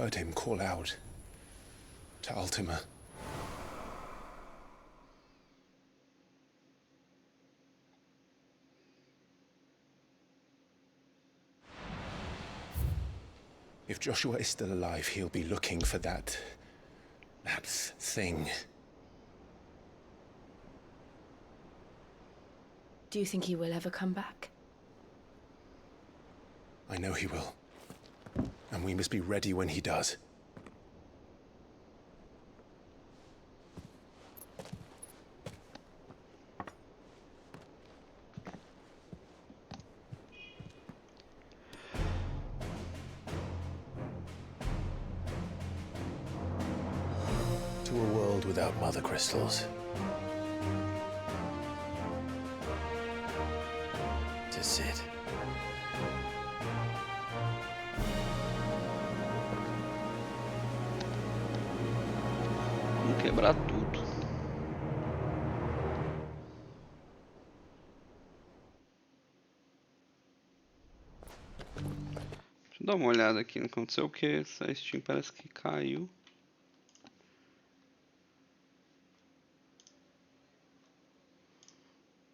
heard him call out to Ultima. If Joshua is still alive, he'll be looking for that thing. Do you think he will ever come back? I know he will. And we must be ready when he does. To a world without mother crystals. To Sid. Vamos quebrar tudo. Deixa eu dar uma olhada aqui, não aconteceu o que? Essa Steam parece que caiu.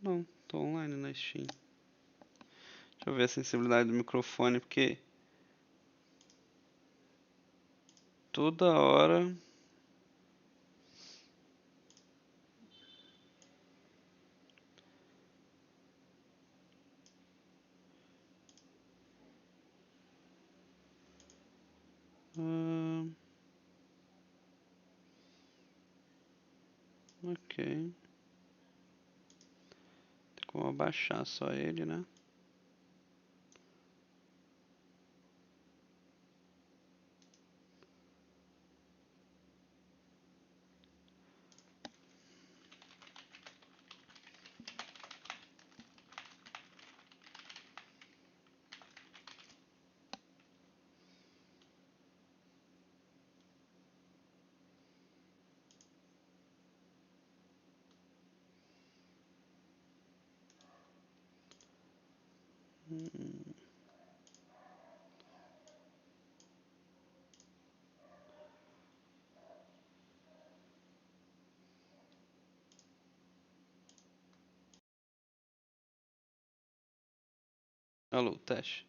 Não, tô online na Steam. Deixa eu ver a sensibilidade do microfone, porque toda hora ok. Tem como abaixar só ele, né? Alô, teste.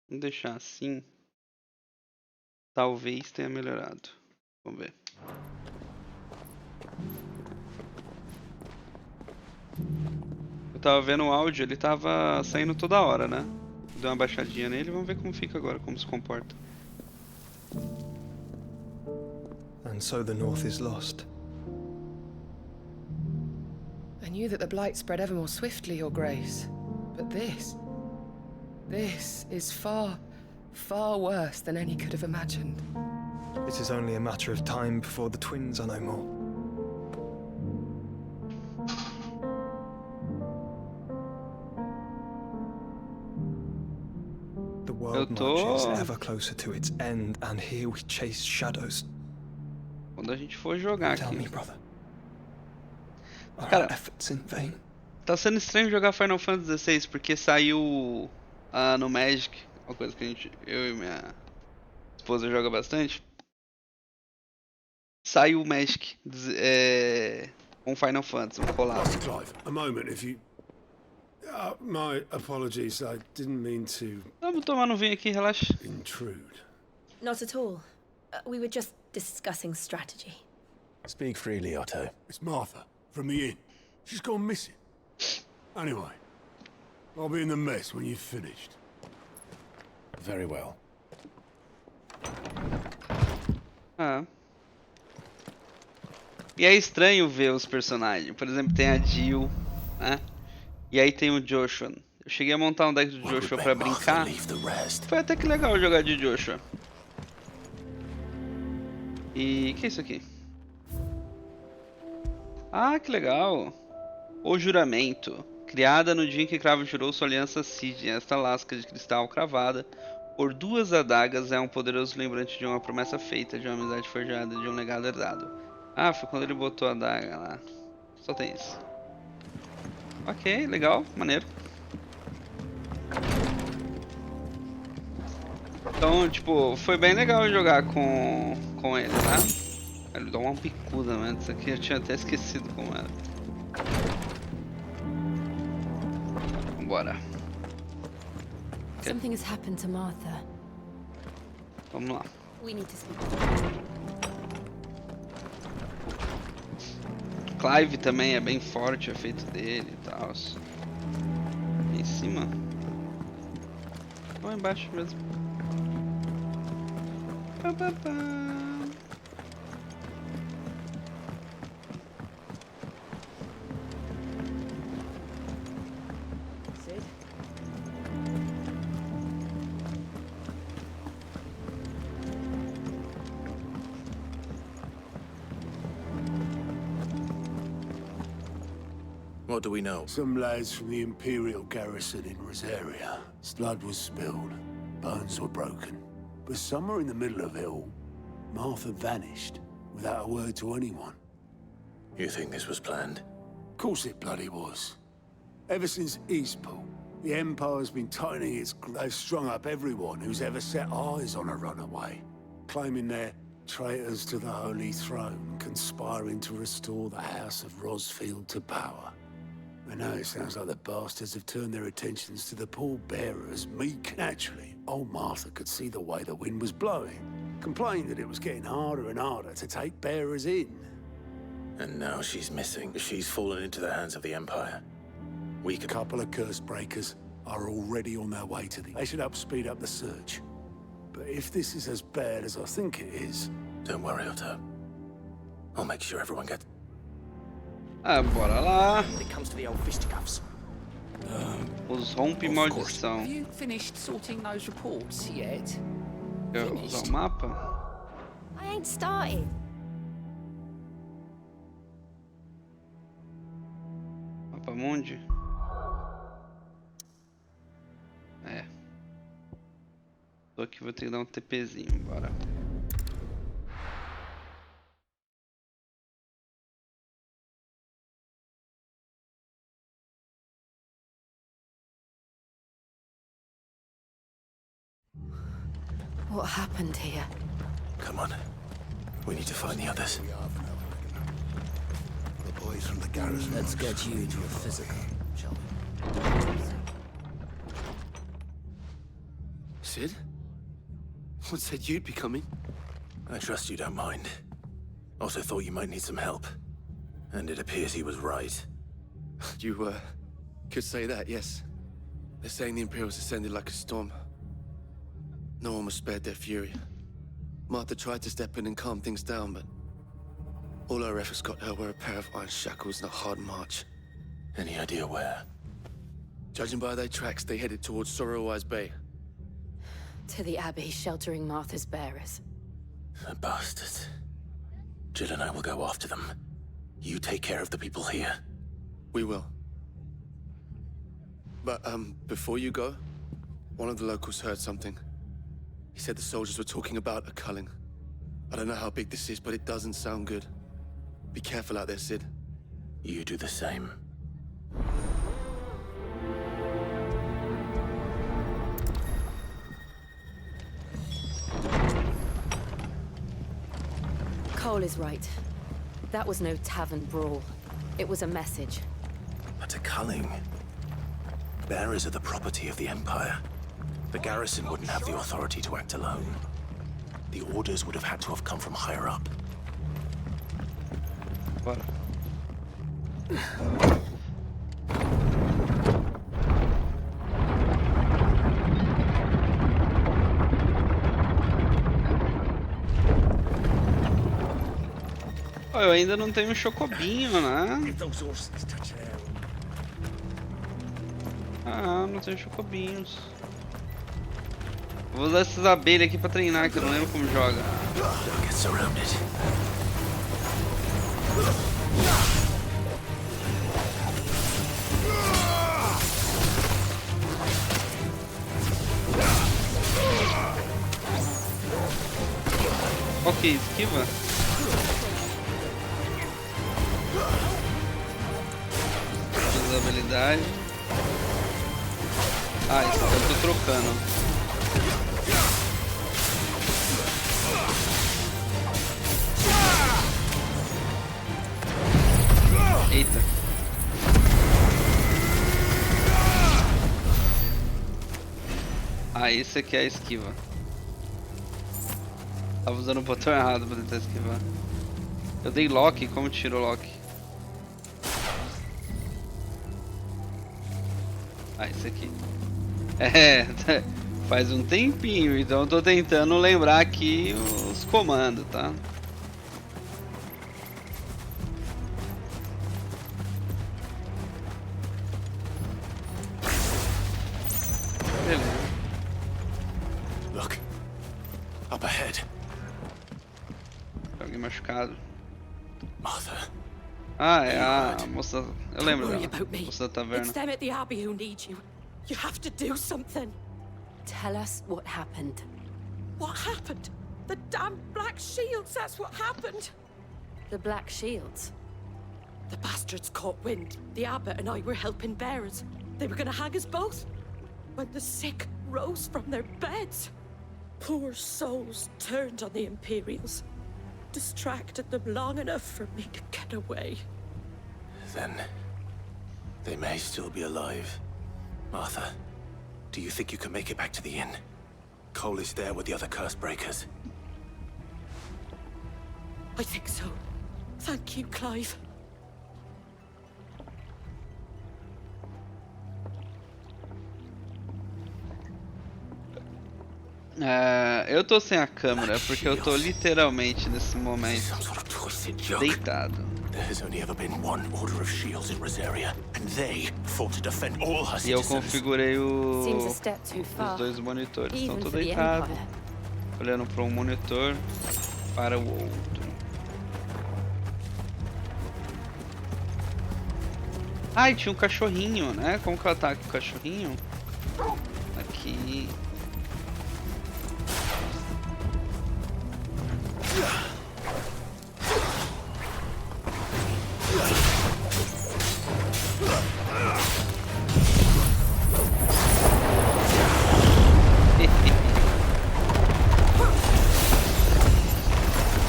Vou deixar assim. Talvez tenha melhorado. Vamos ver. Eu tava vendo o áudio, ele tava saindo toda hora, né? Deu uma baixadinha nele, vamos ver como fica agora, como se comporta. And so the North is lost. I knew that the blight spread ever more swiftly, Your Grace. But this is far, far worse than any could have imagined. It is only a matter of time before the twins are no more. The world marches ever closer to its end, and here we chase shadows. Quando a gente for jogar Tell aqui. me, brother. Are Cara, our efforts in vain? tá sendo estranho jogar Final Fantasy XVI porque saiu no Magic, uma coisa que eu e minha esposa joga bastante. Saiu o Magic com Final Fantasy, um collab. Clive, a moment, if you... my apologies, I didn't mean to Vamos tomar no vinho aqui, relaxa. intrude. Not at all. We were just discussing strategy. Speak freely, Otto. It's Martha, from the inn. She's gone missing. Anyway, I'll be in the mess when you've finished. Very well. Ah. E é estranho ver os personagens. Por exemplo, tem a Jill, né? E aí tem o Joshua. Eu cheguei a montar um deck do Joshua pra brincar. Foi até que legal jogar de Joshua. E o que é isso aqui? Ah, que legal. O juramento. Criada no dia em que Cravo jurou sua aliança Cid. Esta lasca de cristal cravada por duas adagas é um poderoso lembrante de uma promessa feita, de uma amizade forjada, de um legado herdado. Ah, foi quando ele botou a adaga lá. Só tem isso. Ok, legal, maneiro. Então, tipo, foi bem legal jogar com ele, né? Ele dá uma picuda, mano. Isso aqui eu tinha até esquecido como era. Bora. Something has happened to Martha. Vamos lá. We need to speak. Clive também é bem forte, o efeito dele e tal. Em cima? Ou embaixo mesmo? Pá, pá, pá. What do we know? Some lads from the Imperial garrison in Rosaria. Blood was spilled, bones were broken. But somewhere in the middle of it all, Martha vanished without a word to anyone. You think this was planned? Of course it bloody was. Ever since Eastpool, the Empire's been tightening its... They've strung up everyone who's ever set eyes on a runaway, claiming they're traitors to the Holy Throne, conspiring to restore the House of Rosfield to power. And now it sounds like the bastards have turned their attentions to the pallbearers, meek. Naturally, old Martha could see the way the wind was blowing, complained that it was getting harder and harder to take bearers in. And now she's missing. She's fallen into the hands of the Empire. We A could... couple of curse breakers are already on their way to the... They should speed up the search. But if this is as bad as I think it is... Don't worry, Otto. I'll make sure everyone gets... Bora lá. When it comes to the old fisticuffs. Os rompe maldição. Have you finished sorting those reports yet? Quer usar o mapa? I ain't started. Mapa mundi? É. Tô aqui, vou ter que dar um TPzinho, bora. What happened here? Come on. We need to find the others. The boys from the garrison... Let's get you to a physical, shall we? Sid? What said you'd be coming? I trust you don't mind. Also thought you might need some help. And it appears he was right. You, could say that, yes. They're saying the Imperials ascended like a storm. No one was spared their fury. Martha tried to step in and calm things down, but all her efforts got her were a pair of iron shackles and a hard march. Any idea where? Judging by their tracks, they headed towards Sorrowwise Bay. To the Abbey sheltering Martha's bearers. The bastards. Jill and I will go after them. You take care of the people here. We will. But, before you go, one of the locals heard something. He said the soldiers were talking about a culling. I don't know how big this is, but it doesn't sound good. Be careful out there, Sid. You do the same. Cole is right. That was no tavern brawl. It was a message. But a culling. Bearers are the property of the Empire. The garrison wouldn't have the authority to act alone. The orders would have had to have come from higher up. Bora. Oh, eu ainda não tenho um chocobinho, né? If those horses touch their Ah, não tenho chocobinhos. Vou usar essas abelhas aqui pra treinar, que eu não lembro como joga. Don't get surrounded. Ok, esquiva. Usabilidade. Ah, isso eu tô trocando. Eita. Ah, esse aqui é a esquiva. Tava usando o botão errado pra tentar esquivar. Eu dei lock, como tiro o lock? Ah, esse aqui. É, faz um tempinho, então eu tô tentando lembrar aqui os comandos, tá? Beleza. Look. Up ahead. Alguém machucado. Martha. Ah, é a moça. Eu lembro Worry dela. about me. Moça da It's taverna. them at the Abbey who need you. You have to do something. Tell us what happened. What happened? The damn Black Shields, that's what happened. The Black Shields. The bastards caught wind. The abbot and I were helping bearers. They were gonna hang us both. When the sick rose from their beds. Poor souls turned on the Imperials. Distracted them long enough for me to get away. Then they may still be alive. Martha, do you think you can make it back to the inn? Cole is there with the other curse breakers. I think so. Thank you, Clive. Eu tô sem a câmera porque eu tô literalmente nesse momento Some sort of twisted joke. deitado. There has only ever been one order of shields in Rosaria, and they fought to defend all her E eu citizens. configurei Seems a step too os far. dois monitores. Então Even tô for the deitado, Empire. olhando para um monitor para o outro. Ai, tinha um cachorrinho, né? Como que eu ataco o cachorrinho? Aqui.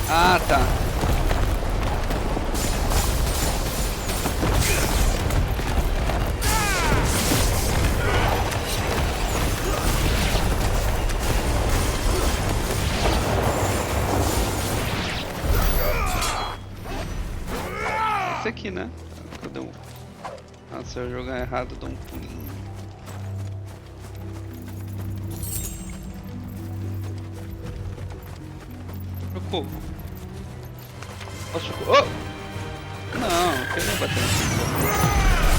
Ah, tá. Esse aqui, né? Cadê um? Ah, se eu jogar errado, eu dou um pulinho. Socorro. Posso socorro? Oh! Não, eu queria bater nesse.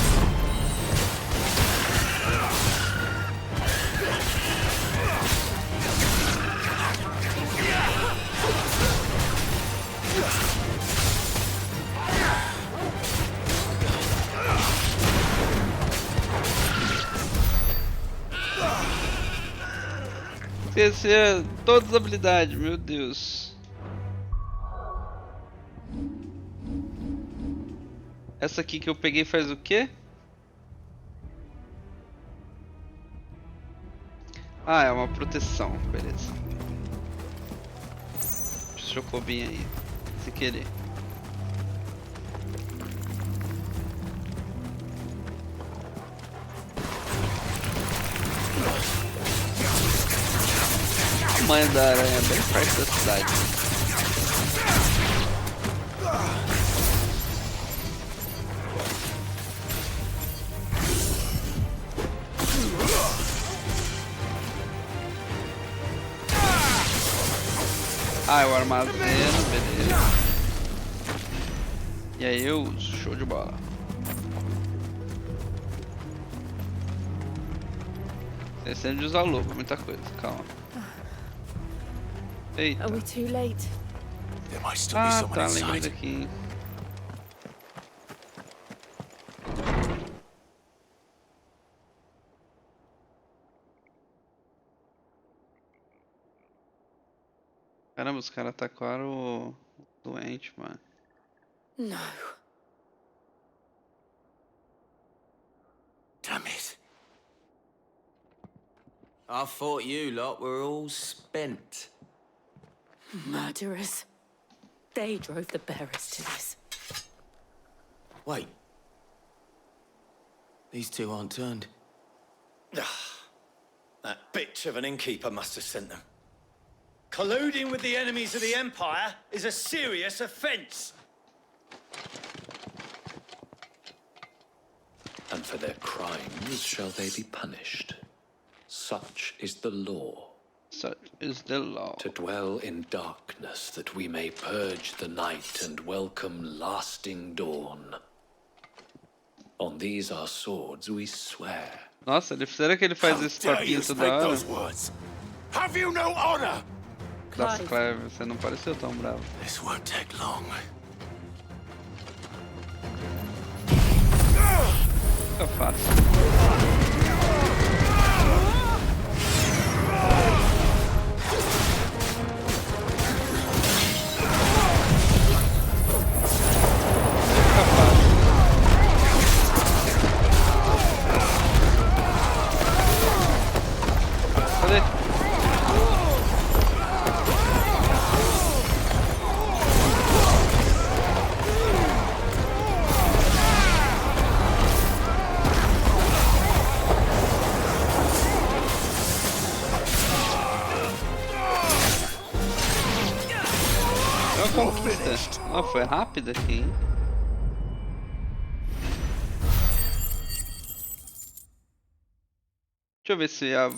Esqueci todas as habilidades, meu Deus. Essa aqui que eu peguei faz o quê? Ah, é uma proteção, beleza. Chocou bem aí, se querer. O tamanho da aranha é bem perto da cidade. Ah, eu armazeno, beleza. E aí eu uso, show de bola. Esquecendo de usar lobo, muita coisa, calma. Eita. Are we too late? There might still be Ah, someone tá, lembrei inside. daqui. Caramba, os caras atacaram o doente, mano. No. Damn it. I thought you lot were all spent. Murderers. They drove the bearers to this. Wait. These two aren't turned. That bitch of an innkeeper must have sent them. Colluding with the enemies of the Empire is a serious offense. And for their crimes shall they be punished. Such is the law. Such is the law. To dwell in darkness, that we may purge the night and welcome lasting dawn. On these our swords we swear. Nossa, será que ele faz esse papinho toda hora? Have you no honor? Nossa, Clive, você não pareceu tão bravo. This won't take long. Fica fácil. Cadê? É uma conquista. Ah, foi rápido aqui, hein? Deixa eu ver se a...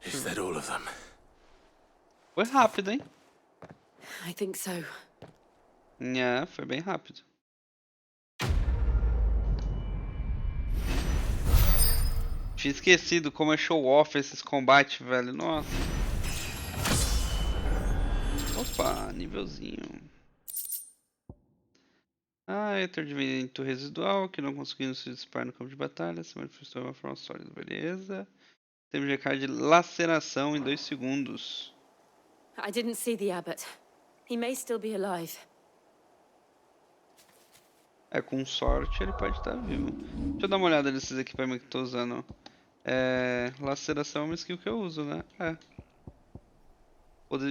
Is that all of them? Foi rápido, hein? I think so. É, foi bem rápido. Tinha esquecido como é show off esses combates, velho. Nossa. Opa, nívelzinho. Aturdimento residual, que não conseguindo se dissipar no campo de batalha. Se manifestou de uma forma sólida, beleza. Temos de carga de laceração em 2 segundos. I didn't see the abbot. He may still be alive. É, com sorte ele pode estar vivo. Deixa eu dar uma olhada nesses equipamentos que eu tô usando. Laceração é uma skill que eu uso, né?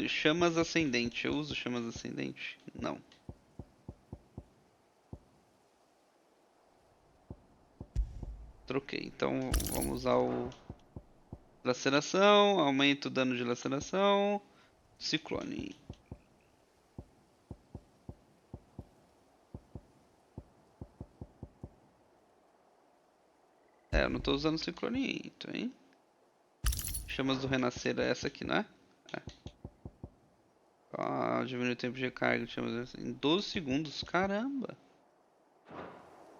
Chamas ascendente. Eu uso chamas ascendente? Não. Troquei. Então vamos usar o laceração. Aumenta o dano de laceração. Ciclone. Eu não tô usando ciclonito, hein? Chamas do renascer é essa aqui, não é? Diminui o tempo de recarga de chamas em 12 segundos. Caramba!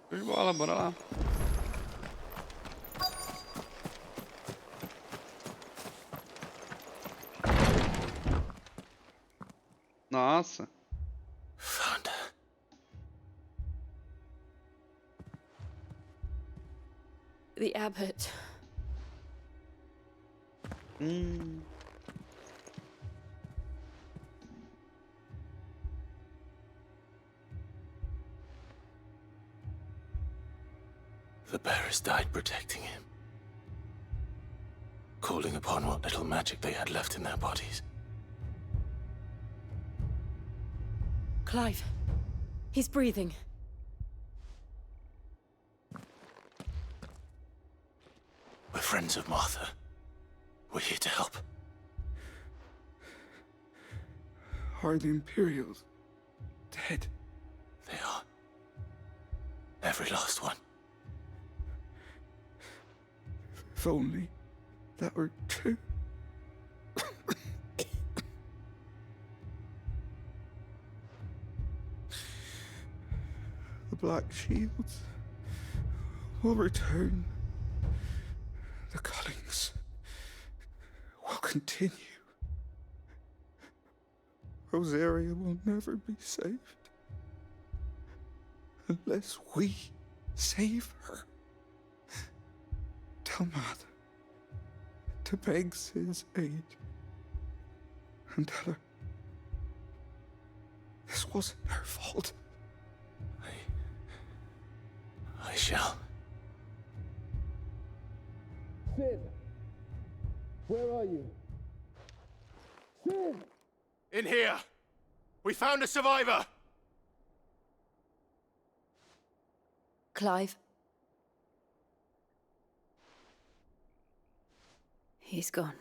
Show de bola, bora lá. Nossa. Found her. The abbot. The bearers died protecting him. Calling upon what little magic they had left in their bodies. Clive. He's breathing. We're friends of Martha. We're here to help. Are the Imperials dead? They are. Every last one. If only that were true. The Black Shields will return. The cullings will continue. Rosaria will never be saved unless we save her. Tell Mother to beg Sid's aid and tell her this wasn't her fault. I shall. Sin! Where are you? Sin! In here! We found a survivor! Clive. He's gone.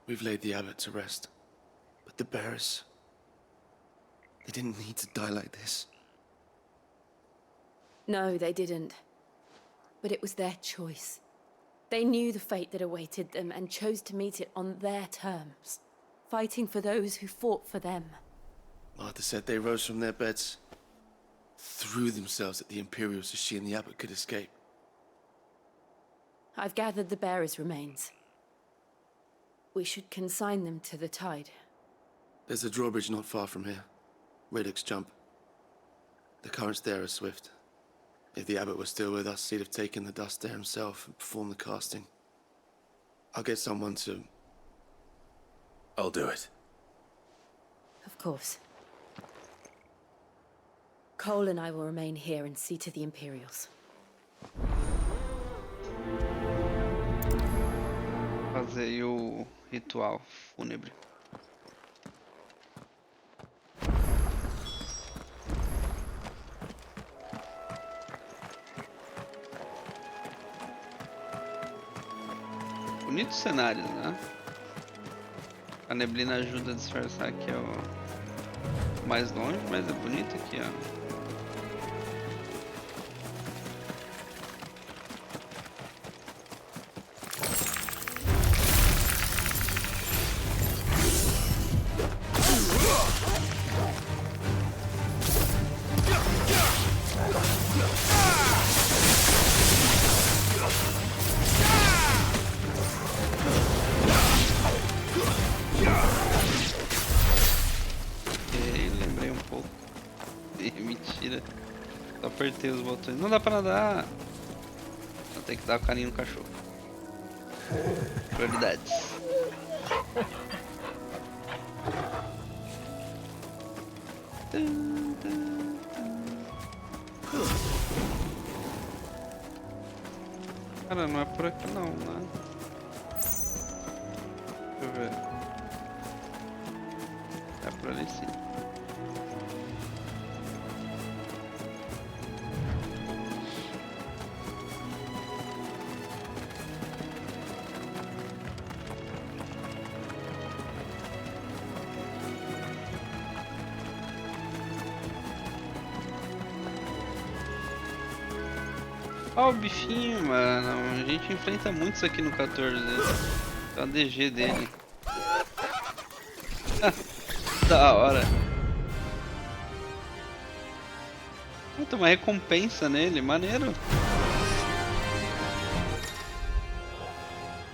We've laid the abbot to rest. But the bearers... they didn't need to die like this. No, they didn't. But it was their choice. They knew the fate that awaited them and chose to meet it on their terms, fighting for those who fought for them. Martha said they rose from their beds, threw themselves at the Imperials so she and the abbot could escape. I've gathered the bearers' remains. We should consign them to the tide. There's a drawbridge not far from here. Radix jump. The currents there are swift. If the abbot was still with us, he'd have taken the dust there himself and performed the casting. I'll get someone to... I'll do it. Of course. Cole and I will remain here and see to the Imperials. Fazer aí o ritual fúnebre. Bonitos cenários, né? A neblina ajuda a disfarçar que é o mais longe, mas é bonito aqui, ó. Mentira. Só apertei os botões. Não dá pra nadar. Só tem que dar o carinho no cachorro. Prioridades. Cara, não é por aqui não, né? Deixa eu ver. É por ali sim. Ó o bichinho, mano. A gente enfrenta muito isso aqui no 14. É o DG dele. Da hora. Tem uma recompensa nele, maneiro.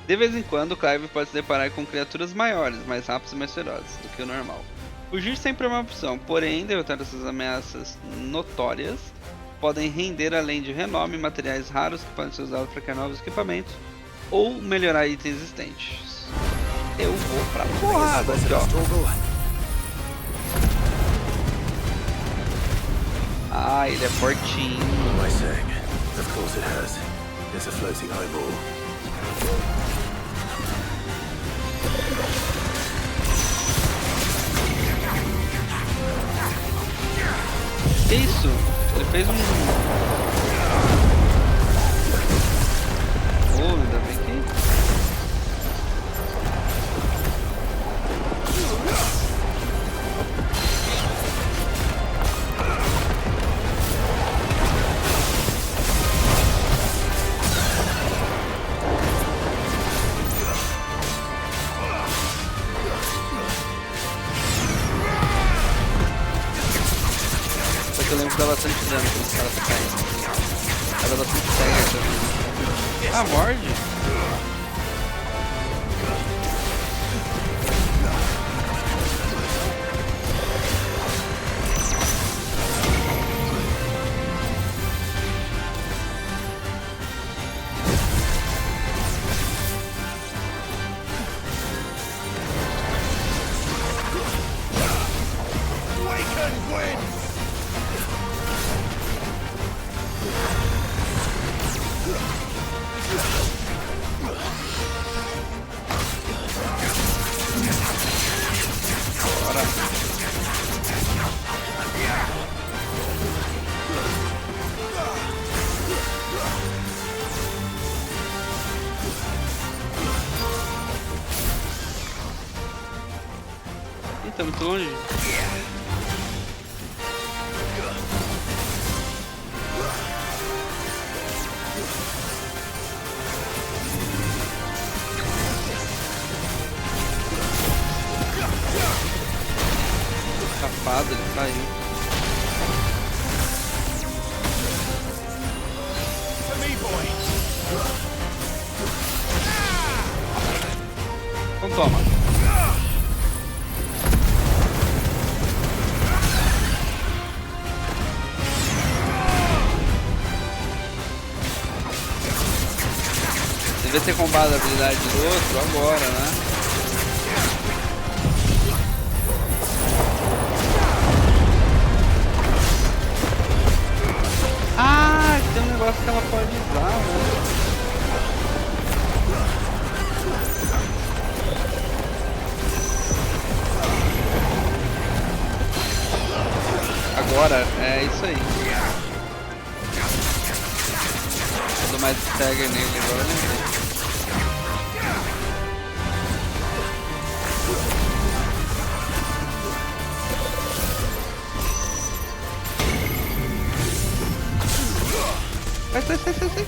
De vez em quando, o Clive pode se deparar com criaturas maiores, mais rápidas e mais ferozes do que o normal. Fugir sempre é uma opção, porém, derrotar essas ameaças notórias podem render, além de renome, materiais raros que podem ser usados para criar novos equipamentos ou melhorar itens existentes. Eu vou pra porrada aqui, ó. Ah, ele é fortinho. What am I saying? Of course it has. It's a floating eyeball. Que isso? Ele fez um... Oh, ainda bem que... Eu lembro que dá bastante dano quando os caras tá caindo. Ela dá bastante tera também. Ah, morde? Ih, tá muito longe. Safado, ele saiu. Então toma. Devia ter combado a habilidade do outro agora, né? Ah, tem um negócio que ela pode usar, né? Agora, é isso aí. Vou dar mais stagger nele agora, né? Sai.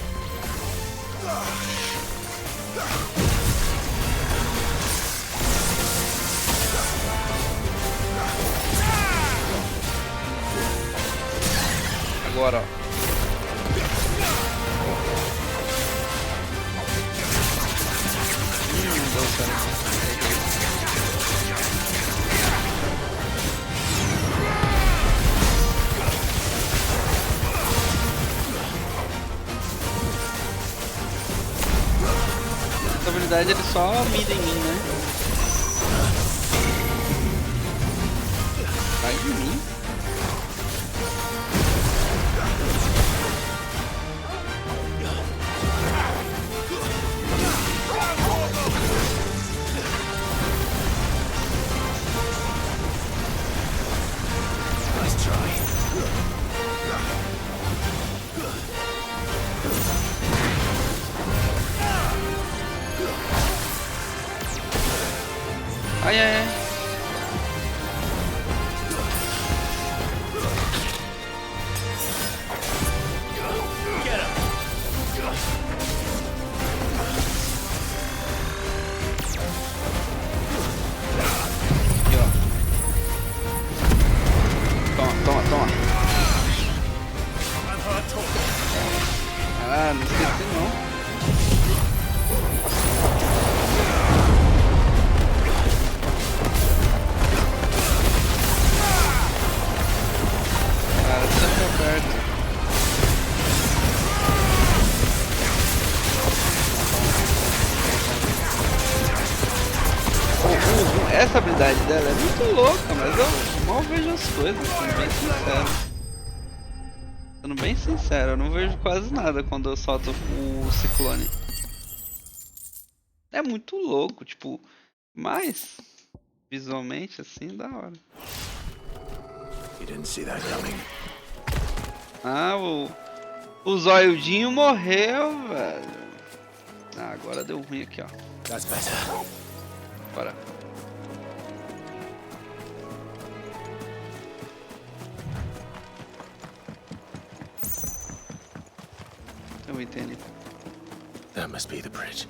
Agora, ó. Não deu certo. Na verdade ele só mira em mim, né? Sai de mim. Ai. Aqui, ó. Toma. Ah, não esqueci não. Essa habilidade dela é muito louca, mas eu mal vejo as coisas, sendo bem sincero. Sendo bem sincero, eu não vejo quase nada quando eu solto o ciclone. É muito louco, tipo, mas visualmente assim, da hora. Ah, o zoiudinho morreu, velho. Ah, agora deu ruim aqui, ó. Bora. Eu entendo. That must be the bridge.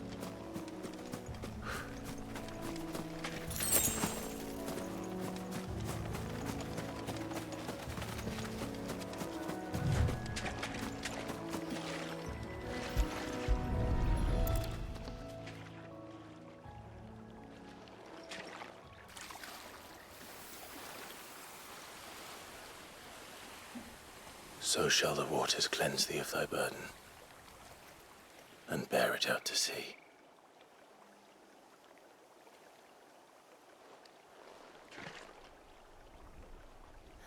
So shall the waters cleanse thee of thy burden, and bear it out to sea.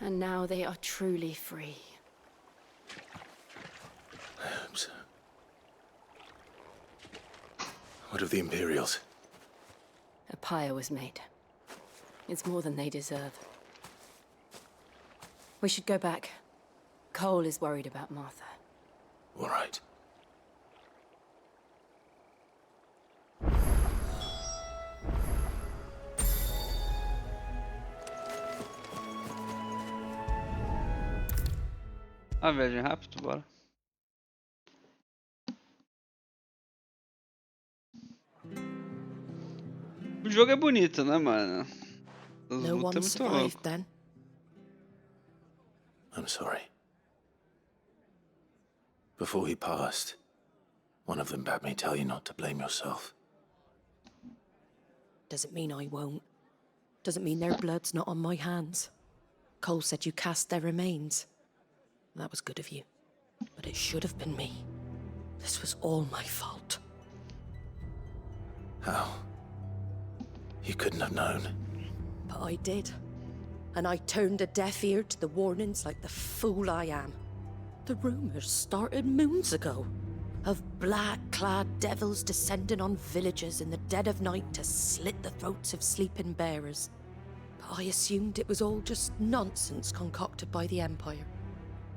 And now they are truly free. I hope so. What of the Imperials? A pyre was made. It's more than they deserve. We should go back. Cole is worried about Martha. All right. A viagem rápido, bora. O jogo é bonito, né, mano? As No one lutas é muito survived louco. then. I'm sorry. Before he passed, one of them bade me tell you not to blame yourself. Doesn't mean I won't. Doesn't mean their blood's not on my hands. Cole said you cast their remains. That was good of you. But it should have been me. This was all my fault. How? You couldn't have known. But I did. And I turned a deaf ear to the warnings like the fool I am. The rumors started moons ago. Of black-clad devils descending on villages in the dead of night to slit the throats of sleeping bearers. But I assumed it was all just nonsense concocted by the Empire.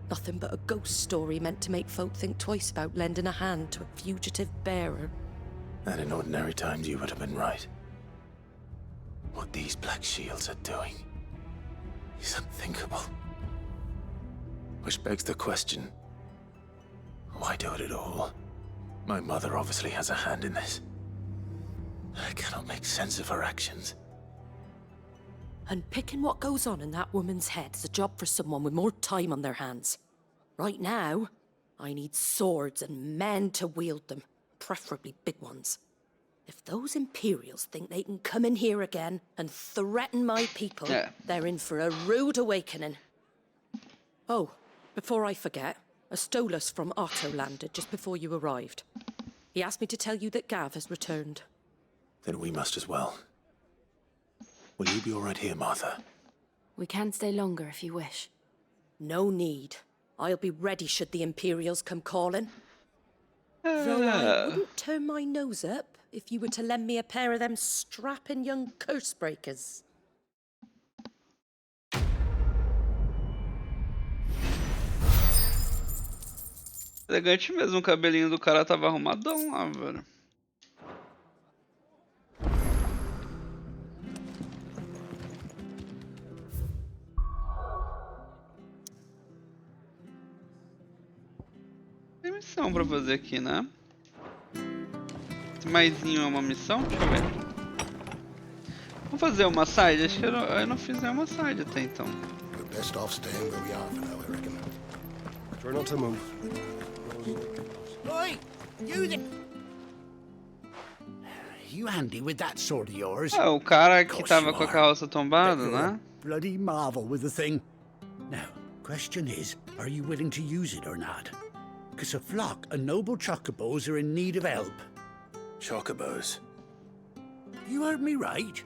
Nothing but a ghost story meant to make folk think twice about lending a hand to a fugitive bearer. And in ordinary times you would have been right. What these Black Shields are doing is unthinkable. Which begs the question, why do it at all? My mother obviously has a hand in this. I cannot make sense of her actions. And picking what goes on in that woman's head is a job for someone with more time on their hands. Right now, I need swords and men to wield them, preferably big ones. If those Imperials think they can come in here again and threaten my people, they're in for a rude awakening. Oh, before I forget, Estoulas from Otto landed just before you arrived. He asked me to tell you that Gav has returned. Then we must as well. Will you be all right here, Martha? We can stay longer if you wish. No need. I'll be ready should the Imperials come calling. Though I wouldn't turn my nose up if you were to lend me a pair of them strapping young curse breakers. Elegante mesmo, o cabelinho do cara tava arrumadão lá, velho. Tem missão pra fazer aqui, né? Esse maisinho é uma missão? Deixa eu ver. Vamos fazer uma side? Acho que eu não fiz nenhuma side até então. We're best off staying where we are for now, I reckon. Try not to move. Oi! You handy with that sword of yours? É, o cara que tava com a carroça tombada, né? Bloody marvel with the thing. Now, question is, are you willing to use it or not? Because a flock of noble chocobos are in need of help. Chocobos? You heard me right.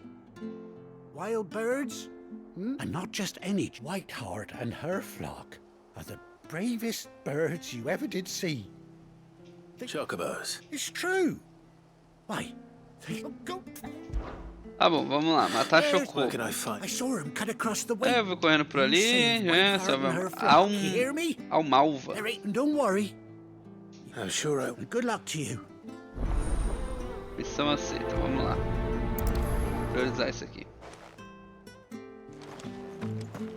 Wild birds? And not just any. Whiteheart and her flock are the bravest birds you ever did see. Chocobos? It's true. Why? Tá bom, vamos lá, matar Chocô. I saw him cut across the way. É, eu vou correndo por ali, só ao malva. Don't worry. I'm sure I... Good luck to you. Missão aceita, vamos lá. Priorizar isso aqui.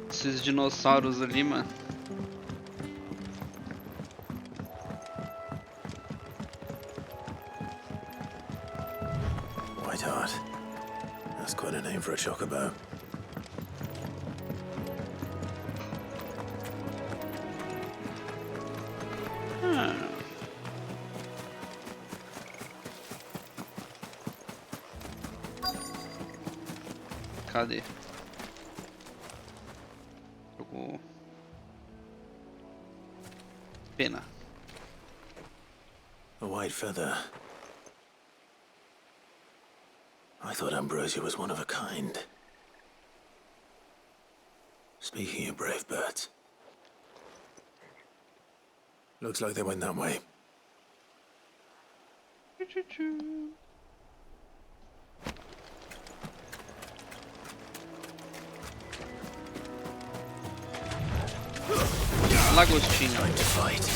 Esses dinossauros ali, mano. Whiteheart. That's quite a name for a chocobo. Cadê? Jogou. Pena. A white feather. I thought Ambrosia was one of a kind. Speaking of brave birds, looks like they went that way. Lagostinho. Time to fight.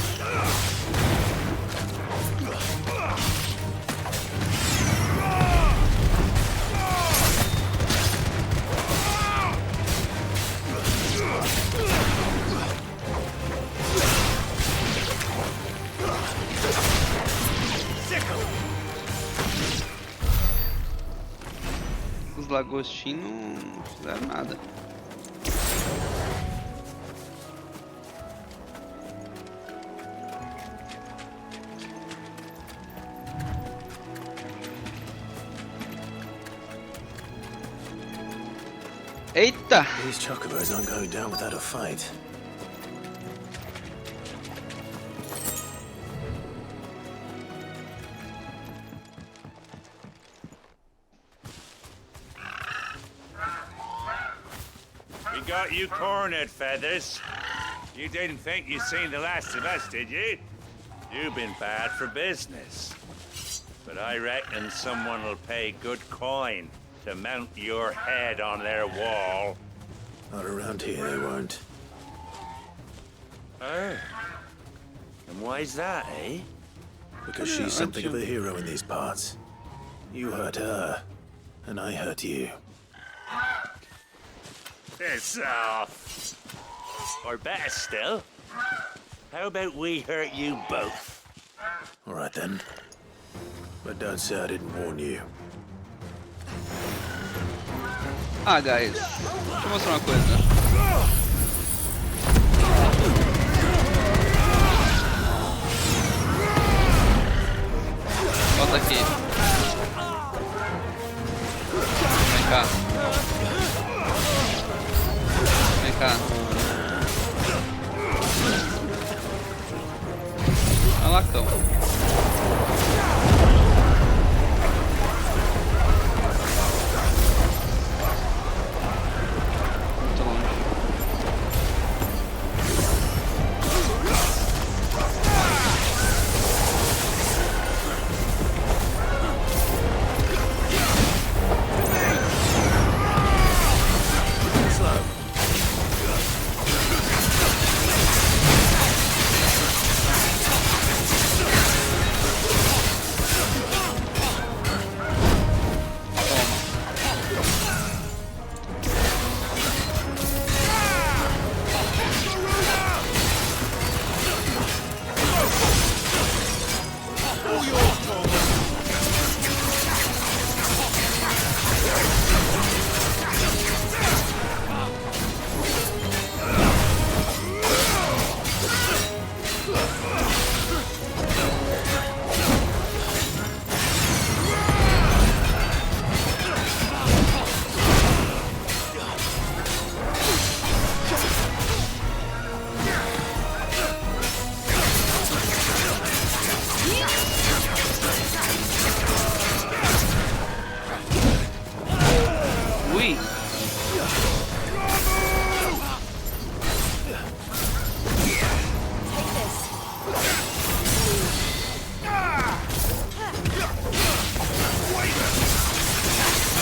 Os lagostinhos não fizeram nada. Eita! These chocobos aren't going down without a fight. We got you cornered, Feathers. You didn't think you'd seen the last of us, did you? You've been bad for business. But I reckon someone will pay good coin to mount your head on their wall. Not around here, they won't. Oh. And why's that, eh? Because she's something of a hero in these parts. You hurt her, and I hurt you. Piss off. Or better still, how about we hurt you both? All right then. But don't say I didn't warn you. Ah, guys, deixa eu mostrar uma coisa. Volta aqui. Vem cá. Vem cá. Olha lá, cão.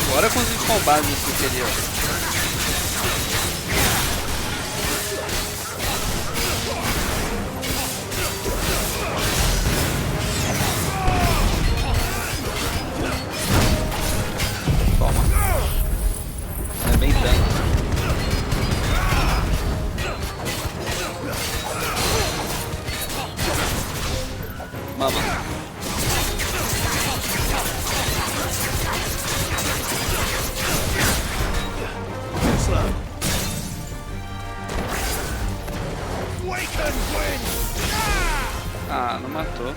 Agora consegui combar isso que queria. Toma. É bem tanto. Mama. Ah, não matou.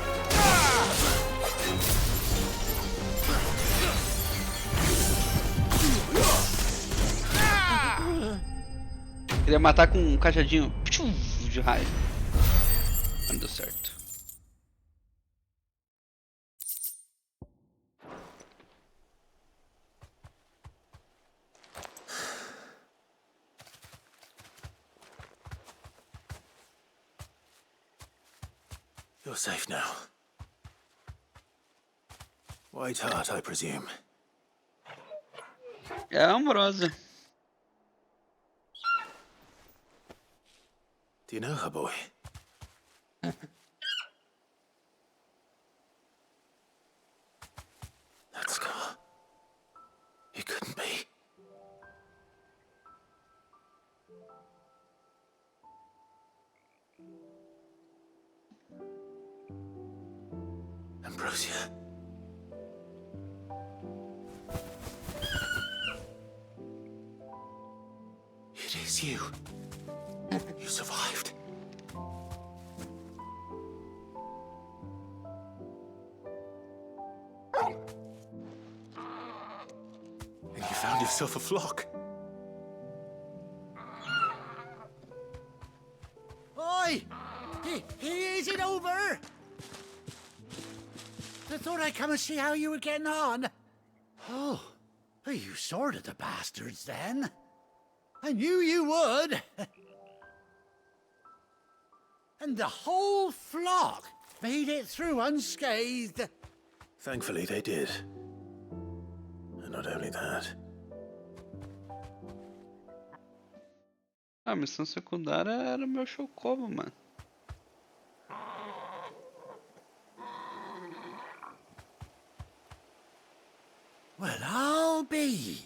Queria matar com um cajadinho de raio. Não deu certo. You're safe now. White heart, I presume. É amorosa. Do you know her, boy? That scar. It couldn't be. Ambrosia. It is you. You survived. And you found yourself a flock. Oi! Is it over? I thought I'd come and see how you were getting on. Oh, you sorted the bastards then. I knew you would. And the whole flock made it through unscathed. Thankfully, they did. And not only that. A missão secundária era o meu Chocobo, mano. Well, I'll be.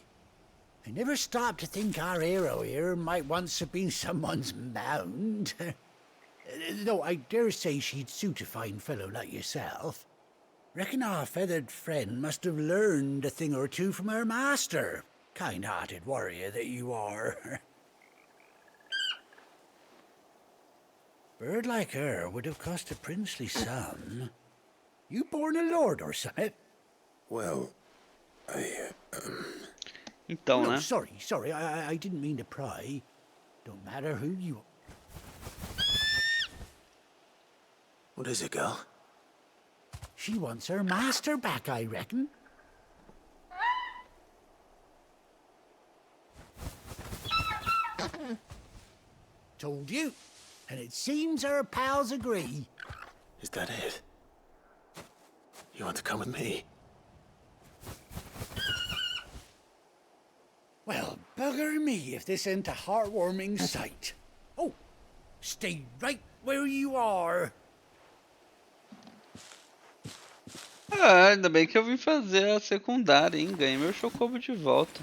I never stopped to think our hero here might once have been someone's mount. Though I dare say she'd suit a fine fellow like yourself. Reckon our feathered friend must have learned a thing or two from her master. Kind-hearted warrior that you are. Bird like her would have cost a princely sum. You born a lord or something? Well, Então, no, né? Sorry, I didn't mean to pry. Don't matter who you are. what is it, girl? She wants her master back, I reckon. Told you. And it seems her pals agree. Is that it? You want to come with me? Well, bugger me if this ain't a heartwarming sight. Oh, stay right where you are. Ah, ainda bem que eu vim fazer a secundária, hein? Ganhei meu Chocobo de volta.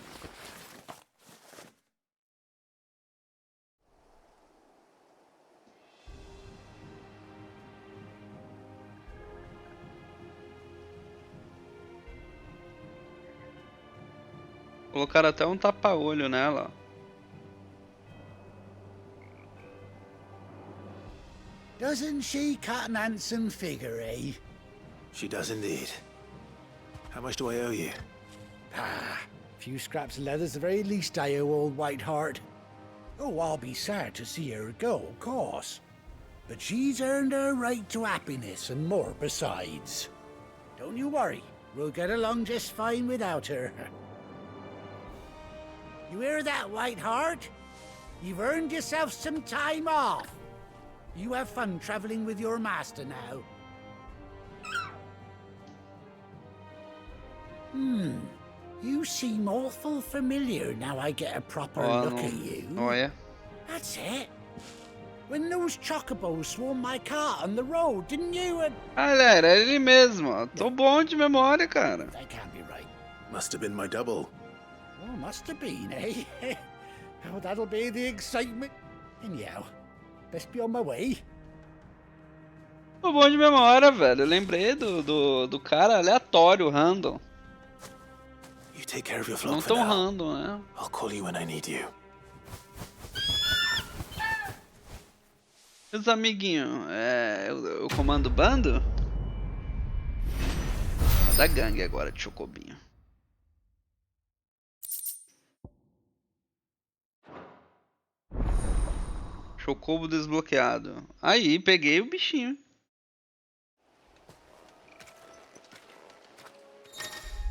Colocaram até um tapa-olho nela. Doesn't she cut an handsome figure, eh? She does indeed. How much do I owe you? Ah, a few scraps of leather's the very least I owe old Whiteheart. Oh, I'll be sad to see her go, of course. But she's earned her right to happiness and more besides. Don't you worry, we'll get along just fine without her. You hear that, Whiteheart? You've earned yourself some time off. You have fun traveling with your master now. You seem awful familiar now I get a proper look at you. Olha. That's it. When those chocobos swarmed my car on the road, didn't you? Olha, era ele mesmo. Tô bom de memória, cara. That can't be right. Must have been my double. Oh, must have been, eh? Oh, that'll be the excitement. Anyhow, best be on my way. Tô bom de memória, velho. Eu lembrei do cara aleatório, random. You take care of your flock Não for tão now. random, né? I'll call you when I need you. Meus amiguinhos, eu comando o bando? Da gangue agora de Chocobinho. Chocobo desbloqueado. Aí, peguei o bichinho.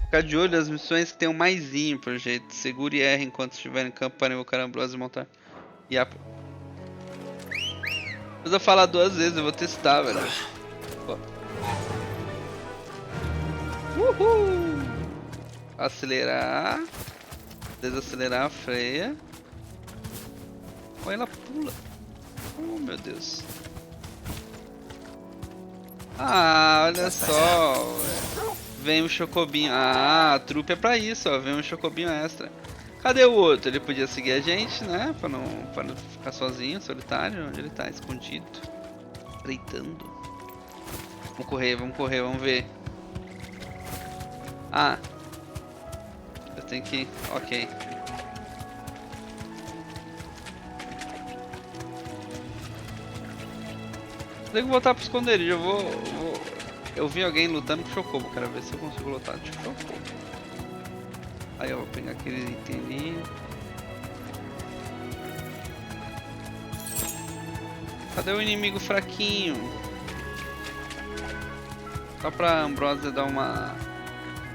Ficar de olho nas missões que tem um maisinho, por jeito. Segure R enquanto estiver em campo para invocar a Ambrose e montar. E a... Depois eu falar 2 vezes, eu vou testar, velho. Uhul! Acelerar. Desacelerar, freia. Olha, ela pula. Oh, meu Deus. Ah, olha só. Vem um chocobinho. Ah, a trupe é pra isso, ó. Vem um chocobinho extra. Cadê o outro? Ele podia seguir a gente, né? Pra não ficar sozinho, solitário. Onde ele tá? Escondido. Deitando. Vamos correr, vamos ver. Ah. Eu tenho que... Ok. Tenho que voltar pro esconderijo. Eu vi alguém lutando com chocobo. Quero ver se eu consigo lutar de chocobo. Aí eu vou pegar aquele item ali. Cadê o inimigo fraquinho? Só pra Ambrosia dar uma...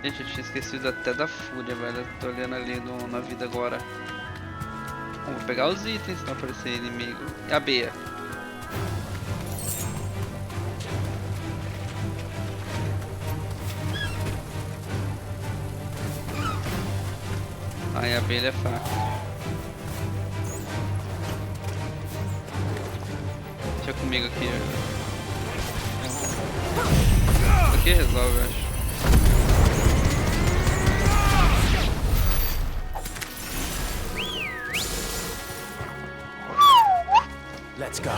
Gente, eu tinha esquecido até da fúria, velho. Eu tô olhando ali na vida agora. Bom, vou pegar os itens pra aparecer inimigo. E a Bea. Aí a abelha é fraca. Deixa comigo aqui. Isso aqui resolve, eu acho. Let's go.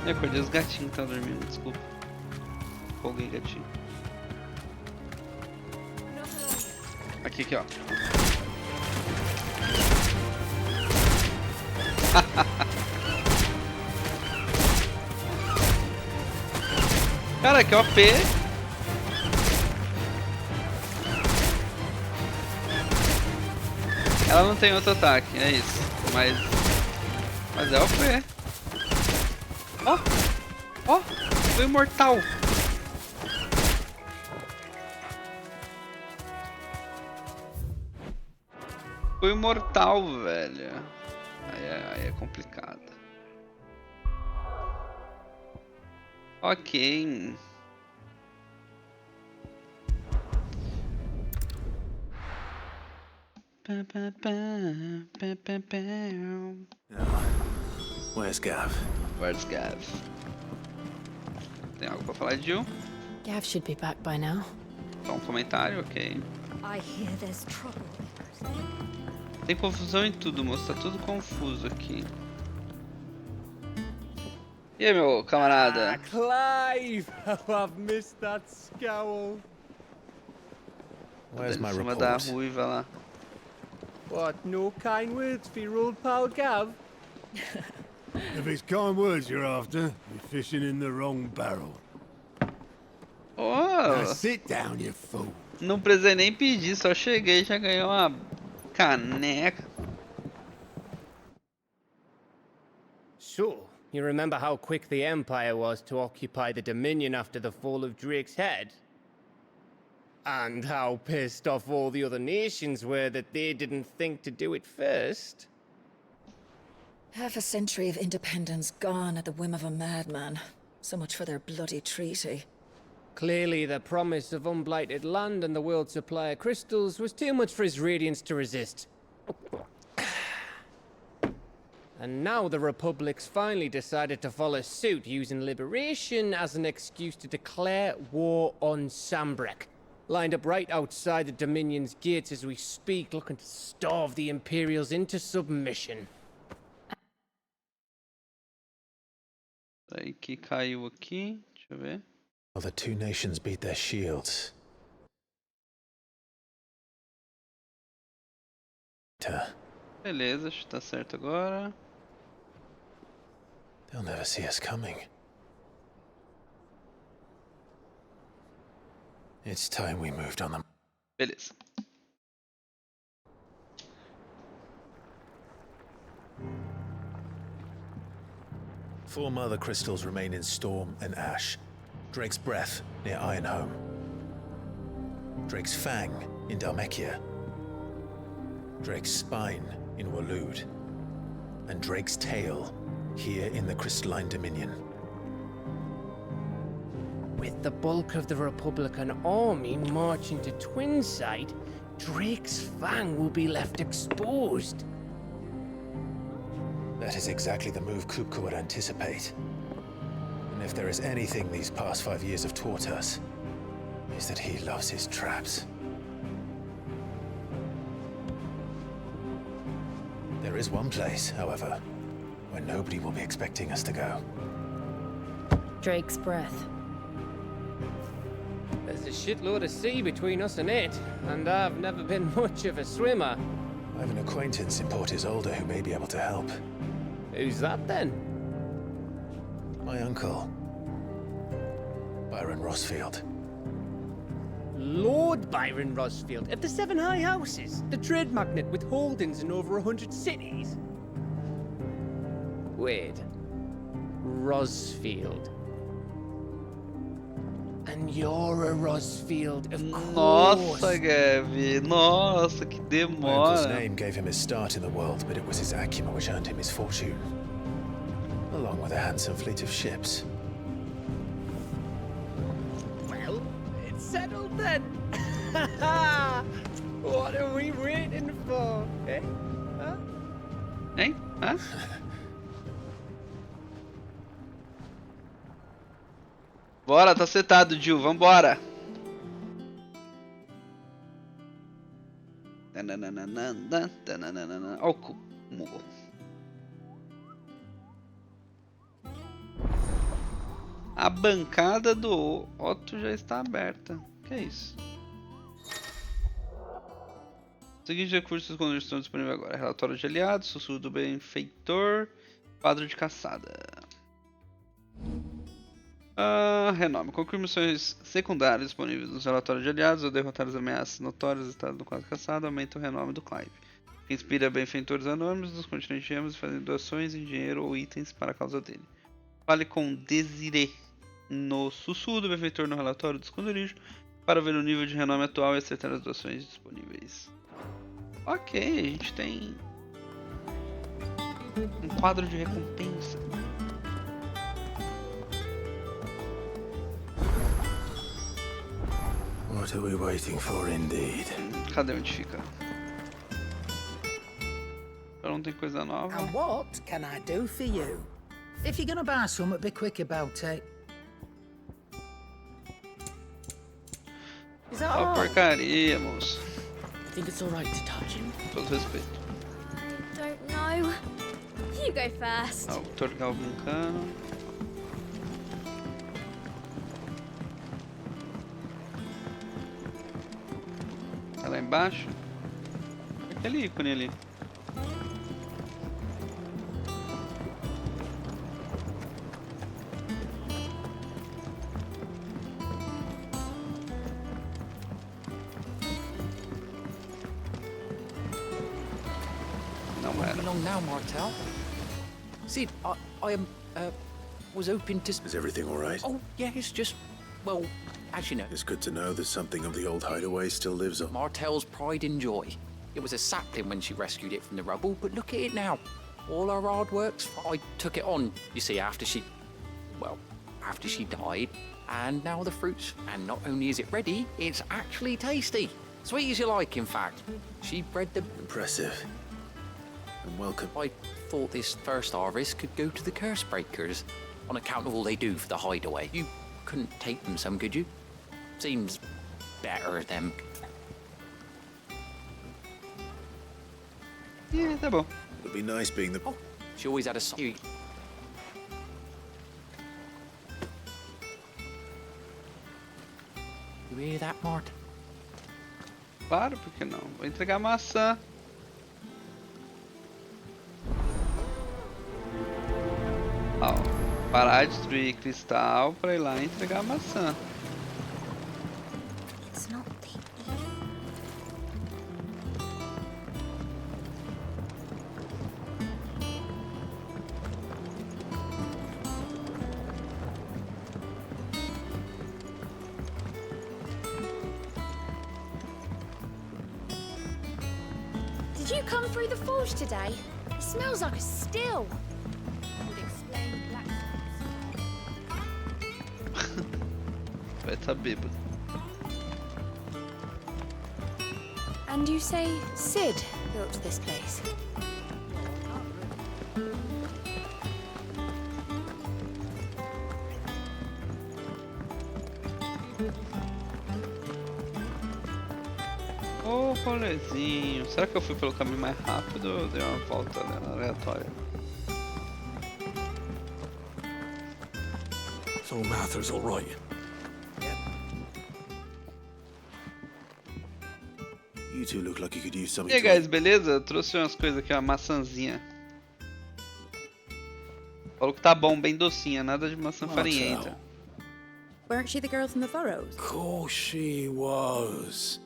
Eu acordei os gatinhos que estão dormindo, desculpa. Folguei gatinho. Aqui, ó. Cara, que OP. Ela não tem outro ataque, é isso. Mas é OP. Ó, foi imortal. Foi imortal, velho. Aí é complicado. Ok. Where's Gav? Where's Gav? Tem algo pra falar, Jill? Gav should be back by now. Só um comentário, ok. I hear there's trouble. Tem confusão em tudo, moço. Tá tudo confuso aqui. E aí, meu camarada? Clive! Oh, I've missed that scowl. Where's my Em cima report? da ruiva lá. What, no kind words for your old pal Gav? If it's kind words you're after, you're fishing in the wrong barrel. Oh! Now sit down, you fool. Não precisei nem pedir, só cheguei e já ganhei uma caneca. So, you remember how quick the Empire was to occupy the Dominion after the fall of Drake's head? And how pissed off all the other nations were that they didn't think to do it first? Half a century of independence gone at the whim of a madman. So much for their bloody treaty. Clearly, the promise of unblighted land and the world's supply of crystals was too much for his radiance to resist. And now the Republic's finally decided to follow suit, using liberation as an excuse to declare war on Sambrek. Lined up right outside the Dominion's gates as we speak, looking to starve the Imperials into submission. Aí que caiu aqui, deixa eu ver. Well, the two nations beat their shields. Beleza, acho que tá certo agora. They'll never see us coming. It's time we moved on them. Beleza. Four mother crystals remain in Storm and Ash. Drake's Breath near Ironhome. Drake's Fang in Dhalmekia. Drake's Spine in Waloed. And Drake's Tail here in the Crystalline Dominion. With the bulk of the Republican army marching to Twinside, Drake's Fang will be left exposed. That is exactly the move Kupka would anticipate. And if there is anything these past 5 years have taught us, is that he loves his traps. There is one place, however, where nobody will be expecting us to go. Drake's breath. There's a shitload of sea between us and it, and I've never been much of a swimmer. I have an acquaintance in Port Isolde who may be able to help. Who's that then? My uncle, Byron Rossfield. Lord Byron Rossfield of the Seven High Houses, the trade magnate with holdings in over 100 cities. Wait, Rossfield. And you're a Rossfield, of course. Nossa, Gavi. Nossa, que My uncle's demora. name gave him his start in the world, but it was his acumen which earned him his fortune. Along with a handsome fleet of ships. Well, it's settled then. What are we waiting for? Eh? Huh? Hein? Hã? Bora, tá setado, Jill. Vambora. Ó o cu. Mugou. A bancada do Otto já está aberta. Que é isso? Seguintes recursos quando estão disponíveis agora: relatório de aliados, sussurro do benfeitor, quadro de caçada. Renome. Conclui missões secundárias disponíveis nos relatórios de aliados ou derrotar as ameaças notórias do estado do quadro de caçada. Aumenta o renome do Clive. Inspira benfeitores anônimos dos continentes gêmeos e faz doações em dinheiro ou itens para a causa dele. Fale com Desiree no sussurro do benfeitor no relatório do esconderijo para ver o nível de renome atual e acertar as doações disponíveis. Ok, a gente tem um quadro de recompensa. What are we waiting for, indeed? Cadê onde fica? Não tem coisa nova. And what can I do for you? If you're gonna buy something, be quick about it. Is that Ó, all? porcaria, moço. I think it's all right to touch him. Todo respeito. Don't know. You go first. Ó, o Torgal brincando. Tá lá embaixo? Aquele ícone ali. Won't be long now, Martel. Sid, I was hoping to... Is everything all right? Oh, yeah, it's just... Well, as you know... It's good to know that something of the old hideaway still lives on. Martel's pride and joy. It was a sapling when she rescued it from the rubble, but look at it now. All her hard work's... I took it on, you see, after she... Well, after she died. And now the fruit's... And not only is it ready, it's actually tasty. Sweet as you like, in fact. She bred the... Impressive. And welcome. I thought this first harvest could go to the curse breakers on account of all they do for the hideaway. You couldn't take them some, could you? Seems better them. Yeah, tá bom. It'll be nice being the... Oh, she always had a side. You hear that, Mart? Claro, por que não? Vou entregar maçã. Ó, parar de destruir cristal para ir lá e entregar a maçã. It's not the Did you come through the forge today? It smells like a still. Would explain black. vai estar bêbado. And you say Sid built this place? Ô, rolezinho. Será que eu fui pelo caminho mais rápido ou eu dei uma volta aleatória? So Martha's all right. You two look like you could use E something aí, to guys, beleza? Eu trouxe umas coisas aqui, uma maçãzinha. Falou que tá bom, bem docinha, nada de maçã farinhenta. Weren't she the girl from the Furrows? Of course she was.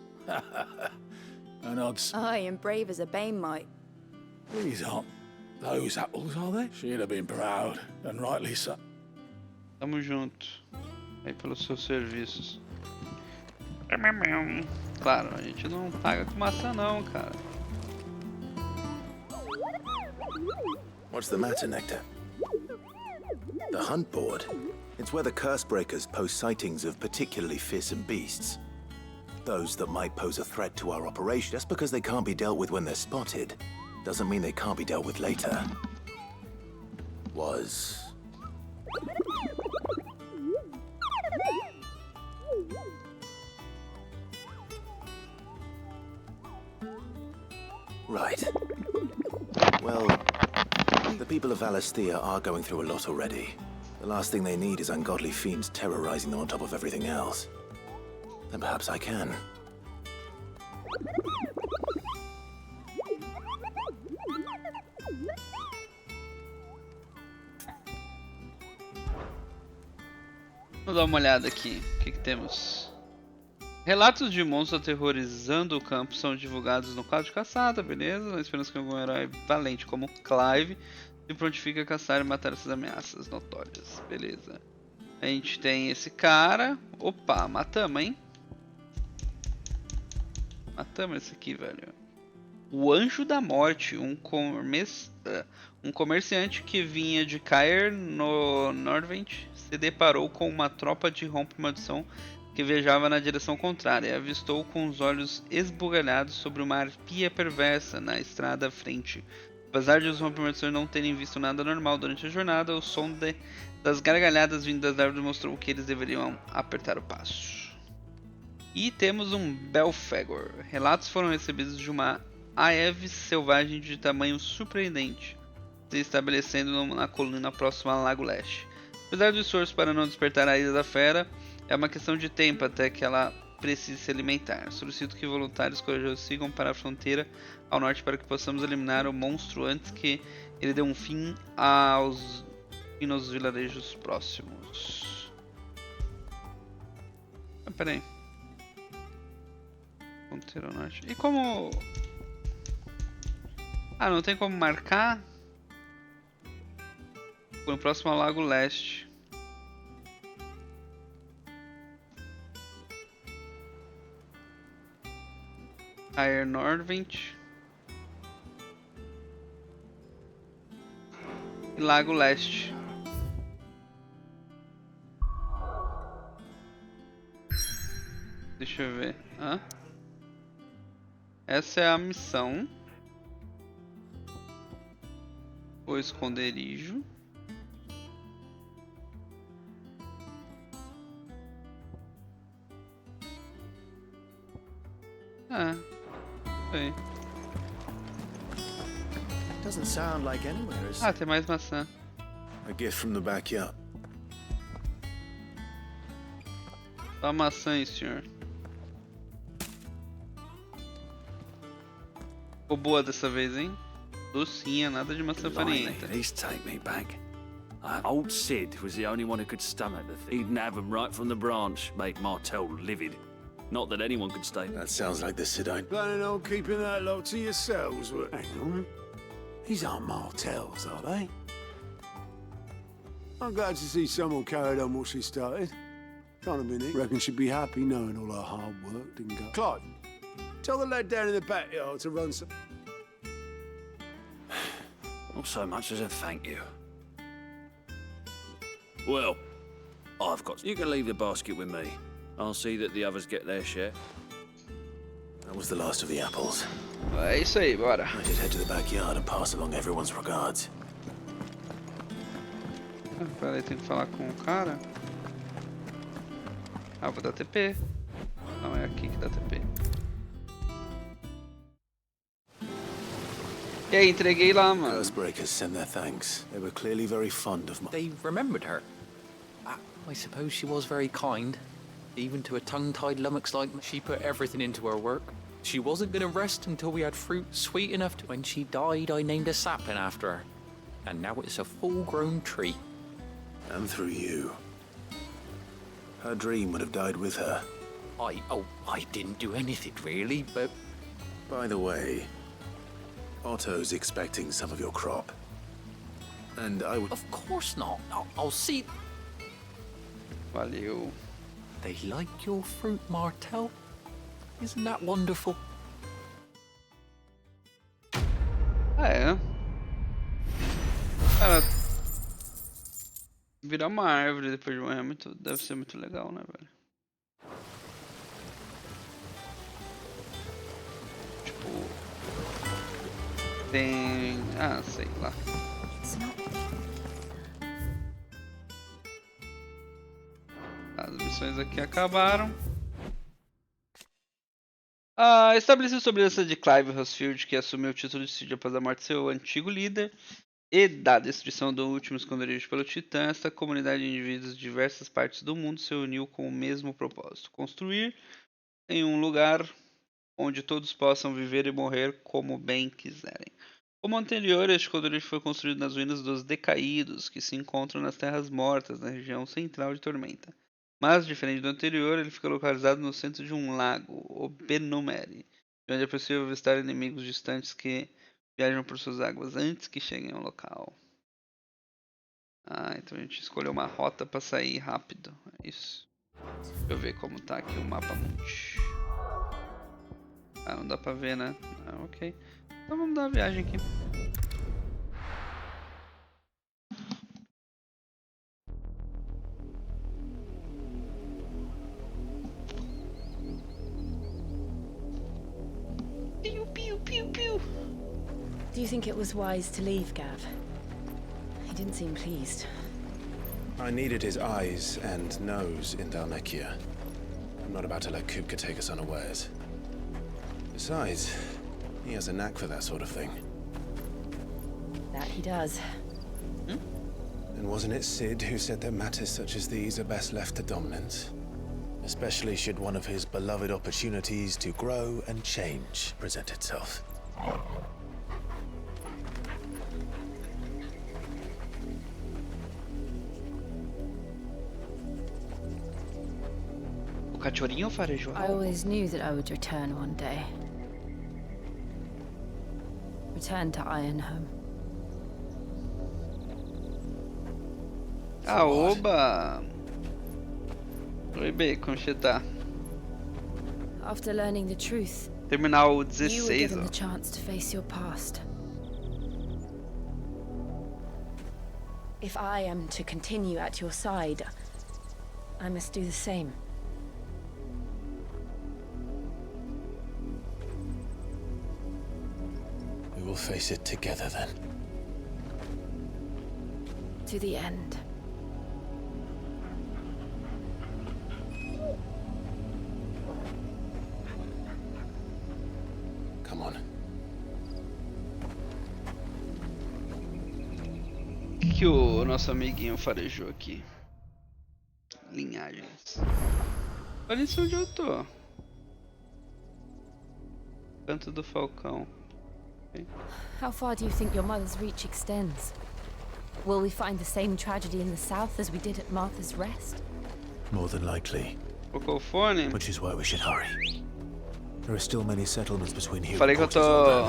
And Aye, and brave as a bane might. These aren't those apples, are they? She'd have been proud, and rightly so. Tamo junto. Aí pelos seus serviços. Claro, a gente não paga com maçã não, cara. What's the matter, Nectar? The hunt board? It's where the curse breakers post sightings of particularly fearsome beasts. Those that might pose a threat to our operation. Just because they can't be dealt with when they're spotted, doesn't mean they can't be dealt with later. Was... Right. Well, the people of Valisthea are going through a lot already. The last thing they need is ungodly fiends terrorizing them on top of everything else. Then perhaps I can. Vou dar uma olhada aqui. O que temos? Relatos de monstros aterrorizando o campo são divulgados no quadro de caçada, beleza? Na esperança que algum herói valente como Clive se prontifique a caçar e matar essas ameaças notórias, beleza? A gente tem esse cara. Opa, matamos, hein? Matamos esse aqui, velho. O Anjo da Morte, um comerciante que vinha de Caer no Norvent se deparou com uma tropa de rompe-maldição que viajava na direção contrária e avistou com os olhos esbugalhados sobre uma arpia perversa na estrada à frente. Apesar de os rompe-maldições não terem visto nada normal durante a jornada, o som das gargalhadas vindo das árvores mostrou que eles deveriam apertar o passo. E temos um Belfagor. Relatos foram recebidos de uma ave selvagem de tamanho surpreendente, se estabelecendo na colina próxima ao Lago Leste. Apesar do esforço para não despertar a ira da fera, é uma questão de tempo até que ela precise se alimentar. Solicito que voluntários corajosos sigam para a fronteira ao norte para que possamos eliminar o monstro antes que ele dê um fim nos vilarejos próximos. Ah, pera aí. Fronteira ao norte. E como... Ah, não tem como marcar? Foi próximo ao Lago Leste. Air Norvent e Lago Leste. Deixa eu ver. Essa é a missão. O esconderijo. Doesn't sound like anywhere is. Ah, tem mais maçã. A gift from the backyard. Só maçã aí, senhor. Ficou boa dessa vez, hein? Docinha, nada de maçã farinhenta. These take me back. Old Sid was the only one who could stomach the thing. He'd have them right from the branch, made Martell livid. Not that anyone could stay. That sounds like the Sidine. Planning on keeping that lot to yourselves? Hang on. These aren't Martells, are they? I'm glad to see someone carried on what she started. Can't admit it. Reckon she'd be happy knowing all her hard work didn't go. Clive, tell the lad down in the backyard to run some... Not so much as a thank you. Well, I've got... You can leave the basket with me. I'll see that the others get their share. That was the last of the apples. É isso aí, bora. I should head to the backyard and pass along everyone's regards. Peraí, tem que falar com o cara. Ah, vou dar TP. Não, é aqui que dá TP. E aí, entreguei lá, mano. Breakers send their thanks. They were clearly very fond of my... They remembered her. I suppose she was very kind. Even to a tongue-tied lummox like me, she put everything into her work. She wasn't going to rest until we had fruit sweet enough to... When she died, I named a sapling after her. And now it's a full-grown tree. And through you. Her dream would have died with her. I didn't do anything really, but... By the way, Otto's expecting some of your crop. And I would... Of course not. I'll see... Valeu. They like your fruit, Martel. Isn't that wonderful? Ah, é. Cara, virar uma árvore depois de morrer deve ser muito legal, né, velho? Tipo... Tem... Ah, sei lá. As missões aqui acabaram. Estabelecido sob a liderança de Clive Husfield, que assumiu o título de Cid após a morte de seu antigo líder, e da destruição do último esconderijo pelo Titã, esta comunidade de indivíduos de diversas partes do mundo se uniu com o mesmo propósito: construir em um lugar onde todos possam viver e morrer como bem quiserem. Como anterior, este esconderijo foi construído nas ruínas dos Decaídos, que se encontram nas Terras Mortas, na região central de Tormenta. Mas, diferente do anterior, ele fica localizado no centro de um lago, o Benumeri, onde é possível avistar inimigos distantes que viajam por suas águas antes que cheguem ao local. Ah, então a gente escolheu uma rota para sair rápido. É isso. Deixa eu ver como tá aqui o mapa Monte. Ah, não dá pra ver, né? Ah, ok. Então vamos dar uma viagem aqui. Do you think it was wise to leave, Gav? He didn't seem pleased. I needed his eyes and nose in Dalmekia. I'm not about to let Kupka take us unawares. Besides, he has a knack for that sort of thing. That he does. And wasn't it Sid who said that matters such as these are best left to dominance? Especially should one of his beloved opportunities to grow and change present itself. O cachorrinho farejou. I always knew that I would return one day. Return to Ironhome. Oba! Oi, B, como você tá? After learning the truth, Terminar o you were 16, given ó. the chance to face your past. If I am to continue at your side, I must do the same. We will face it together then. To the end. Come on. O que o nosso amiguinho farejou aqui? Linhagens. Olha isso onde eu tô. Canto do Falcão. Okay. How far do you think your mother's reach extends? Will we find the same tragedy in the south as we did at Martha's Rest? More than likely. Colocou o fone. Which is why we should hurry. There are still many settlements between here Falei and que eu tô...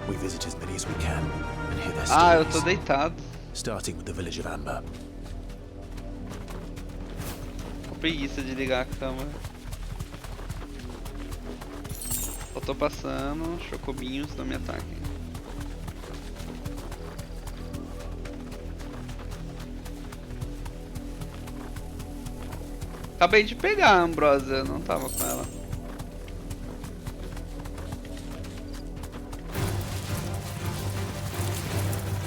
We visit as many as we can and hear their Ah, eu stories. tô deitado. Starting with the village of Amber. Com preguiça de ligar a câmera. Só tô passando, chocobinhos não me ataquem. Acabei de pegar a Ambrosia, não tava com ela.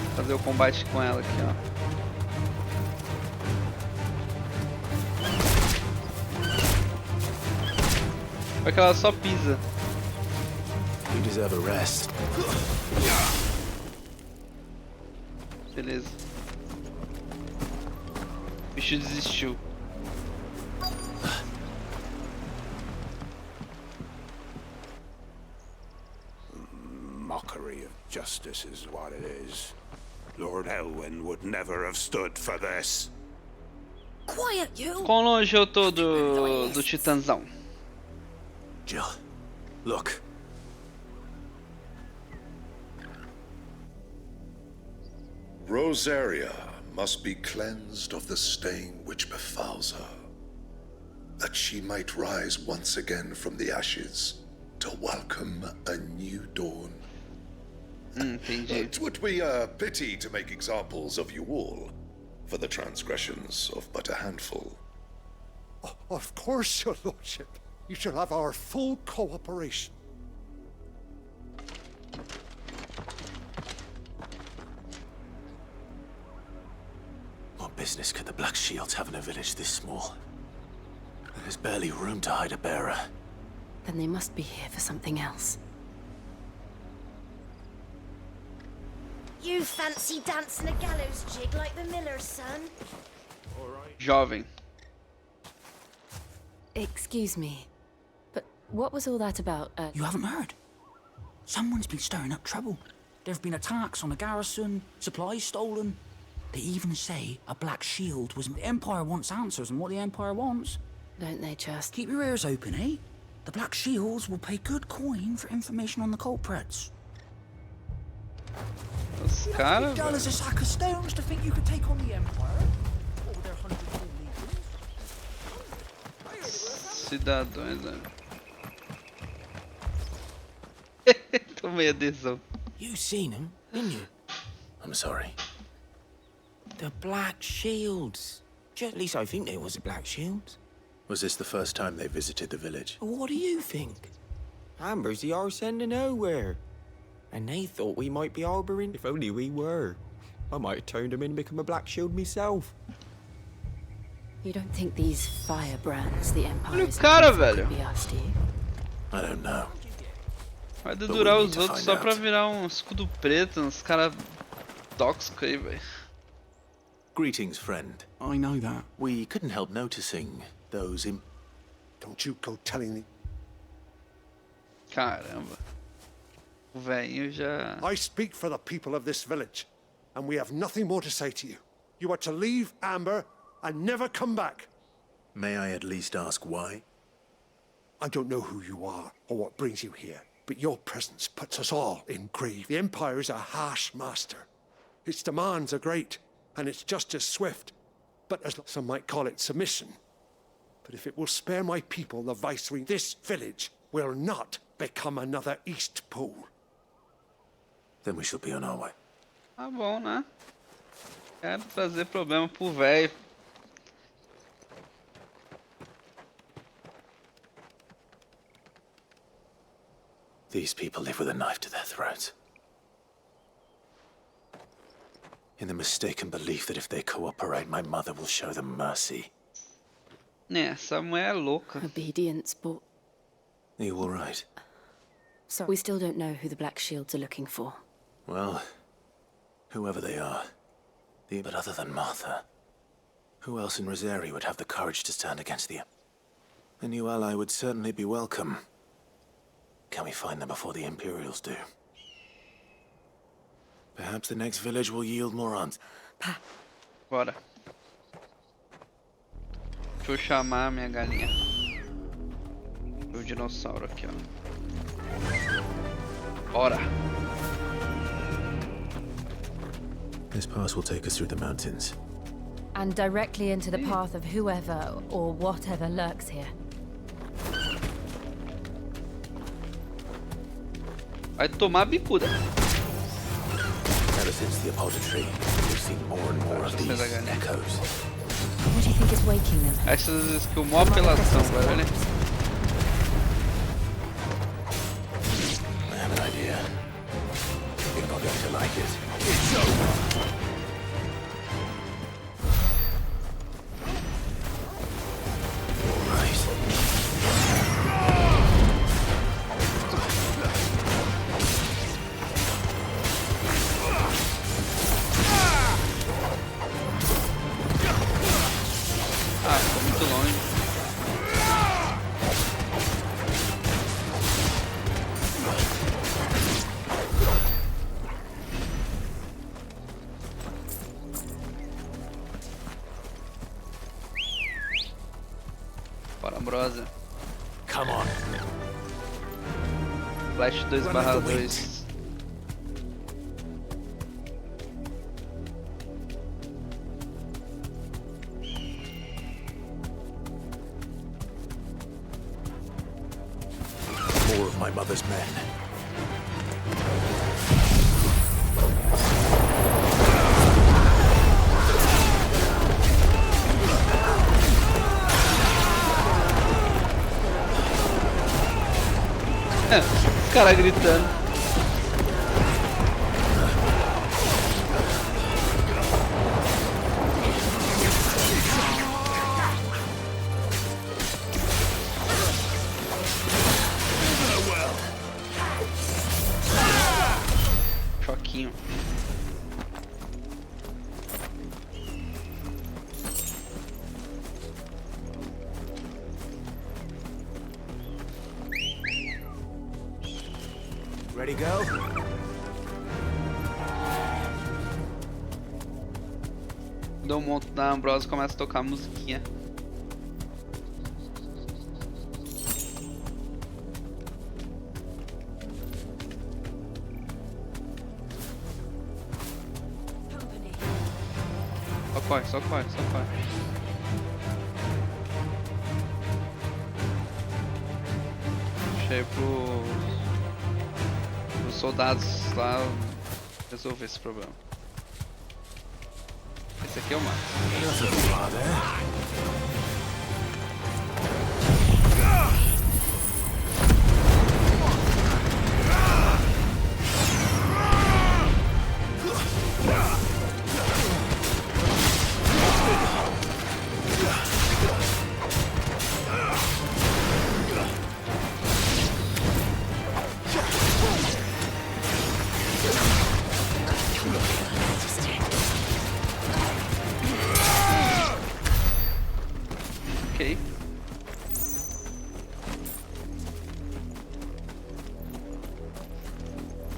Vou fazer o combate com ela aqui, ó. Olha que ela só pisa. You deserve a rest. Beleza. O bicho desistiu. Mockery of justice is what it is. Lord Elwyn would never have stood for this. Quiet, you! Quão longe eu tô do Titãzão? Jill, look. Rosaria must be cleansed of the stain which befouls her, that she might rise once again from the ashes to welcome a new dawn. It would be a pity to make examples of you all for the transgressions of but a handful. Of course, your lordship. You shall have our full cooperation. What business could the Black Shields have in a village this small? There's barely room to hide a bearer. Then they must be here for something else. You fancy dancing a gallows jig like the miller's son? Jovem. Excuse me, but what was all that about? You haven't heard? Someone's been stirring up trouble. There have been attacks on the garrison, supplies stolen. They even say a black shield was... The Empire wants answers, and what the Empire wants... Don't they just... Keep your ears open, eh? The Black Shields will pay good coin for information on the culprits. Os caras, dull as a sack of stones to think you could take on the Empire. Or their 100 cidadãos, né? Tomei adesão. You seen him, didn't you? I'm sorry. The Black Shields. At least I think there was a Black Shields. Was this the first time they visited the village? What do you think? Amber's the arse end of nowhere. And they thought we might be harbouring. If only we were. I might have turned them in and become a Black Shield myself. You don't think these firebrands the Empire is cara, velho. could be us, do you? I don't know. Vai dedurar os outros só pra virar um escudo preto, uns cara tóxico aí, velho. Greetings, friend. I know that. We couldn't help noticing those Don't you go telling the... Caramba. O velhinho já... I speak for the people of this village, and we have nothing more to say to you. You are to leave Amber and never come back. May I at least ask why? I don't know who you are or what brings you here, but your presence puts us all in grief. The Empire is a harsh master. Its demands are great, and its justice swift, but as some might call it submission. But if it will spare my people the viceroy, this village will not become another East Pool. Then we shall be on our way. Tá bom, né? Quero trazer problema pro velho. These people live with a knife to their throats. In the mistaken belief that if they cooperate, my mother will show them mercy. Né, essa mulher é louca. Obedience, but... Are you all right? So we still don't know who the Black Shields are looking for. Well, whoever they are. But other than Martha, who else in Rosaria would have the courage to stand against the... A new ally would certainly be welcome. Can we find them before the Imperials do? Perhaps the next village will yield more answers. Bora. Deixa eu chamar a minha galinha. O dinossauro aqui, ó. Bora. This pass will take us through the mountains. And directly into the path of whoever or whatever lurks here. Vai tomar bicuda. Ever since the apodatory, we've seen more and more of these echoes. What do you think is waking them? Essas skills mó apelação, velho. Olha. I have an idea. You're not going to like it. It's over. Ambrosa. Come on. Flash 2/2. More of my mother's men. Os caras gritando. Choquinho. Ready, go? Dou um monte da Ambrosa e começa a tocar a musiquinha. Só corre, só corre, só corre. Deixei pros soldados lá resolver esse problema. Esse aqui é o mato. Ok.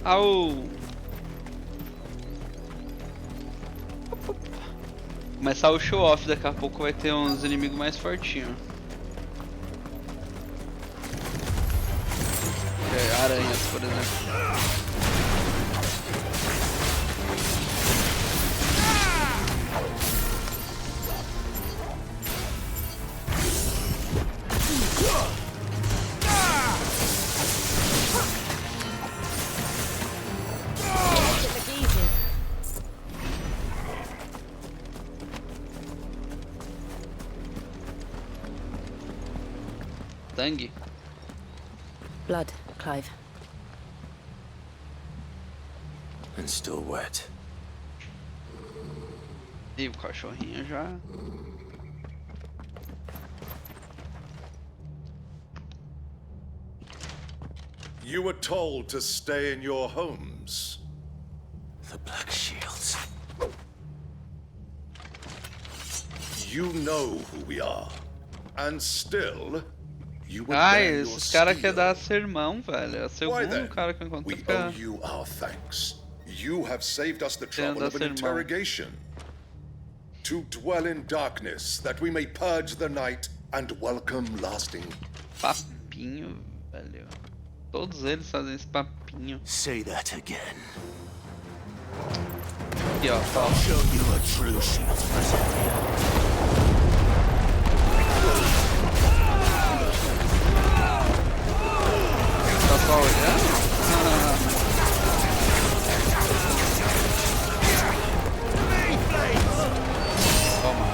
Au! Começar o show off, daqui a pouco vai ter uns inimigos mais fortinhos. Aranhas, por exemplo. Sangue. Blood, Clive. And still wet. E o cachorrinho já. You were told to stay in your homes. The Black Shields. You know who we are. And still, you would Ah, bear your esse cara steel. quer dar sermão, velho. É o Why segundo then, cara que eu encontro we que owe you our thanks. You have saved us the trouble of an sermão. interrogation. To dwell in darkness, that we may purge the night and welcome lasting. Papinho, velho. Todos eles fazem esse papinho. Say that again. Aqui, ó. I'll show you a true shield present. Tá só olhando? Toma.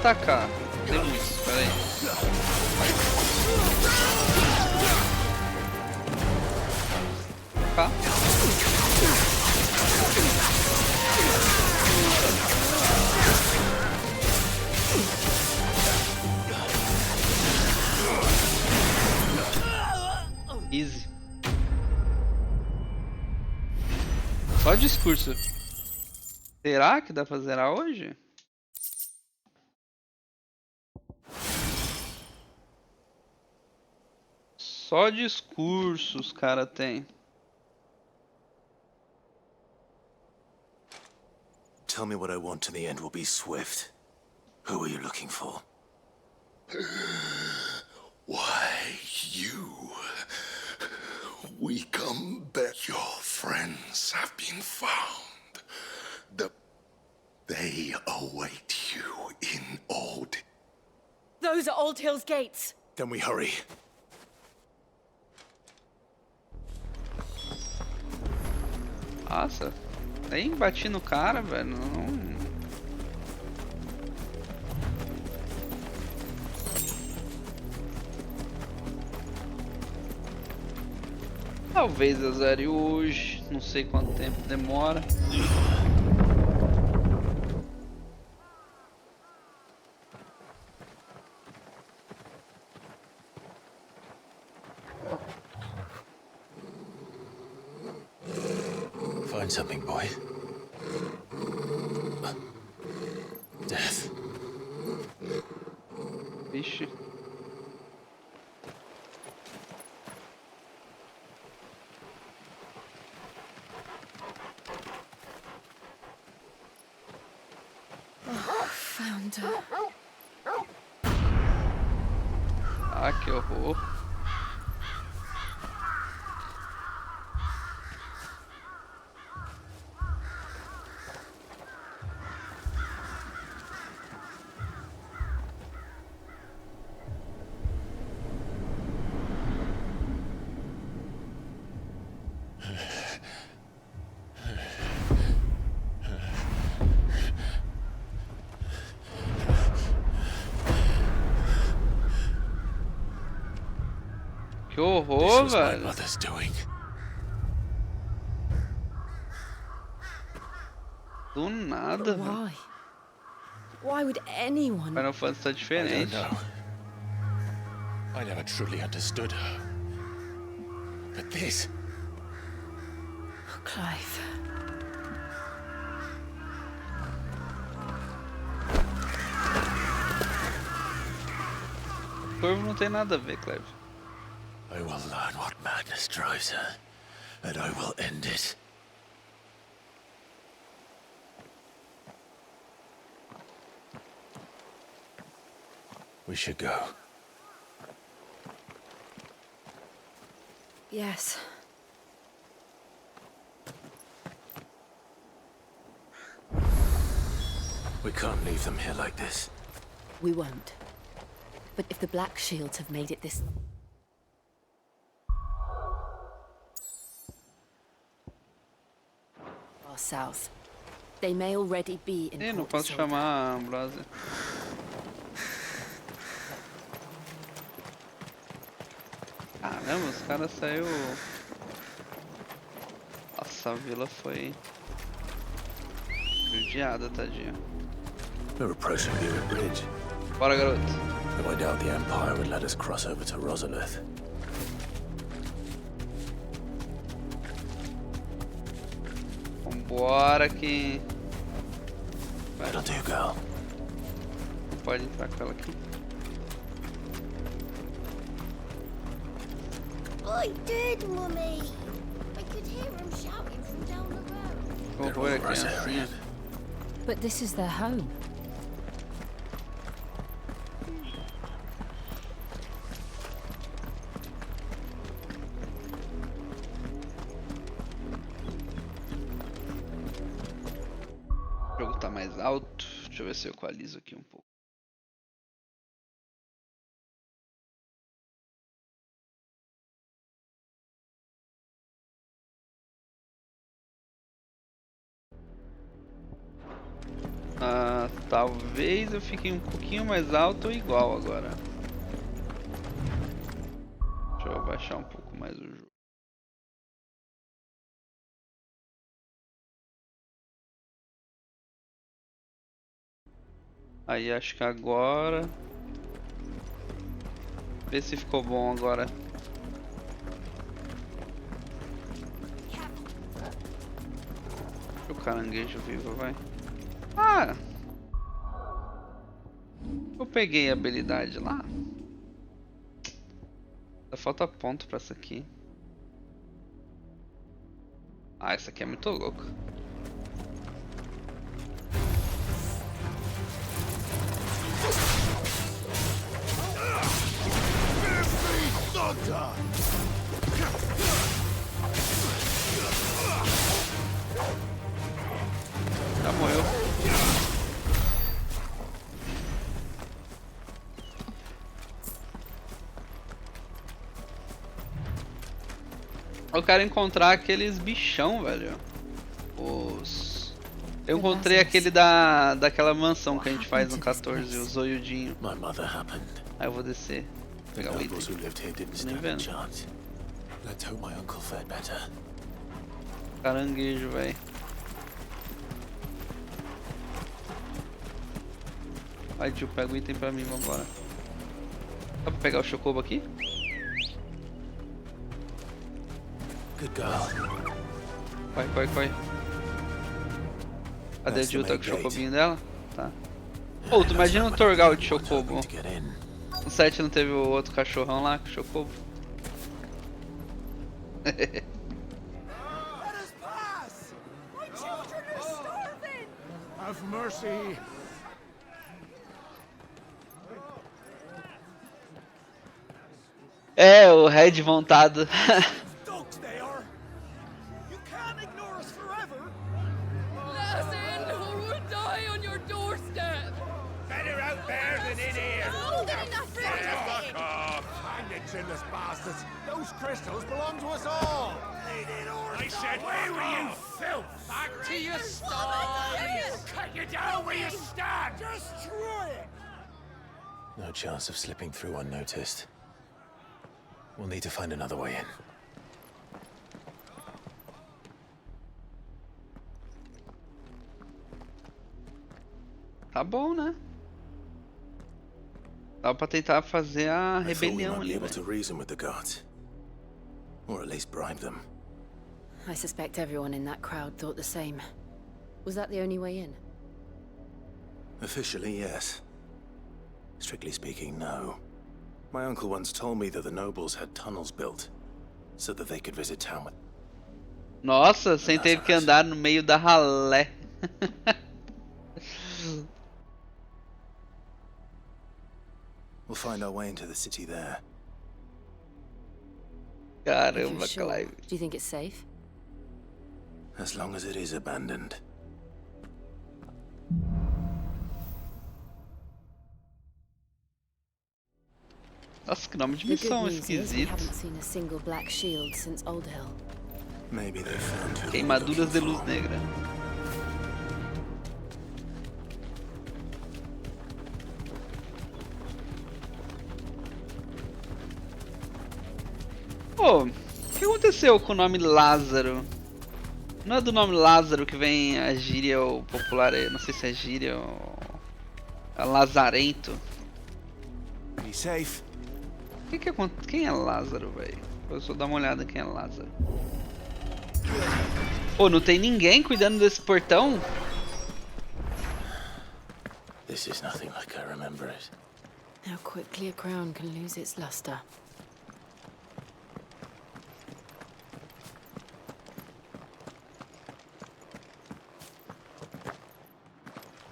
atacar. Tem muitos, pera aí. Tá. Easy. Só discurso. Será que dá pra zerar hoje? Só discurso os cara tem. Tell me what I want and the end will be swift. Who are you looking for? Why, you. We come back. Your friends have been found. They await you in Old. Those are Old Hill's gates. Then we hurry. Nossa, nem bati no cara, velho. Não. Talvez eu zere hoje, não sei quanto tempo demora. Find something, boy. Death. Vixe. Found her. Ah, que horror. Que horror, velho. Do nada, velho. Why would anyone? Final Fantasy tá diferente. I never truly understood her. But this... Clive. Corvo não tem nada a ver, Clive. I will learn what madness drives her, and I will end it. We should go. Yes. We can't leave them here like this. We won't. But if the Black Shields have made it this... far south, they may already be in Não Port posso Disorder. chamar a ambulância. Caramba, os caras saiu. Nossa, a vila foi judiada, tadinha. We're approaching the bridge. Bora, garoto. Though I doubt the Empire would let us cross over to Rosalith. Vambora que... That'll do, girl. Não pode entrar com ela aqui. I did, Mummy. I could hear him shouting from down the road. Horror é criancinha. But this is their home. O jogo tá mais alto. Deixa eu ver se eu equalizo aqui um pouco. Talvez eu fique um pouquinho mais alto ou igual agora. Deixa eu abaixar um pouco mais o jogo. Aí acho que agora... Vê se ficou bom agora. O caranguejo vivo, vai. Ah! Eu peguei a habilidade lá. Só falta ponto pra essa aqui. Ah, essa aqui é muito louca. Já morreu. Eu quero encontrar aqueles bichão, velho. Eu encontrei aquele daquela mansão que a gente faz no 14, o zoiudinho. Aí eu vou descer. Pegar o item. Nem vendo. Caranguejo, velho. Vai, tio, pega o item pra mim, vambora. Dá pra pegar o chocobo aqui? Vai. Cadê a Jill? Tá com o chocobinho dela? Tá. Pô, tu imagina o Torgal de chocobo. O 7 não teve o outro cachorrão lá com o chocobo? Have mercy. É, o Red montado. Bastards. Those crystals belong to us all. I said, where were you, filth? Back to your stalls. Cut you down where you stand. Destroy it. No chance of slipping through unnoticed. We'll need to find another way in. Tá bom, né? Dá pra tentar fazer a rebelião ali, able to reason with the guards, or at least bribe them. I suspect everyone in that crowd thought the same. Was that the only way in? Officially, yes. Strictly speaking, no. My uncle once told me that the nobles had tunnels built so that they could visit town with. Nossa, sem ter que andar no meio da ralé. We'll find our way into the city there. Caramba, Sure. Clive. Do you think it's safe? As long as it is abandoned. Nossa, que nome de The good missão news is we esquisito. haven't seen a single black shield since Old Hill. Maybe they found who they were Queimaduras looking de luz for. negra. Pô, o que aconteceu com o nome Lázaro? Não é do nome Lázaro que vem a gíria ou popular, não sei se é gíria ou... É Lazarento. Be safe. Quem é Lázaro, velho? Eu só dar uma olhada em quem é Lázaro. Pô, não tem ninguém cuidando desse portão? This is nothing like I remember it. How quickly a crown can lose its luster.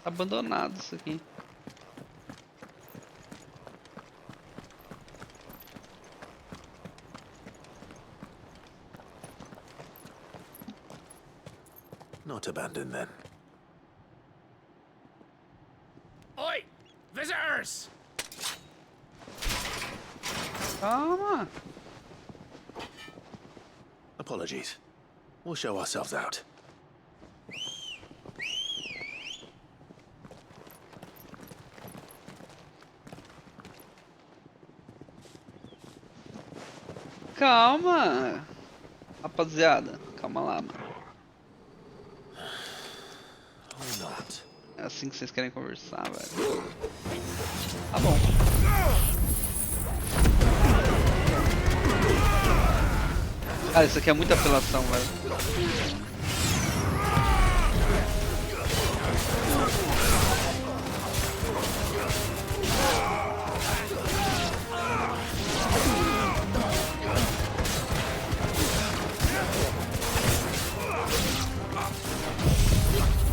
Abandonado isso aqui. Not abandoned then. Oi! Visitors! Calma. Apologies. We'll show ourselves out. Calma, rapaziada. Calma lá, mano. É assim que vocês querem conversar, velho. Tá bom. Cara, isso aqui é muita apelação, velho.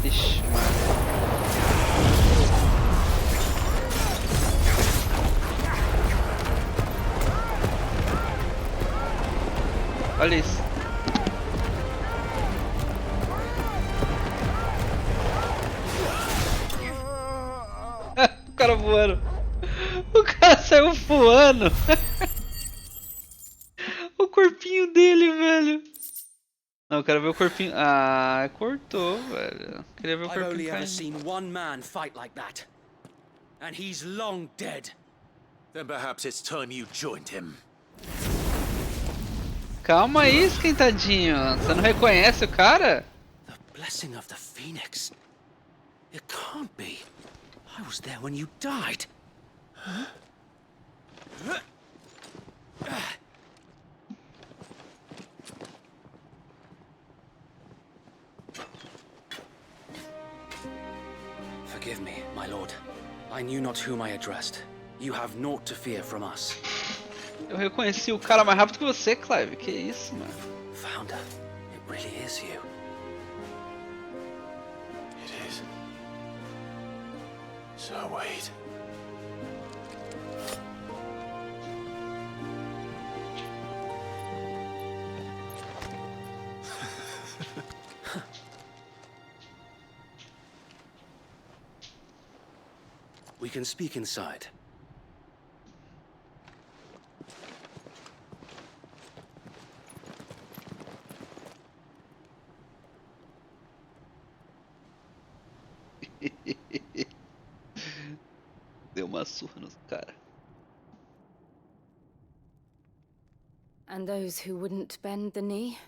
Ixi, mano. Olha isso. O cara voando. O cara saiu voando. O corpinho dele, velho. Não, eu quero ver o corpinho. Ah, cortou, velho. Queria ver o I've only corpinho ever caindo. seen one man fight like that. And he's long dead. Then perhaps it's time you joined him. Calma aí, esquentadinho. Você não reconhece o cara? Blessing of the Phoenix. It can't be. I was there when you died. Forgive me, my lord. I knew not whom I addressed. You have naught to fear from us. Eu reconheci o cara mais rápido que você, Clive. Que isso, mano? Founder, it really is you. It is. So wait. We can speak inside. Deu uma surra nos cara. And those who wouldn't bend the knee?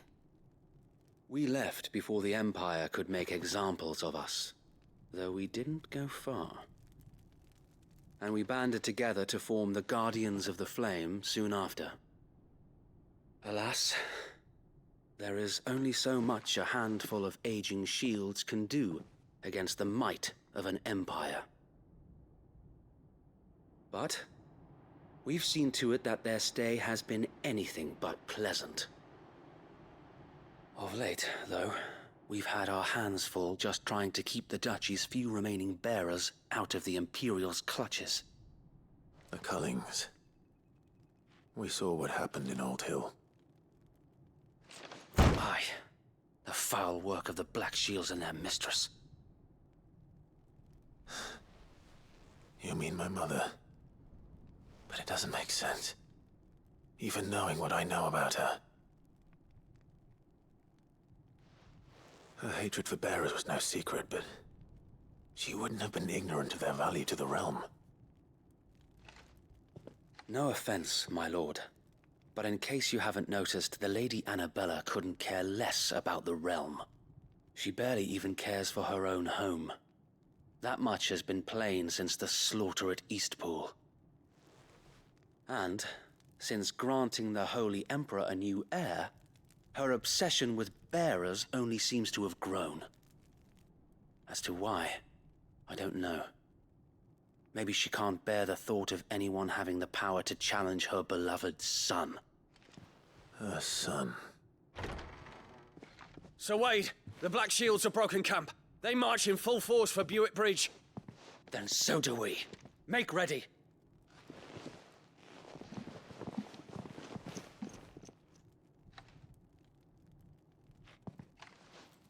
We left before the Empire could make examples of us, though we didn't go far. And we banded together to form the Guardians of the Flame soon after. Alas, there is only so much a handful of aging shields can do against the might of an empire. But we've seen to it that their stay has been anything but pleasant. Of late, though, we've had our hands full just trying to keep the Duchy's few remaining bearers out of the Imperial's clutches. The Cullings. We saw what happened in Old Hill. Aye, the foul work of the Black Shields and their mistress. You mean my mother? But it doesn't make sense. Even knowing what I know about her. Her hatred for bearers was no secret, but she wouldn't have been ignorant of their value to the realm. No offense, my lord, but in case you haven't noticed, the Lady Annabella couldn't care less about the realm. She barely even cares for her own home. That much has been plain since the slaughter at Eastpool. And, since granting the Holy Emperor a new heir, her obsession with bearers only seems to have grown. As to why, I don't know. Maybe she can't bear the thought of anyone having the power to challenge her beloved son. Her son. Sir Wade, the Black Shields have broken camp. They march in full force for Buick Bridge. Then so do we. Make ready.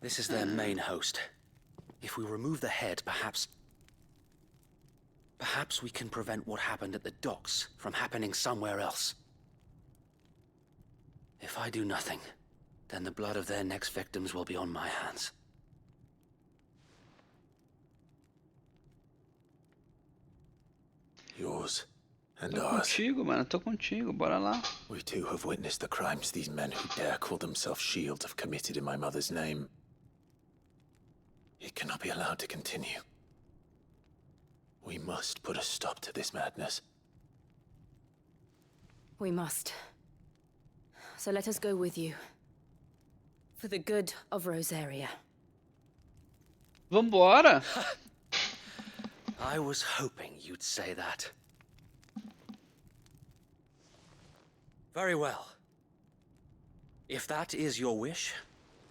This is their main host. If we remove the head, perhaps we can prevent what happened at the docks from happening somewhere else. If I do nothing, then the blood of their next victims will be on my hands. Yours And Tô ours. contigo, mano. Tô contigo. Bora lá. We too have witnessed the crimes these men who dare call themselves shields have committed in my mother's name. It cannot be allowed to continue. We must put a stop to this madness. We must. So let us go with you. For the good of Rosaria. Vambora! I was hoping you'd say that. Very well. If that is your wish,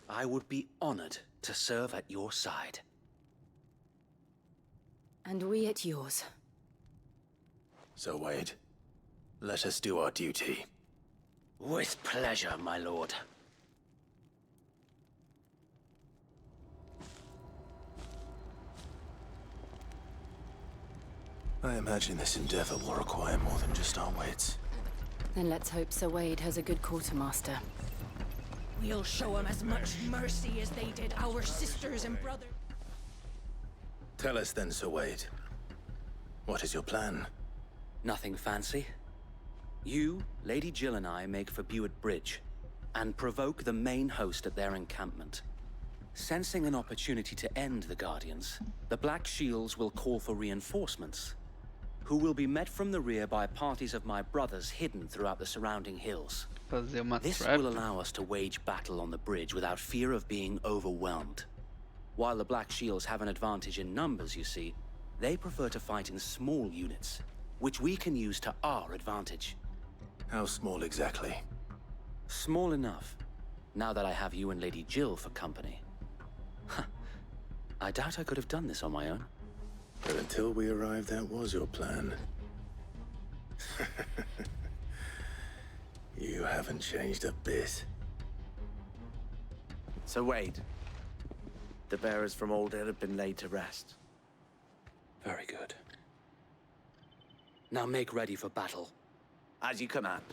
I would be honored to serve at your side. And we at yours. So, Wade, let us do our duty. With pleasure, my lord. I imagine this endeavor will require more than just our wits. Then let's hope Sir Wade has a good quartermaster. We'll show him as much mercy as they did our sisters and brothers. Tell us then, Sir Wade. What is your plan? Nothing fancy. You, Lady Jill and I make for Buett Bridge, and provoke the main host at their encampment. Sensing an opportunity to end the Guardians, the Black Shields will call for reinforcements, who will be met from the rear by parties of my brothers hidden throughout the surrounding hills. This will allow us to wage battle on the bridge without fear of being overwhelmed. While the Black Shields have an advantage in numbers, you see, they prefer to fight in small units, which we can use to our advantage. How small exactly? Small enough, now that I have you and Lady Jill for company. I doubt I could have done this on my own. But until we arrived, that was your plan. You haven't changed a bit. So Wade, the bearers from Old Hill have been laid to rest. Very good. Now make ready for battle. As you command.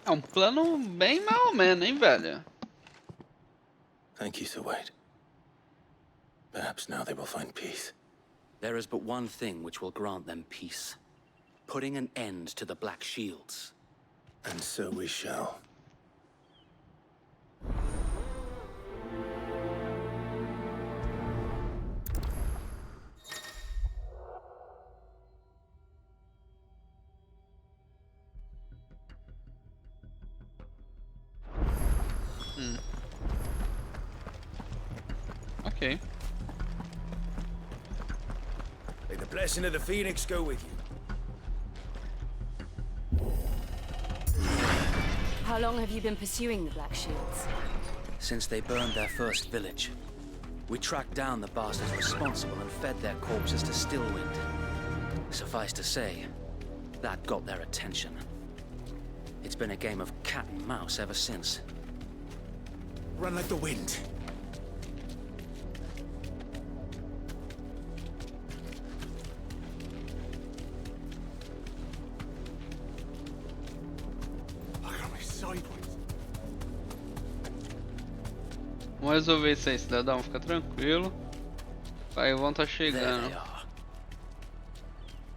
É um plano bem mal ou menos, hein, velho? Thank you, Sir Wade. Perhaps now they will find peace. There is but one thing which will grant them peace. Putting an end to the Black Shields. And so we shall. Ok. May the blessing of the Phoenix go with you. How long have you been pursuing the Black Shields? Since they burned their first village, we tracked down the bastards responsible and fed their corpses to Stillwind. Suffice to say, that got their attention. It's been a game of cat and mouse ever since. Run like the wind. Vamos resolver isso aí, cidadão. Fica tranquilo. Aí vão tá chegando.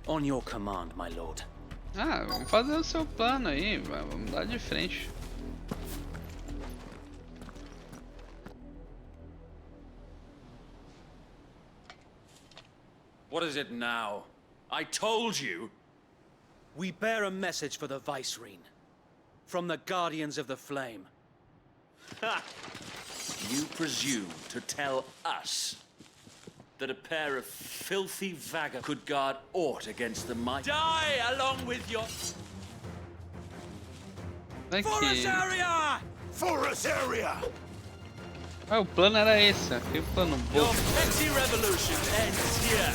On your command, my lord. Ah, vamos fazer o seu plano aí. Vamos dar de frente. What is it now? I told you! We bear a message for the Vicereine. From the Guardians of the Flame. Ha! You presume to tell us that a pair of filthy vagabonds could guard aught against the might? Die along with your... Aqui. Forest area! Ah, o plano era esse. Aquele plano Your bobo. petty revolution ends here.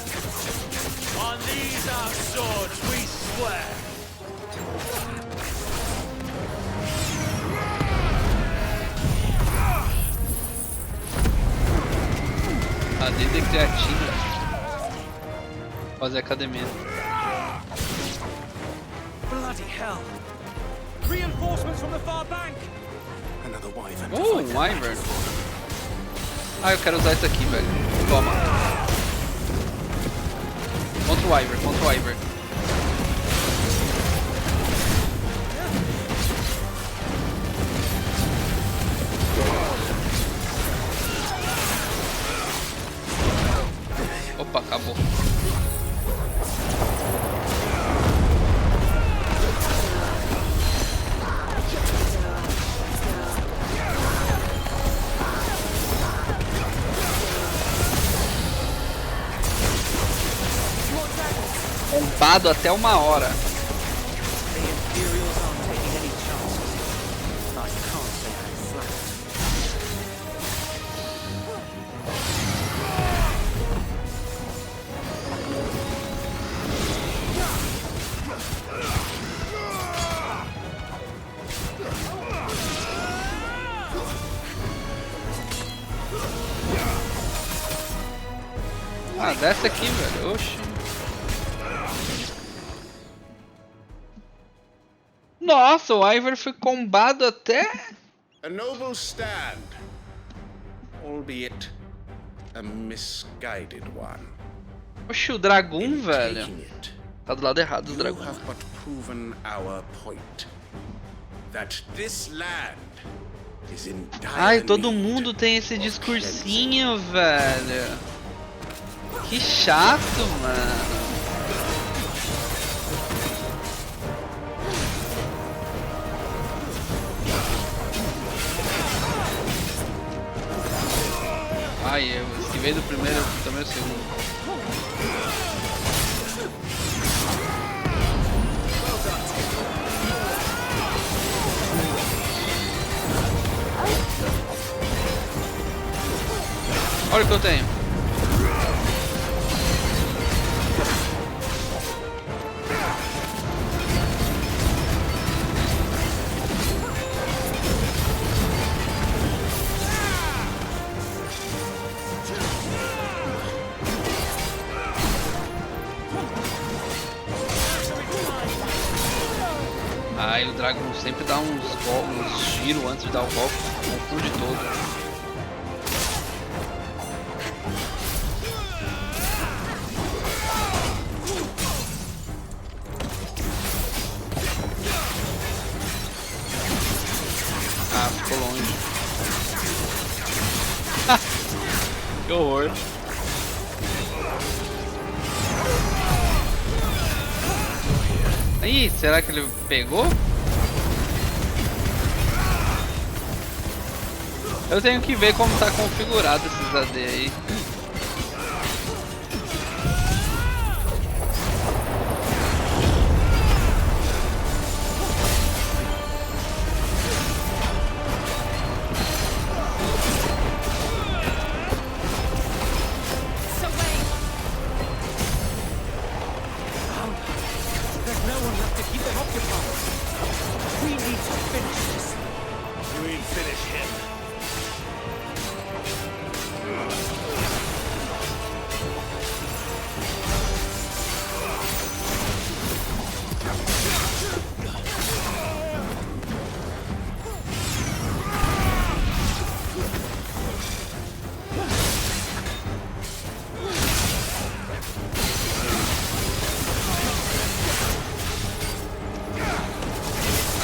On these our swords we swear. A Dida é criativa. Fazer academia. Bloody hell! Reinforcements from the far bank! Another wyvern. Wyvern. Ah, eu quero usar isso aqui, velho. Toma. contra o Ivor, contra o Ivor. Opa, acabou. Bombado até 1 hora. Ah, dessa aqui, velho. Oxi. Nossa, o Ivor foi combado até. A noble stand, albeit a misguided one. Oxi, o dragão, velho. Tá do lado errado do dragão. You have but proven our point that this land is in dire Ai, todo mundo tem esse discursinho, velho. Que chato, mano. Ai, eu esquivei do primeiro, também o segundo. Olha o que eu tenho. Aí o Dragon sempre dá uns giros antes de dar o golpe, confunde todo. Ah, ficou longe. Que horror. Ih, será que ele pegou? Eu tenho que ver como tá configurado esses AD aí.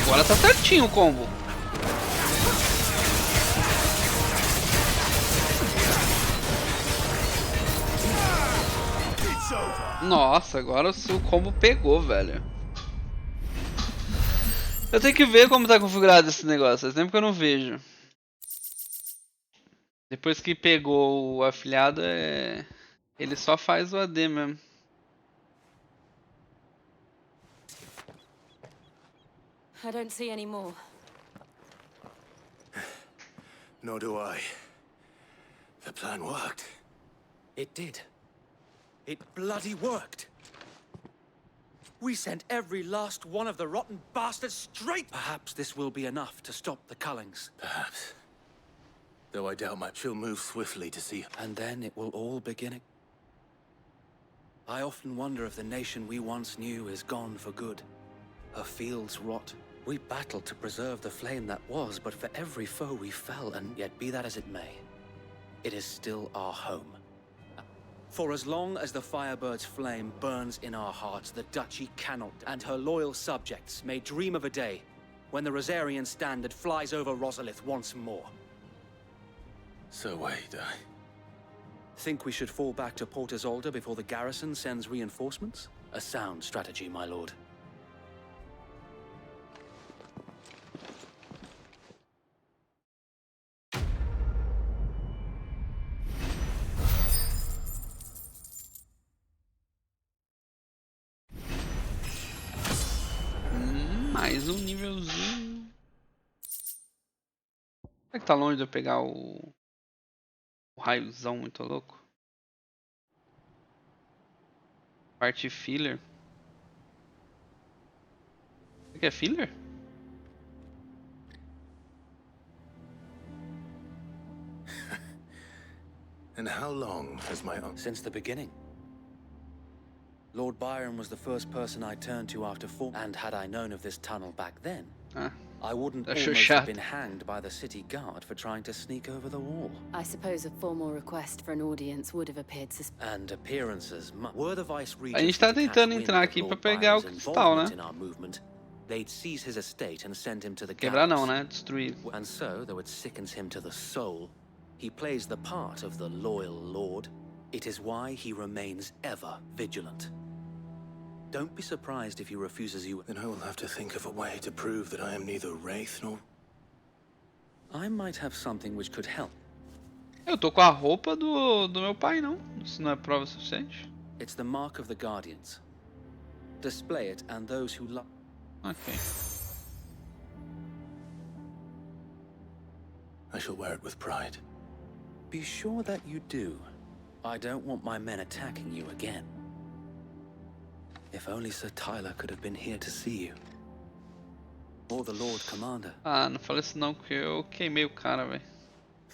Agora tá certinho o combo. Nossa, agora o combo pegou, velho. Eu tenho que ver como tá configurado esse negócio, faz tempo que eu não vejo. Depois que pegou o afiliado, ele só faz o AD mesmo. I don't see any more. Nor do I. The plan worked. It did. It bloody worked. We sent every last one of the rotten bastards straight. Perhaps this will be enough to stop the Cullings. Perhaps. Though I doubt much she'll move swiftly to see. And then it will all begin. I often wonder if the nation we once knew is gone for good. Her fields rot. We battled to preserve the flame that was, but for every foe we fell, and yet be that as it may, it is still our home. For as long as the Firebird's flame burns in our hearts, the Duchy cannot, and her loyal subjects may dream of a day when the Rosarian standard flies over Rosalith once more. So wait, Think we should fall back to Port Isolde before the garrison sends reinforcements? A sound strategy, my lord. Mais um nívelzinho. Será que tá longe de eu pegar o raiozão muito louco? Parte filler. Isso aqui é filler? And how long has my own... Since the beginning. Lord Byron was the first person I turned to after fall, and had I known of this tunnel back then, I wouldn't almost have been hanged by the city guard for trying to sneak over the wall. I suppose a formal request for an audience would have appeared And appearances were the vice A gente tá tentando entrar aqui pra pegar o cristal, né? in our movement. They'd seize his estate and send him to the Quebrar não, gallows. né? Destruir. And so, though it sickens him to the soul, he plays the part of the loyal lord. It is why he remains ever vigilant. Don't be surprised if he refuses you. Then I will have to think of a way to prove that I am neither wraith nor... I might have something which could help. Eu tô com a roupa do meu pai, não? Isso não é prova suficiente? It's the mark of the Guardians. Display it, and those who love... Okay. I shall wear it with pride. Be sure that you do. I don't want my men attacking you again. If only Sir Tyler could have been here to see you. Or the Lord Commander. Ah, não fala isso não, que eu queimei o cara, velho.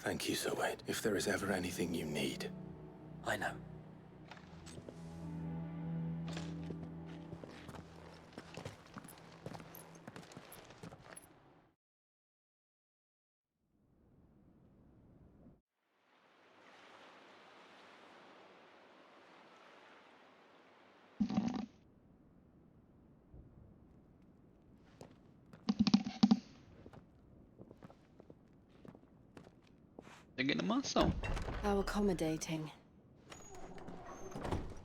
Thank you, Sir Wade. If there is ever anything you need. I know. Cheguei na mansão. How accommodating.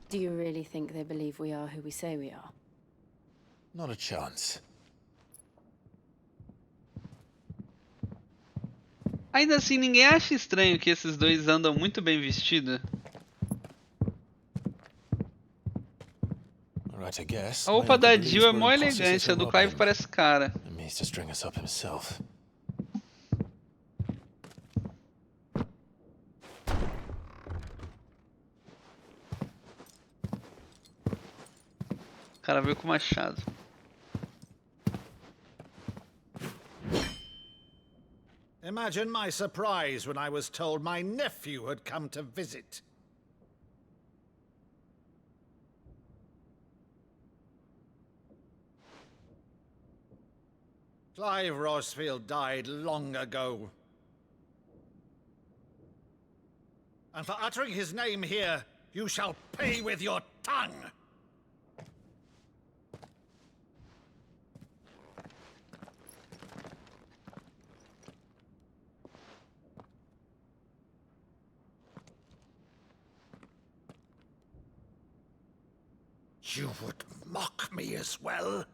Do you really think they believe we are who we say we are? Not a chance. Ainda assim, ninguém acha estranho que esses dois andam muito bem vestidos? Right, I guess. A roupa da Jill é mó elegante, a do Clive parece cara. It means to string us up himself. O cara veio com machado. Imagine my surprise when I was told my nephew had come to visit. Clive Rosfield died long ago. And for uttering his name here, you shall pay with your tongue! You would mock me as well?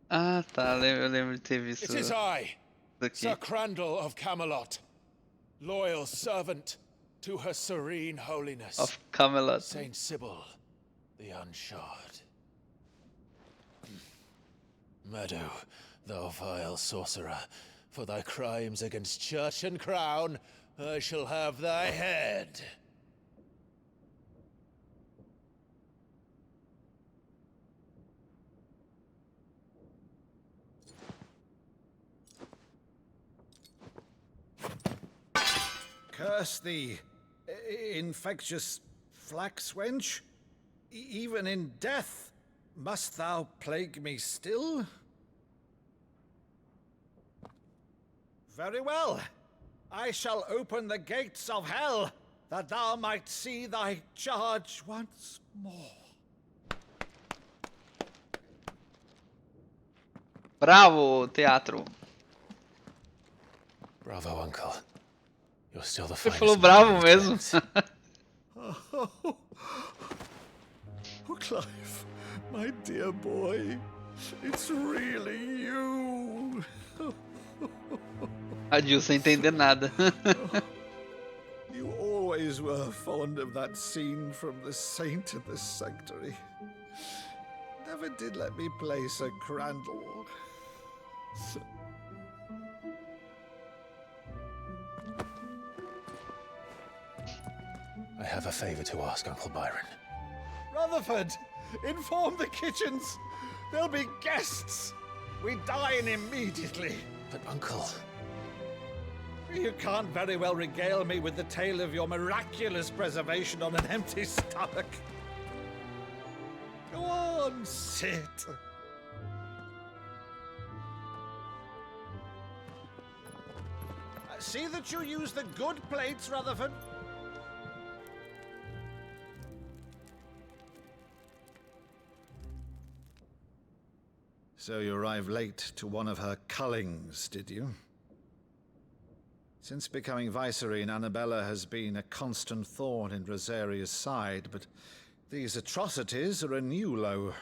Ah, tá. Eu lembro de ter visto. It is I, daqui. Sir Crandall of Camelot, loyal servant to Her Serene Holiness Of Camelot. Saint Sybil, the Unshod. Meadow, thou vile sorcerer, for thy crimes against church and crown, I shall have thy head. Curse thee, infectious flax wench. Even in death, must thou plague me still? Very well. I shall open the gates of hell, that thou might see thy charge once more. Bravo, teatro. Bravo, Uncle. You're still the Você finest falou man bravo in mesmo? his days. Oh, Clive, my dear boy, it's really you. Adil sem entender nada. You always were fond of that scene from The Saint of the Sanctuary. Never did let me play Sir Crandall. I have a favor to ask, Uncle Byron. Rutherford, inform the kitchens. There'll be guests. We dine immediately. But, Uncle... You can't very well regale me with the tale of your miraculous preservation on an empty stomach. Go on, sit. See that you use the good plates, Rutherford. So you arrived late to one of her cullings, did you? Since becoming Vicereine, Annabella has been a constant thorn in Rosaria's side, but these atrocities are a new low.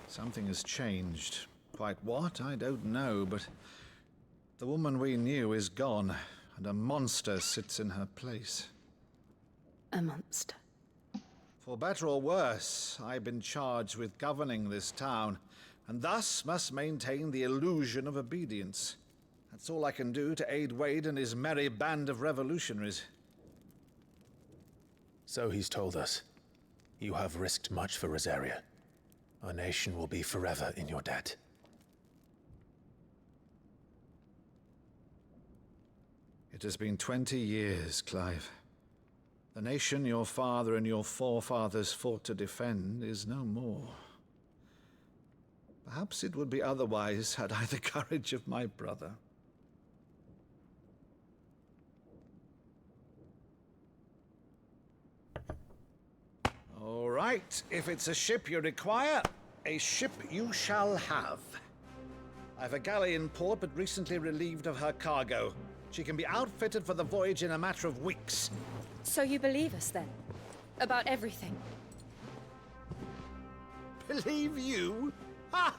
Something has changed. Quite what, I don't know, but the woman we knew is gone, and a monster sits in her place. A monster? For better or worse, I've been charged with governing this town, and thus must maintain the illusion of obedience. That's all I can do to aid Wade and his merry band of revolutionaries. So he's told us. You have risked much for Rosaria. Our nation will be forever in your debt. It has been 20 years, Clive. The nation your father and your forefathers fought to defend is no more. Perhaps it would be otherwise had I the courage of my brother. All right, if it's a ship you require, a ship you shall have. I've a galley in port, but recently relieved of her cargo. She can be outfitted for the voyage in a matter of weeks. So you believe us, then? About everything? Believe you? Ha!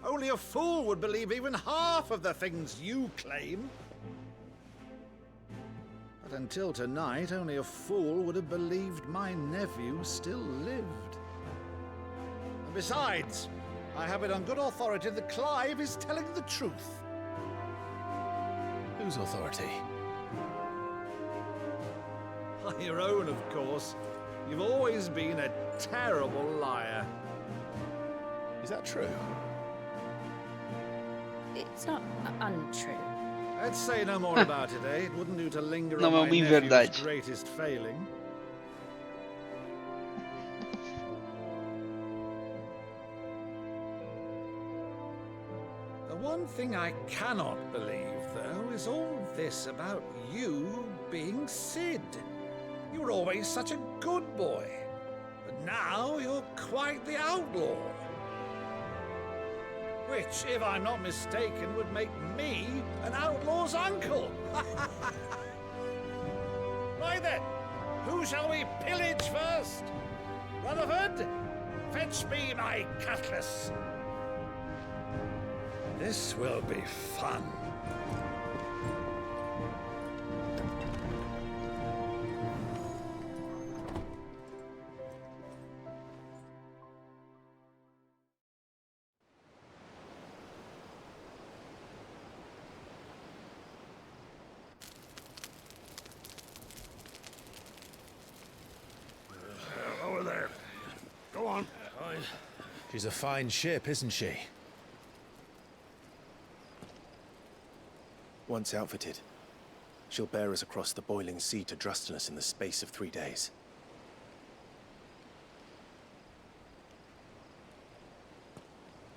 Only a fool would believe even half of the things you claim. But until tonight, only a fool would have believed my nephew still lived. And besides, I have it on good authority that Clive is telling the truth. Whose authority? Your own, of course. You've always been a terrible liar. Is that true? It's not untrue. Let's say no more about it, eh? It wouldn't do to linger Não on é my uma nephew's inverdade. greatest failing. The one thing I cannot believe, though, is all this about you being Sid. You were always such a good boy, but now you're quite the outlaw. Which, if I'm not mistaken, would make me an outlaw's uncle. Right then, who shall we pillage first? Rutherford, fetch me my cutlass. This will be fun. Over there. Go on. She's a fine ship, isn't she? Once outfitted, she'll bear us across the boiling sea to Drustenus in the space of 3 days.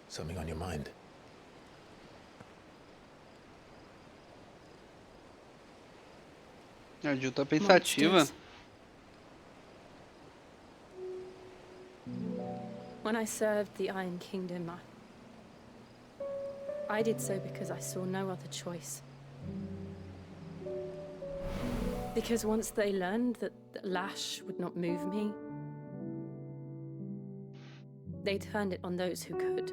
Something on your mind? A Jill tá pensativa. When I served the Iron Kingdom, I did so because I saw no other choice. Because once they learned that the lash would not move me, they turned it on those who could.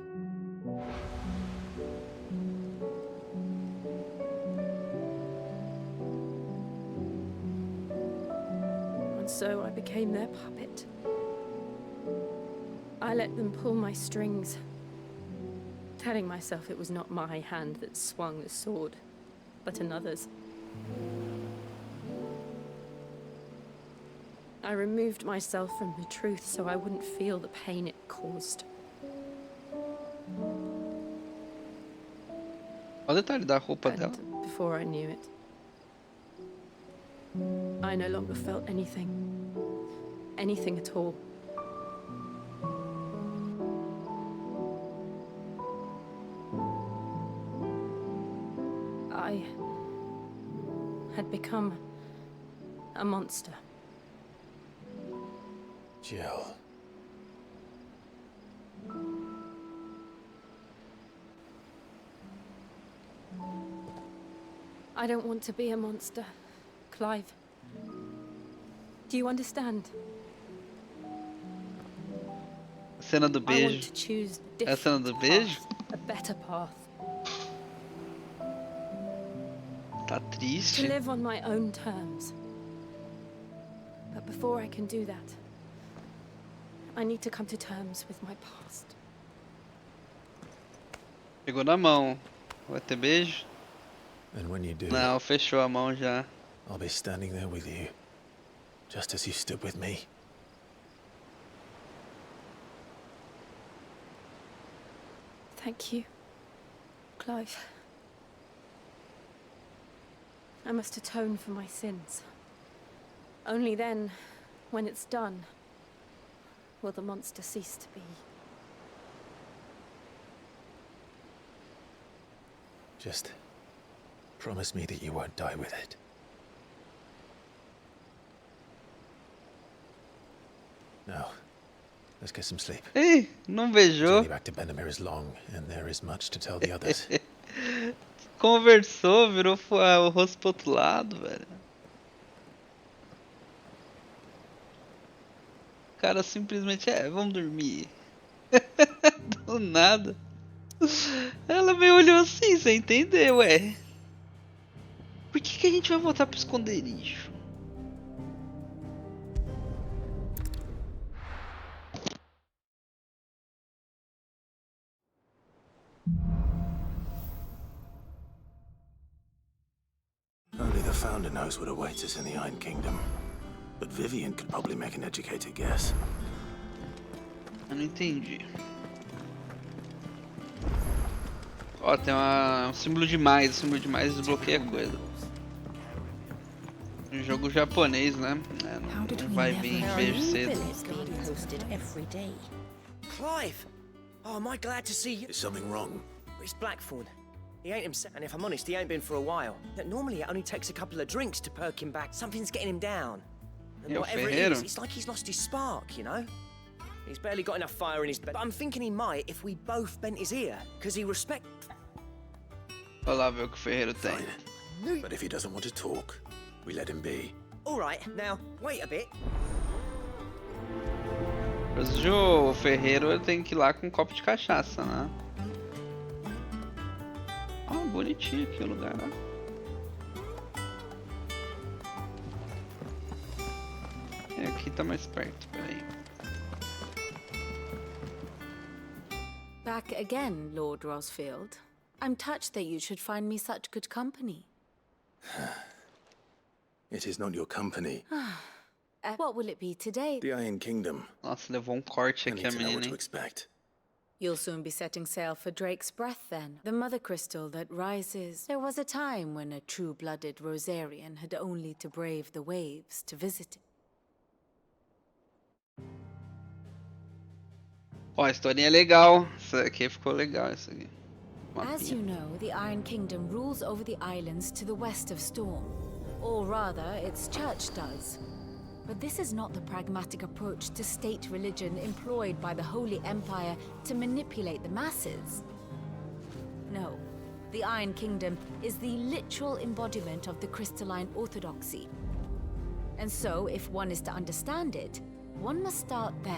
And so I became their puppet. I let them pull my strings, telling myself it was not my hand that swung the sword, but another's. I removed myself from the truth so I wouldn't feel the pain it caused. Olha o detalhe da roupa dela. Before I knew it, I no longer felt anything at all. I had become a monster. Jill. I don't want to be a monster, Clive. Do you understand? A cena do I beijo. want to choose É a cena do beijo? a better path. Tá To triste. live on my own terms. But before I can do that, I need to come to terms with my past. Pegou na mão. Vai ter beijo? And when you do, Não, fechou a mão já. I'll be standing there with you, just as you stood with me. Thank you, Clive. I must atone for my sins. Only then, when it's done, will the monster cease to be. Just promise me that you won't die with it. Now, let's get some sleep. Ih, não The beijou. journey back to Benamir is long, and there is much to tell the others. Conversou, virou o rosto pro outro lado, velho. O cara simplesmente, vamos dormir. Do nada. Ela me olhou assim, sem entender, ué. Por que a gente vai voltar pro esconderijo? Only the Founder knows what awaits us in the Iron Kingdom. But Vivian could probably make an educated guess. Eu não entendi. Ó, tem um símbolo de mais. O símbolo de mais desbloqueia coisa. Um jogo japonês, né? Não vai vir beijo cedo. Clive! Oh, am I glad to see you? Is something wrong? It's Blackthorn. He ain't himself, and if I'm honest, he ain't been for a while. Normally, it only takes a couple of drinks to perk him back. Something's getting him down. And whatever it is, it's like he's lost his spark, you know? He's barely got enough fire in his belly. But I'm thinking he might if we both bent his ear, because he respects... Olha lá ver o que o Ferreiro tem. Fine. But if he doesn't want to talk, we let him be. All right, now, wait a bit. Mas o Ferreiro tem que ir lá com um copo de cachaça, né? Ah, bonitinho aqui o lugar, ó. Aqui tá mais perto, peraí. Back again, Lord Rosfield. I'm touched that you should find me such good company. It is not your company. What will it be today? The Iron Kingdom. Nossa, levou um corte aqui a menina, hein? You'll soon be setting sail for Drake's Breath, then. The mother crystal that rises. There was a time when a true-blooded Rosarian had only to brave the waves to visit it. Ó, a historinha é legal. Isso aqui ficou legal, isso aqui. As you know, the Iron Kingdom rules over the islands to the west of Storm. Or rather, its church does. But this is not the pragmatic approach to state religion employed by the Holy Empire to manipulate the masses. No, the Iron Kingdom is the literal embodiment of the crystalline orthodoxy. And so, if one is to understand it, one must start there.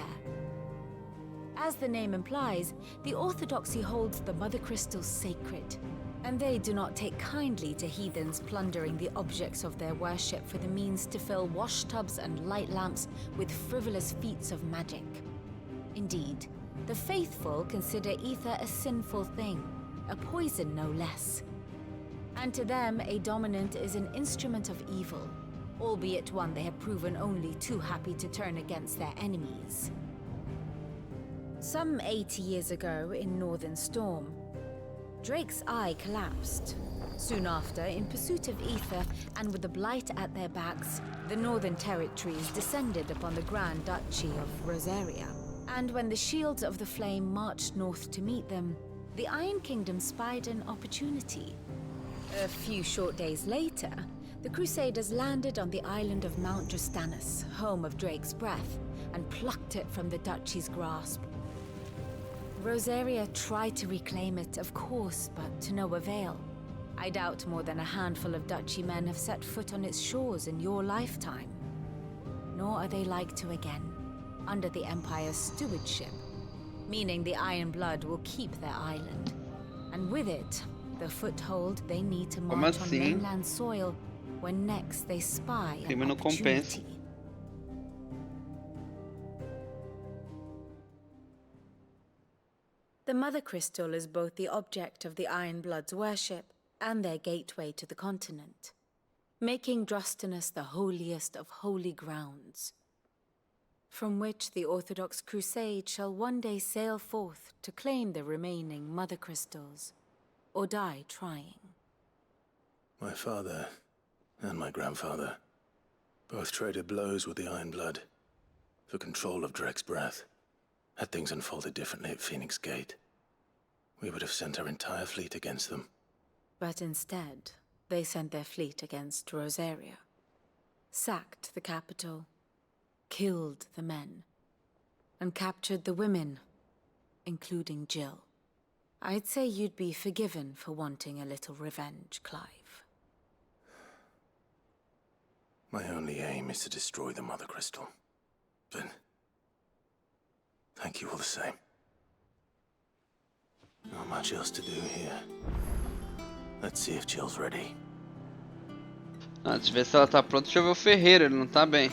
As the name implies, the orthodoxy holds the Mother Crystals sacred, and they do not take kindly to heathens plundering the objects of their worship for the means to fill washtubs and light lamps with frivolous feats of magic. Indeed, the faithful consider ether a sinful thing, a poison no less. And to them, a dominant is an instrument of evil, albeit one they have proven only too happy to turn against their enemies. Some 80 years ago in Northern Storm, Drake's eye collapsed. Soon after, in pursuit of ether and with the blight at their backs, the Northern Territories descended upon the Grand Duchy of Rosaria. And when the Shields of the Flame marched north to meet them, the Iron Kingdom spied an opportunity. A few short days later, the Crusaders landed on the island of Mount Justanus, home of Drake's breath, and plucked it from the duchy's grasp. Rosaria tried to reclaim it, of course, but to no avail. I doubt more than a handful of duchy men have set foot on its shores in your lifetime. Nor are they like to again, under the Empire's stewardship, meaning the Iron Blood will keep their island, and with it, the foothold they need to march on mainland soil when next they spy an opportunity. The Mother Crystal is both the object of the Iron Blood's worship and their gateway to the continent, making Drustanus the holiest of holy grounds, from which the Orthodox Crusade shall one day sail forth to claim the remaining Mother Crystals, or die trying. My father and my grandfather both traded blows with the Iron Blood for control of Drake's breath. Had things unfolded differently at Phoenix Gate, we would have sent our entire fleet against them. But instead, they sent their fleet against Rosaria, sacked the capital, killed the men, and captured the women, including Jill. I'd say you'd be forgiven for wanting a little revenge, Clive. My only aim is to destroy the Mother Crystal. But thank you all the same. Not much else to do here. Let's see if Jill's ready. Antes de ver se ela tá pronta, deixa eu ver o ferreiro, ele não tá bem.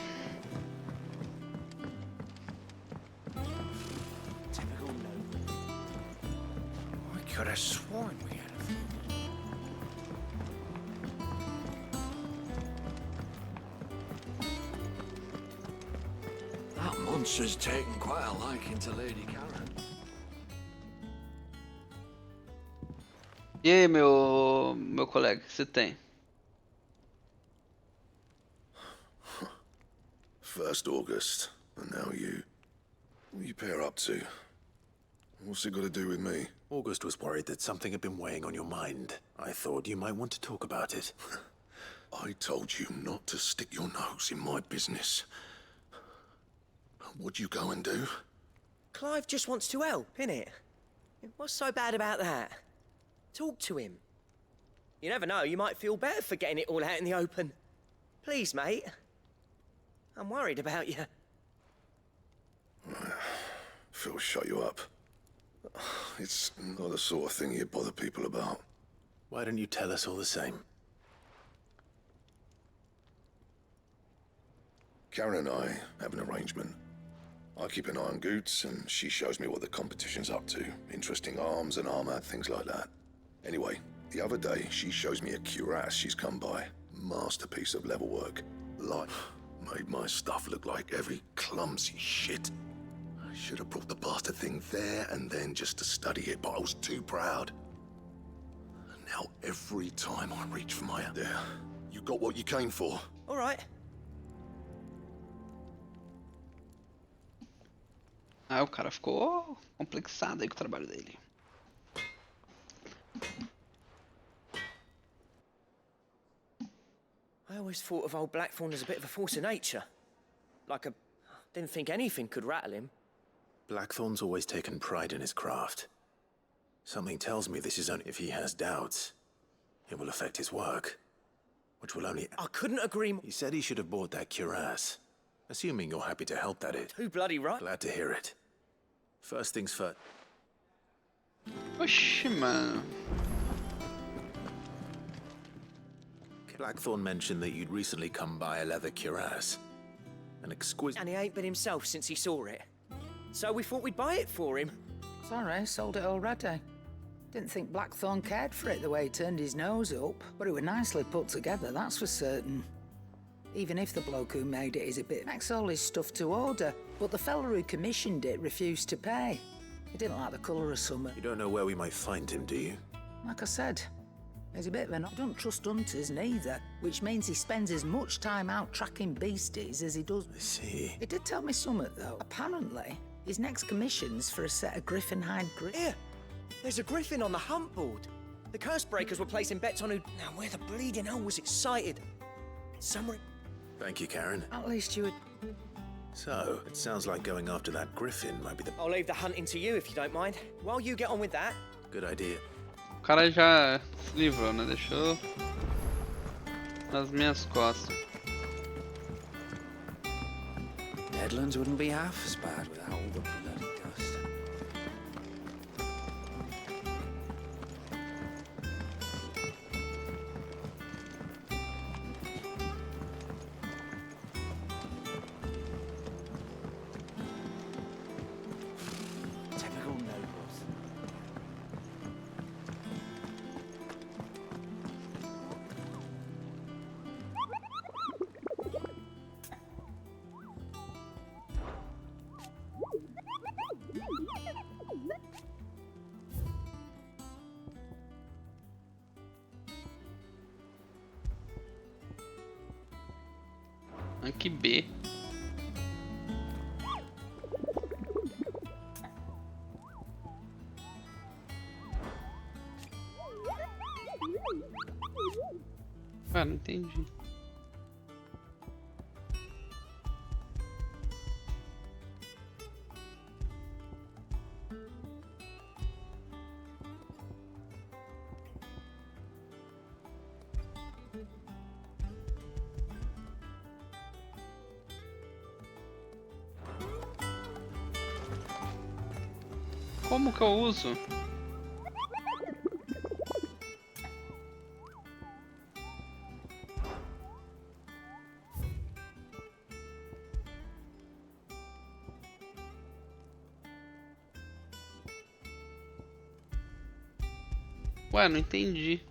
I could have sworn we had a That monster's taken quite a liking to Lady Karen. E aí, meu colega, o que você tem? First August, and now you. What are you pair up to? What's it got to do with me? August was worried that something had been weighing on your mind. I thought you might want to talk about it. I told you not to stick your nose in my business. What'd you go and do? Clive just wants to help, innit? What's so bad about that? Talk to him. You never know, you might feel better for getting it all out in the open. Please, mate. I'm worried about you. Phil, shut you up. It's not the sort of thing you bother people about. Why don't you tell us all the same? Karen and I have an arrangement. I keep an eye on Goots, and she shows me what the competition's up to. Interesting arms and armor, things like that. Anyway, the other day, she shows me a cuirass she's come by. Masterpiece of level work. Like, made my stuff look like every clumsy shit. I should have brought the bastard thing there and then just to study it, but I was too proud. And now every time I reach for my... There, you got what you came for. All right. Ah, o cara ficou complexado aí com o trabalho dele. I always thought of old Blackthorn as a bit of a force of nature. Like a... Didn't think anything could rattle him. Blackthorn's always taken pride in his craft. Something tells me this is only if he has doubts. It will affect his work, which will only... I couldn't agree more. He said he should have bought that cuirass. Assuming you're happy to help, that is. Too bloody right. Glad to hear it. First things first. Oxi, mano. Blackthorn mentioned that you'd recently come by a leather cuirass. An exquisite... And he ain't been himself since he saw it. So we thought we'd buy it for him. Sorry, sold it already. Didn't think Blackthorn cared for it the way he turned his nose up, but it was nicely put together, that's for certain. Even if the bloke who made it is a bit... Makes all his stuff to order, but the fella who commissioned it refused to pay. He didn't like the colour of summer. You don't know where we might find him, do you? Like I said, he's a bit of an... He don't trust hunters neither, which means he spends as much time out tracking beasties as he does... I see. He did tell me something, though. Apparently, his next commission's for a set of griffin hide Here, there's a griffin on the hunt board. The curse breakers were placing bets on who... Now, where the bleeding hell was it sighted? Somewhere... Thank you, Karen. At least you would... So, it sounds like going after that griffin might be the... I'll leave the hunting to you if you don't mind. While you get on with that... Good idea. O cara já se livrou, né? Deixou nas minhas costas. Nedlands wouldn't be half as bad without all the bloody dust. Typical nobles. Aqui B. Ah, não entendi. Como que eu uso? Ué, não entendi.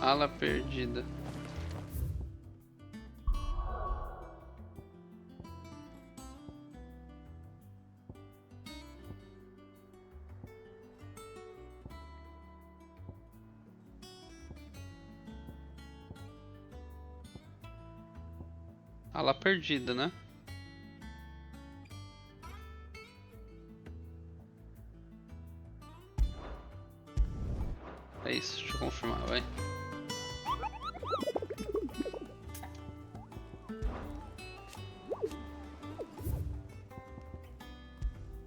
Ala perdida. Ala perdida, né? É isso, deixa eu confirmar, vai.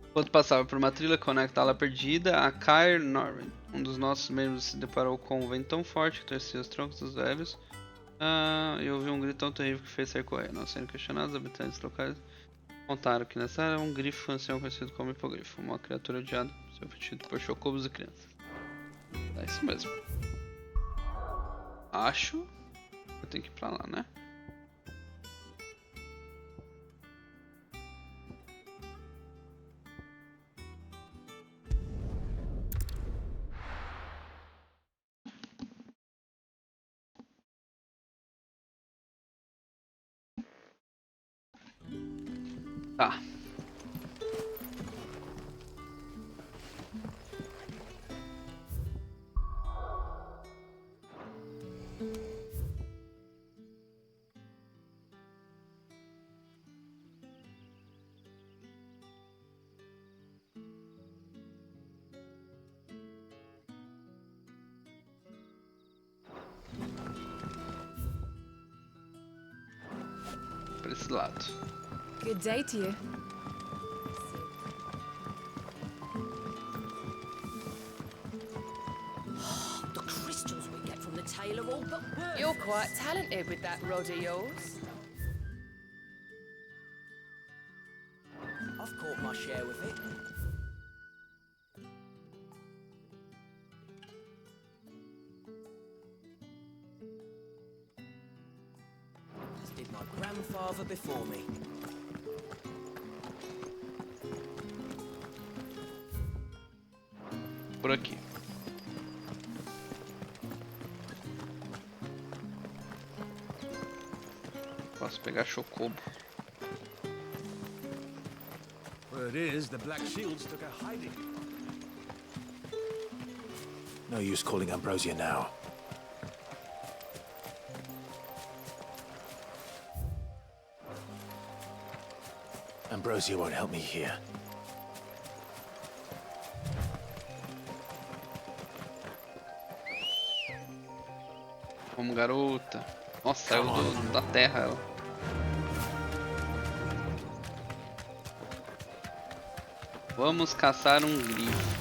Enquanto passava por uma trilha conecta a ala perdida, a Kair Norwin, um dos nossos membros, se deparou com um vento tão forte que torcia os troncos dos velhos e ouviu um grito tão terrível que fez sair correndo. Não sendo questionados, os habitantes locais contaram que nessa área um grifo ancião conhecido como hipogrifo, uma criatura odiada, sofrida por chocobos e crianças. É isso mesmo. Acho que eu tenho que ir pra lá, né? Tá. Pra esse lado. Good day to you. The crystals we get from the tail are all but worthless. You're quite talented with that rod of yours. I've caught my share with it. As did my grandfather before me. Por aqui. Posso pegar chocobo. Word is, the Black Shields took a hiding. No use calling Ambrosia now. Ambrosia won't help me here. Vamos, garota. Nossa, saiu da terra ela. Vamos caçar um grifo.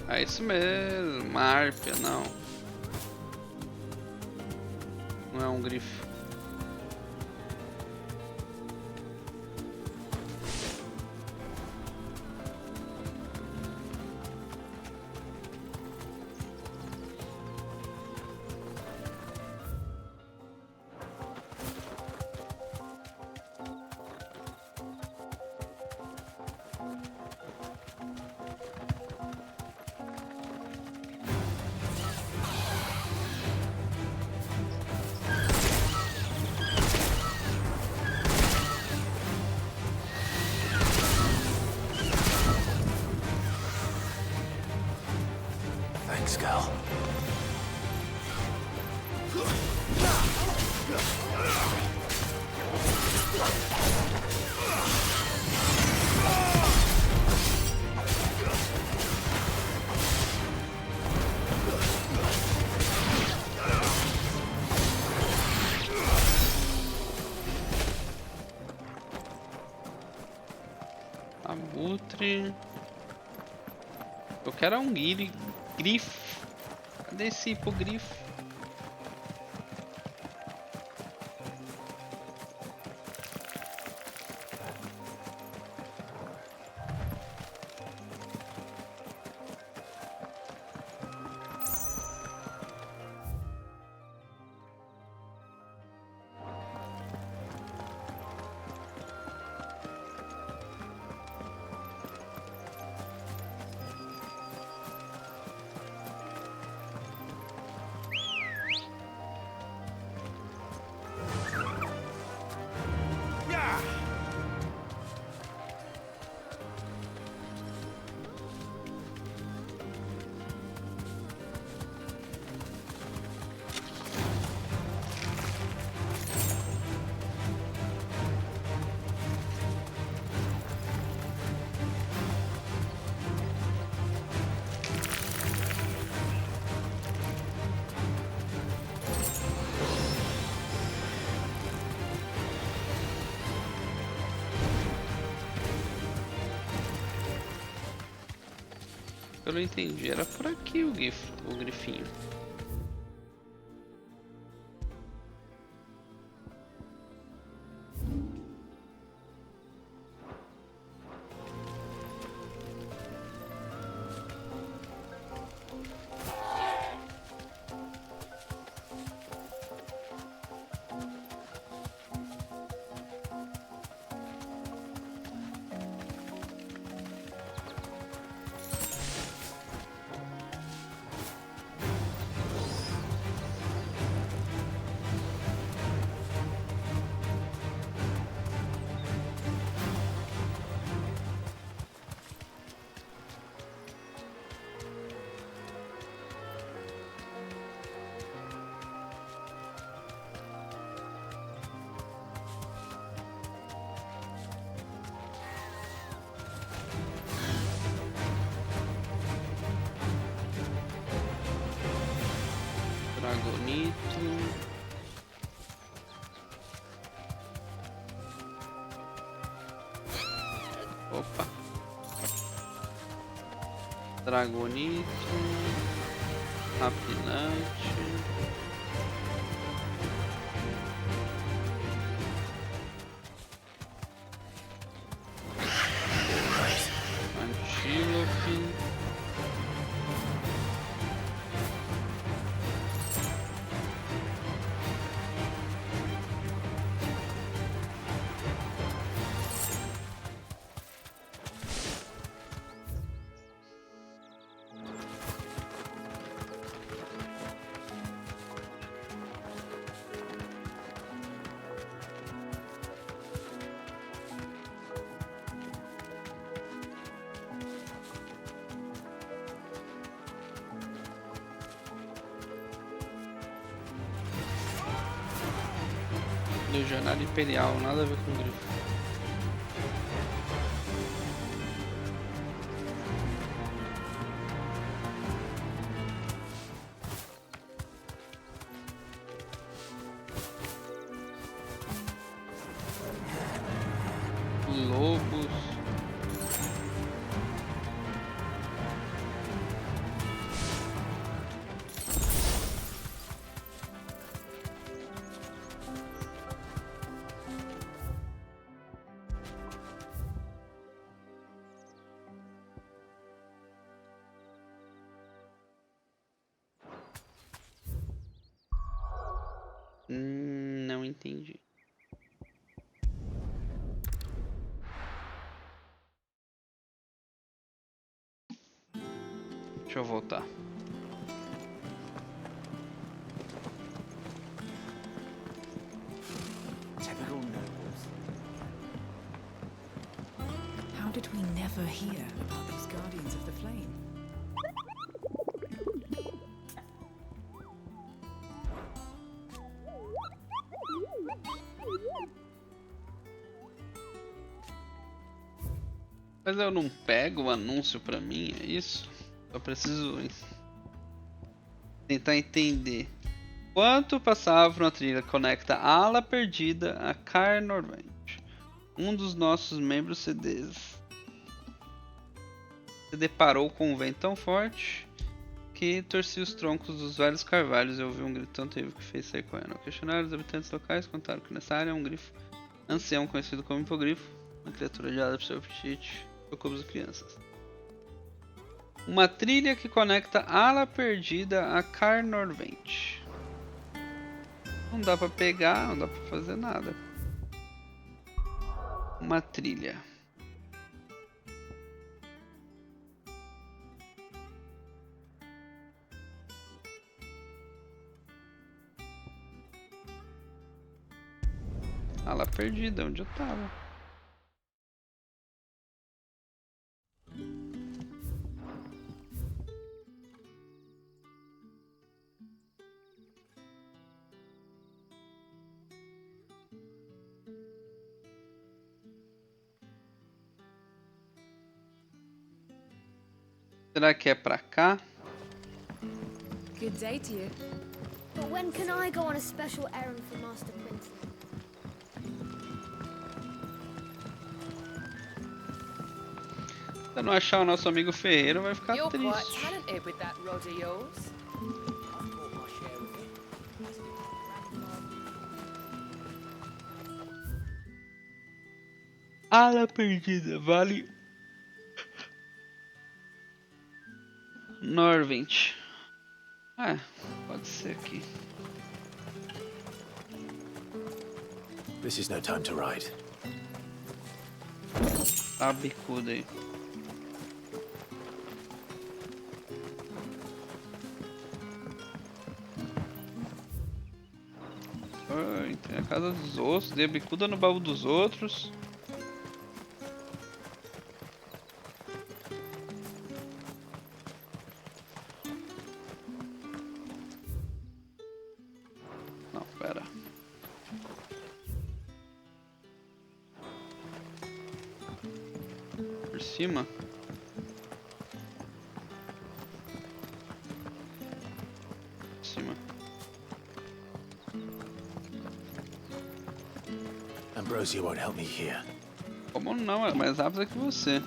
É isso mesmo, uma harpia, não. Não é um grifo. Thanks, girl. Abutre. Eu quero um grifo. Cadê esse hipogrifo? Eu não entendi, era por aqui o grifinho. Dragonito. Opa. Dragonito. Rapinante. Antílope. Legionário Imperial, nada a ver com grifo. Lobos. Não entendi. Deixa eu voltar. Typical nobles. How did we never hear about these guardians of the flame? Mas eu não pego o anúncio pra mim, é isso? Eu preciso tentar entender. Quanto passava uma trilha conecta a ala perdida a Carnorvent? Um dos nossos membros CDs se deparou com um vento tão forte que torcia os troncos dos velhos carvalhos e ouviu um grito tão terrível que fez sair correndo. Ao questionar, os habitantes locais contaram que nessa área há um grifo ancião conhecido como hipogrifo, uma criatura adiada por seu apetite, preocupa as crianças. Uma trilha que conecta a ala perdida a Carnorvent. Não dá pra pegar, não dá pra fazer nada. Uma trilha. Ala perdida, onde eu tava. Será que é pra cá? Good day to you. But when can I go on a special errand for Master Prince? Se eu não achar o nosso amigo Ferreiro, vai ficar You're triste. quite talented with that rod of yours. Ala perdida, vale Norvent. Ah, pode ser aqui. This is no time to ride. Tá bicuda aí. Entrei na casa dos outros, dei a bicuda no baú dos outros. Não, pera. Por cima? Por cima. Ambrosia won't help me here. Como não? É mais rápido que você.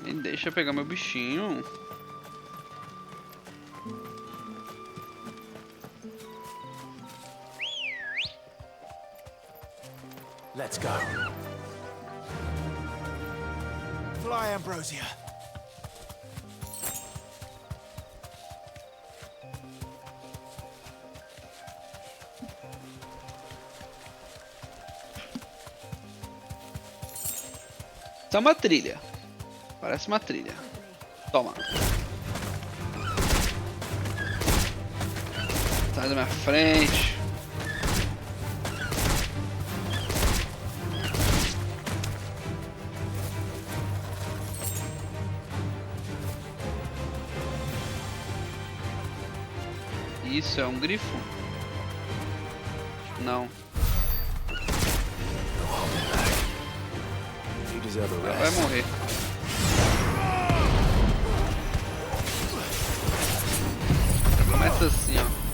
Me deixa pegar meu bichinho. Let's go. Fly, Ambrosia. Isso é uma trilha. Parece uma trilha. Toma. Sai da minha frente. Isso é um grifo? Não. Vai morrer. Começa assim, ó.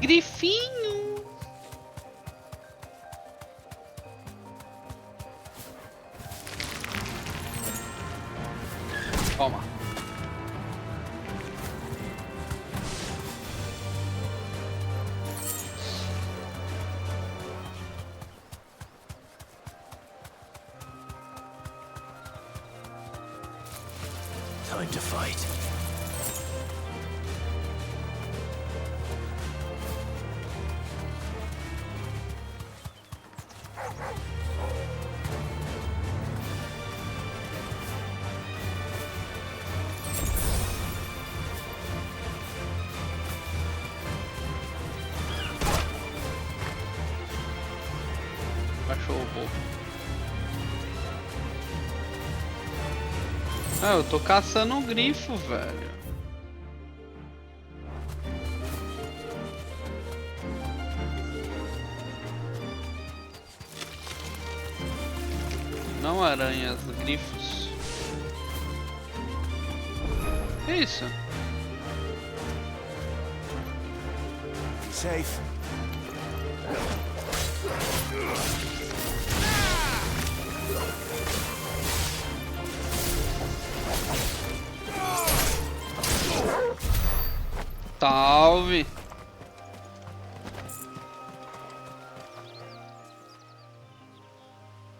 Grifinho. Toma. Time to fight. Cachorro. Ah, eu tô caçando um grifo, velho. Não aranhas, grifos. Que isso? Safe. Salve.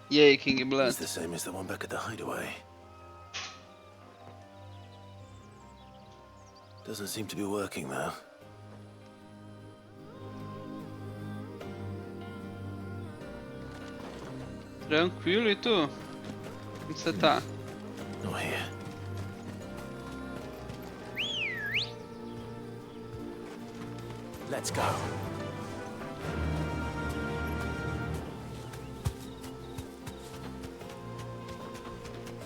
E aí, King Blood? It's the same as the one back at the hideaway. Doesn't seem to be working though. Tranquilo, e tu? Onde você tá? Not here. Let's go.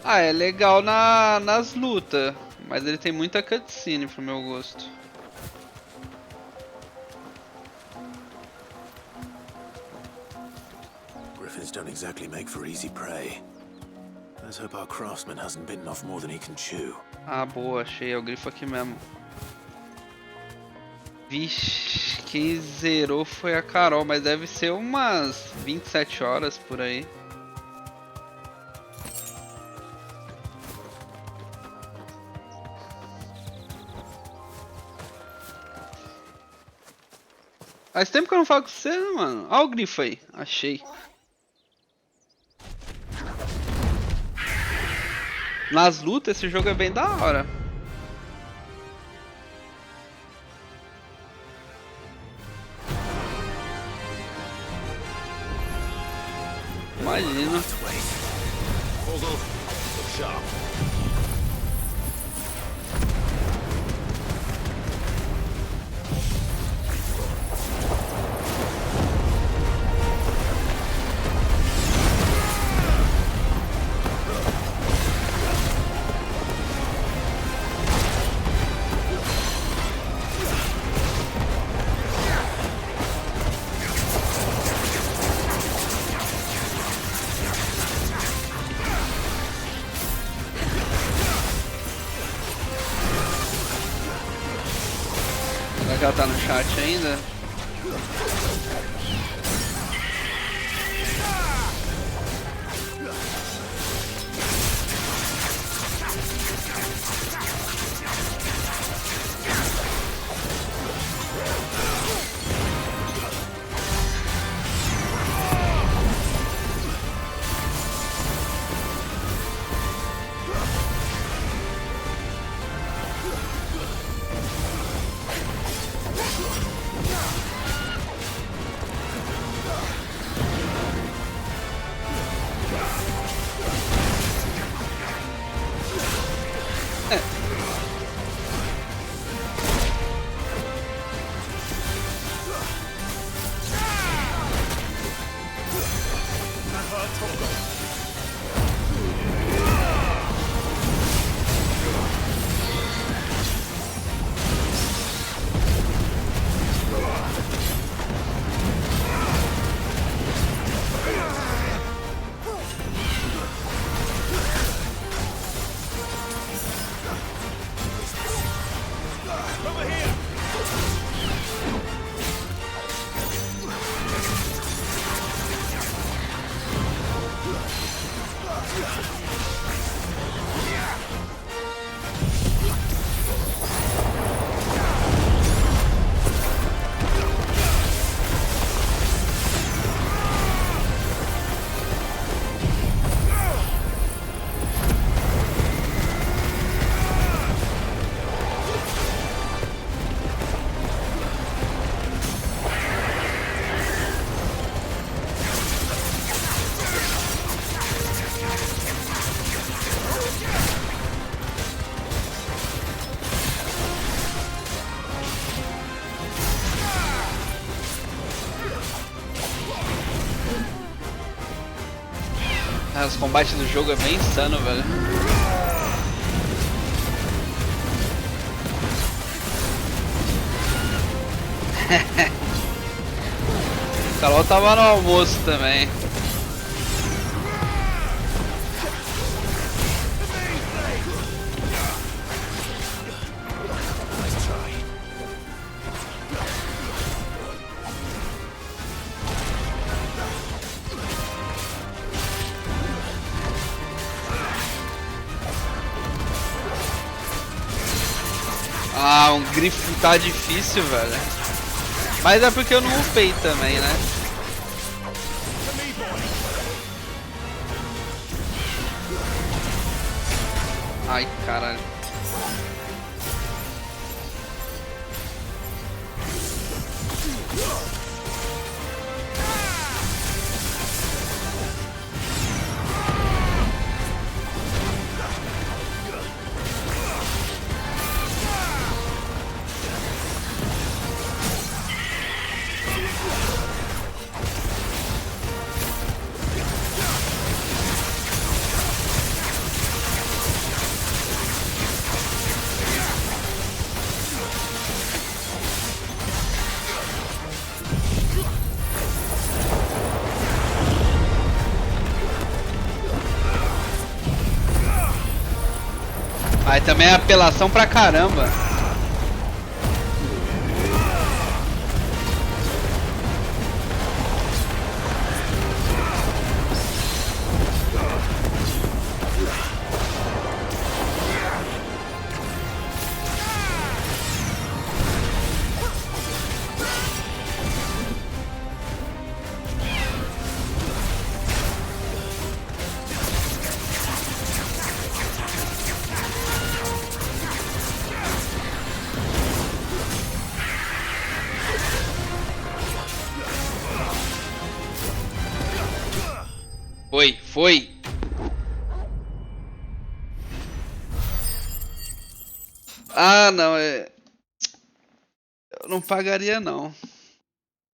Ah, é legal nas lutas, mas ele tem muita cutscene pro meu gosto. Griffins don't exactly make for easy prey. Let's hope our craftsman hasn't bitten off more than he can chew. Ah, boa, achei, é o grifo aqui mesmo. Vixe, quem zerou foi a Carol, mas deve ser umas 27 horas por aí. Faz tempo que eu não falo com você, né, mano? Olha o grifo aí, achei. Nas lutas esse jogo é bem da hora. Imagino. Será que ela tá no chat ainda? Os combates do jogo é bem insano, velho. O Carol tava no almoço também. Ah, um grifo tá difícil, velho. Mas é porque eu não upei também, né? Ai, caralho. Aí também é apelação pra caramba. Foi! Ah, não, eu não pagaria, não.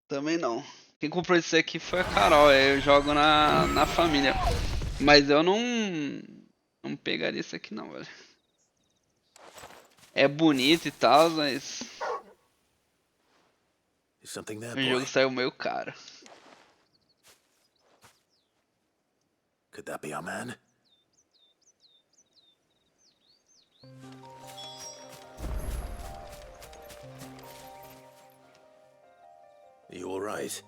Também não. Quem comprou esse aqui foi a Carol, eu jogo na família. Mas eu não pegaria esse aqui, não, velho. É bonito e tal, mas... o jogo saiu meio caro. Could that be our man? Are you all right?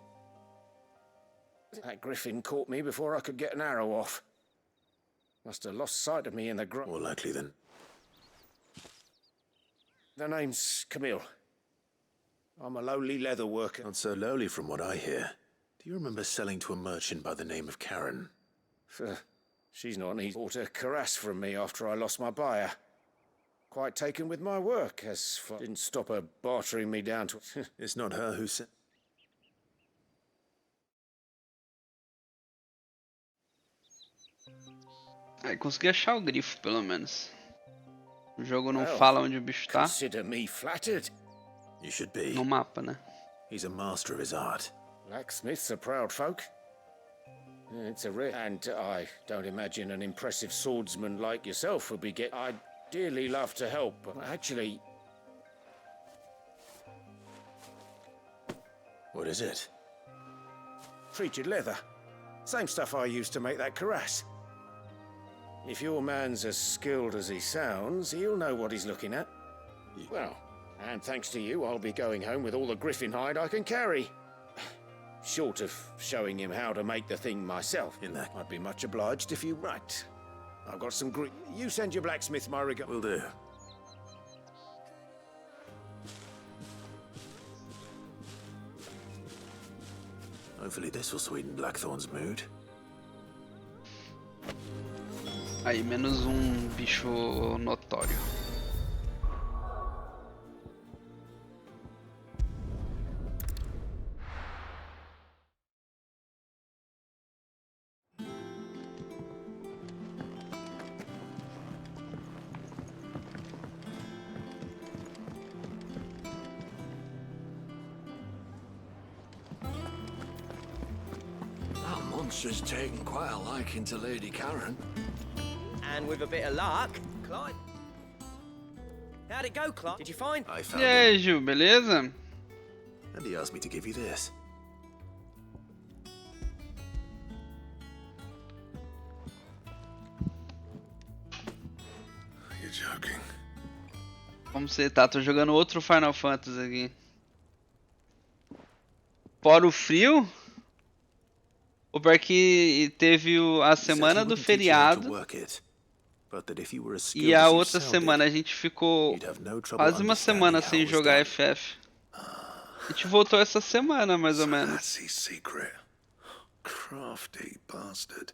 That griffin caught me before I could get an arrow off. Must have lost sight of me in the grove. More likely then. The name's Camille. I'm a lowly leather worker. Not so lowly from what I hear. Do you remember selling to a merchant by the name of Karen? She's not an easy bought a cuirass from me after I lost my buyer. Quite taken with my work, as far didn't stop her bartering me down to... It's not her who said... Aí consegui achar o grifo, pelo menos. O jogo não fala onde o bicho tá. Consider me flattered. You should be. No mapa, né? He's a master of his art. Blacksmiths are proud folk. It's a rare... And I don't imagine an impressive swordsman like yourself would be I'd dearly love to help, but actually... What is it? Treated leather. Same stuff I used to make that cuirass. If your man's as skilled as he sounds, he'll know what he's looking at. Well, and thanks to you, I'll be going home with all the griffin hide I can carry. Short of showing him how to make the thing myself. I'd be much obliged if you... Right. I've got some You send your blacksmith my regard. Will do. Hopefully this will sweeten Blackthorn's mood. Aí, menos bicho notório. That monster's taken quite a liking to Lady Karen. And with a bit of luck, Clive. How'd it go, Clive? Did you find? I found E aí, Gil, beleza? And he asked me to give you this. You're joking. Como você tá? Tô jogando outro Final Fantasy aqui. Fora o frio? O pior que teve a semana do feriado. E a outra semana a gente ficou quase uma semana sem jogar FF. A gente voltou essa semana, mais ou menos. Secret. Crafty bastard.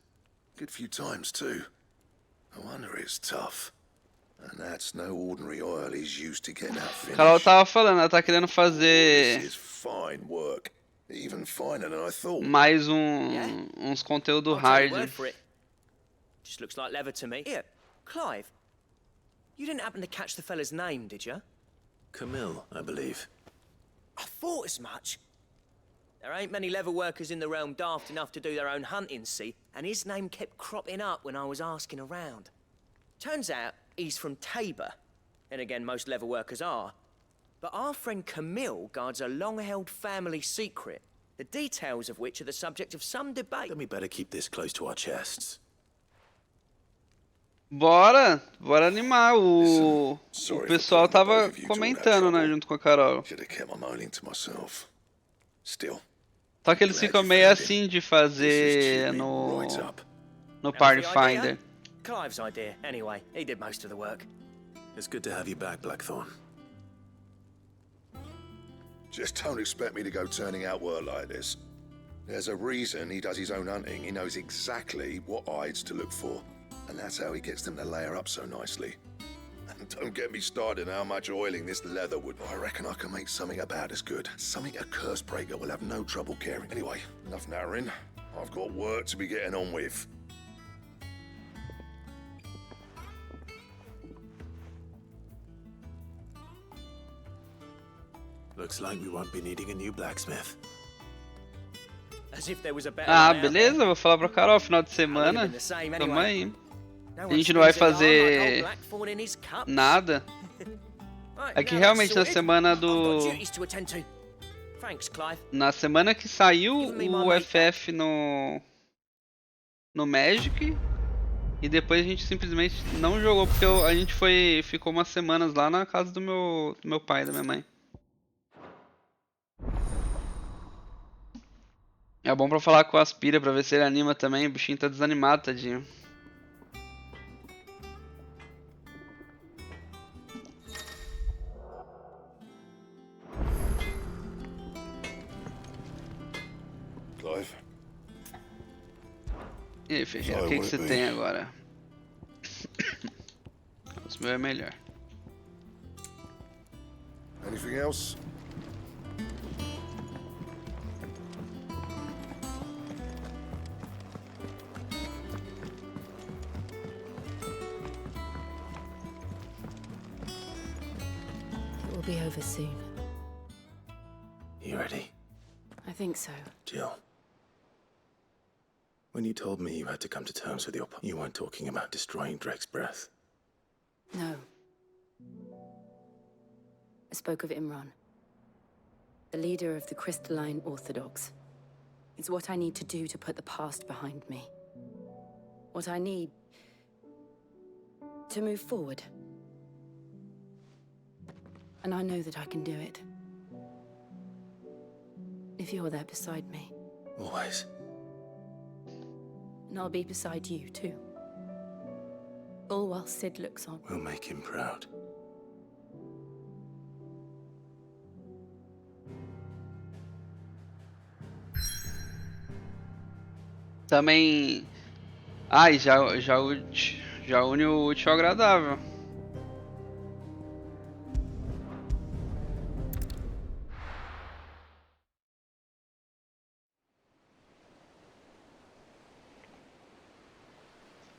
Good few times too. No wonder it's tough. And that's no ordinary oil he's used to getting that finish. Carol tava falando, ela tá querendo fazer This is fine work. Even finer than I thought. mais uns conteúdo hard. Just looks like leather to me. Here, Clive. You didn't happen to catch the fella's name, did you? Camille, I believe. I thought as much. There ain't many leather workers in the realm daft enough to do their own hunting, see? And his name kept cropping up when I was asking around. Turns out he's from Tabor. And again, most leather workers are. But our friend Camille guards a long-held family secret, the details of which are the subject of some debate. Then we better keep this close to our chests. Bora animar. O pessoal tava comentando, né, junto com a Carol. Só que eles ficam meio assim de fazer no Party Finder. Clive's idea, anyway. He did most of the work. It's good to have you back, Blackthorn. Just don't expect me to go turning out work like this. There's a reason he does his own hunting. He knows exactly what hides to look for. And that's how he gets them to layer up so nicely. And don't get me started on how much oiling this leather would. I reckon I can make something about as good. Something a curse breaker will have no trouble carrying. Anyway, enough narrowing. I've got work to be getting on with. Looks like we won't be needing a new blacksmith. As if there was a better Ah, beleza, vou falar pra Carol final de semana. Tamo aí. A gente não vai fazer nada. É que realmente na semana do... Na semana que saiu o FF no Magic, e depois a gente simplesmente não jogou, porque a gente ficou umas semanas lá na casa do meu pai e da minha mãe. É bom pra falar com o Aspira, pra ver se ele anima também, o bichinho tá desanimado, tadinho. Clive. E aí, Ferreira, o que você tem agora? O meu é melhor. Anything else? It will be over soon. You ready? I think so. Jill. When you told me you had to come to terms with you weren't talking about destroying Drake's breath. No. I spoke of Imran, the leader of the Crystalline Orthodox. It's what I need to do to put the past behind me. What I need to move forward. And I know that I can do it. If you're there beside me. Always. And I'll be beside you, too. All while Sid looks on. We'll make him proud. Também... Ai, já une o útil ao agradável.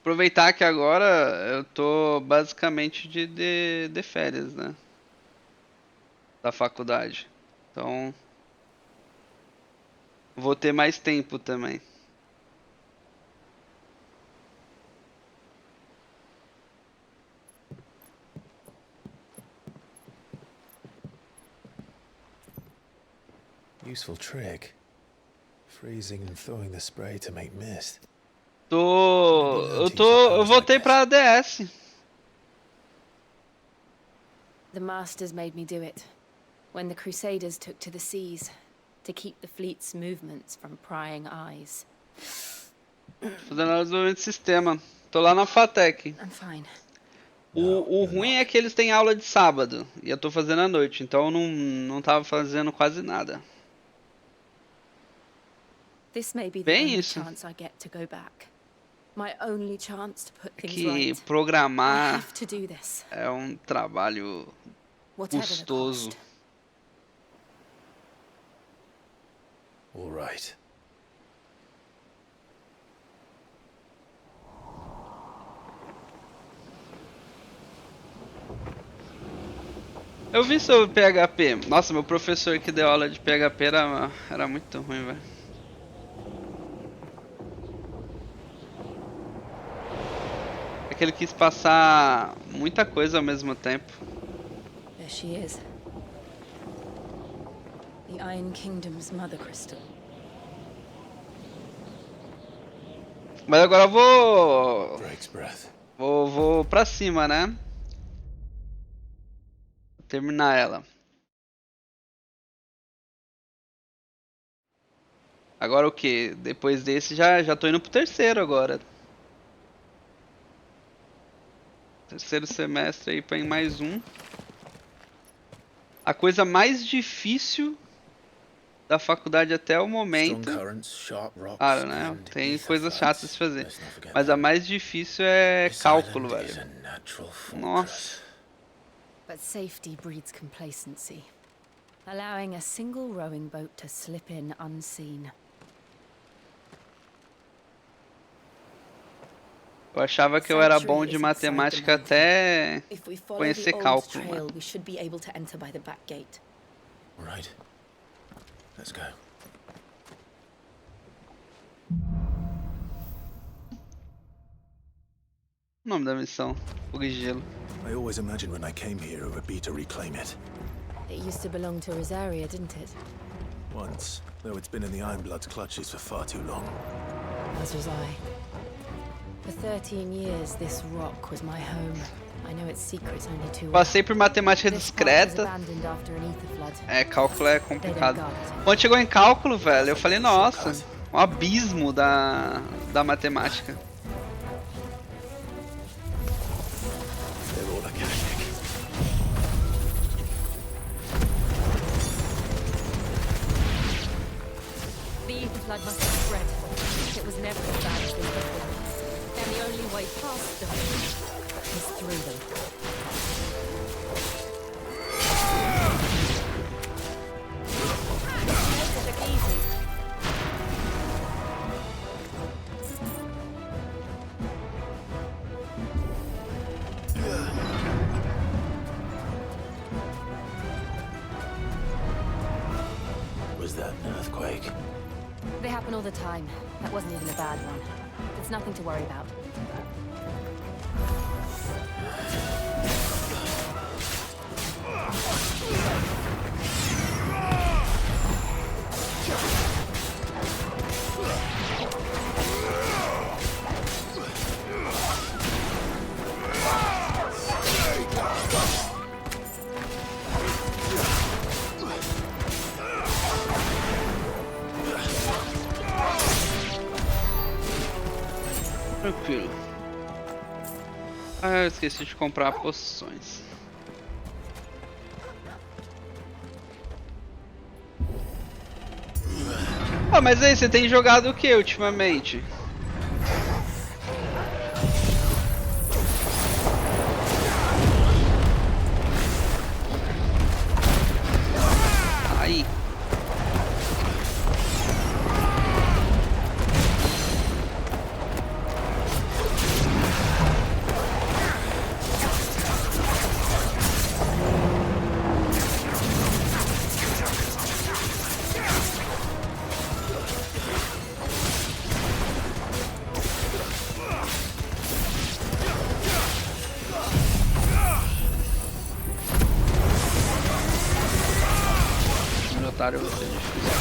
Aproveitar que agora eu tô basicamente de férias, né? Da faculdade. Então... Vou ter mais tempo também. Useful trick. Freezing and throwing the spray to make mist. Eu voltei pra DS. The Masters made me do it. When the Crusaders took to the seas. To keep the fleet's movements from prying eyes. Fazendo o desenvolvimento de sistema. Tô lá na FATEC. I'm fine. O ruim é que eles têm aula de sábado. E eu tô fazendo à noite. Então eu não tava fazendo quase nada. This may be the only chance I get to go back. My only chance to put things right. Programar I have to do this. É um trabalho custoso. All right. Eu vi sobre PHP. Nossa, meu professor que deu aula de PHP era muito ruim, velho. É que ele quis passar muita coisa ao mesmo tempo. There she is. The Iron Kingdom's mother crystal. Mas agora eu vou pra cima, né? Vou terminar ela. Agora o que? Depois desse já tô indo pro terceiro agora. Terceiro semestre aí para em mais um. A coisa mais difícil da faculdade até o momento. Claro, né? Tem coisas chatas de fazer. Mas a mais difícil é cálculo, velho. Nossa. But safety breeds complacency, allowing a single rowing boat to slip in unseen. Eu achava que eu era bom de matemática até conhecer cálculo. Right. Let's go. O nome da missão, fogo e gelo. I always imagined when I came here it would be to reclaim it. It used to belong to Rosaria, didn't it? Once, though it's been in the Ironblood's clutches for far too long. As was I. For 13 years, this rock was my home. I know its secrets only too well. Passei por matemática discreta. É, cálculo é complicado. Quando chegou em cálculo, velho, eu falei, nossa, um abismo da matemática. Flood must have spread. It was never as bad as they were. And the only way past them is through them. This is easy. Was that an earthquake? They happen all the time. That wasn't even a bad one. It's nothing to worry about. Tranquilo. Ah, eu esqueci de comprar poções. Ah, mas aí, você tem jogado o que ultimamente? Aí. Vai ser difícil.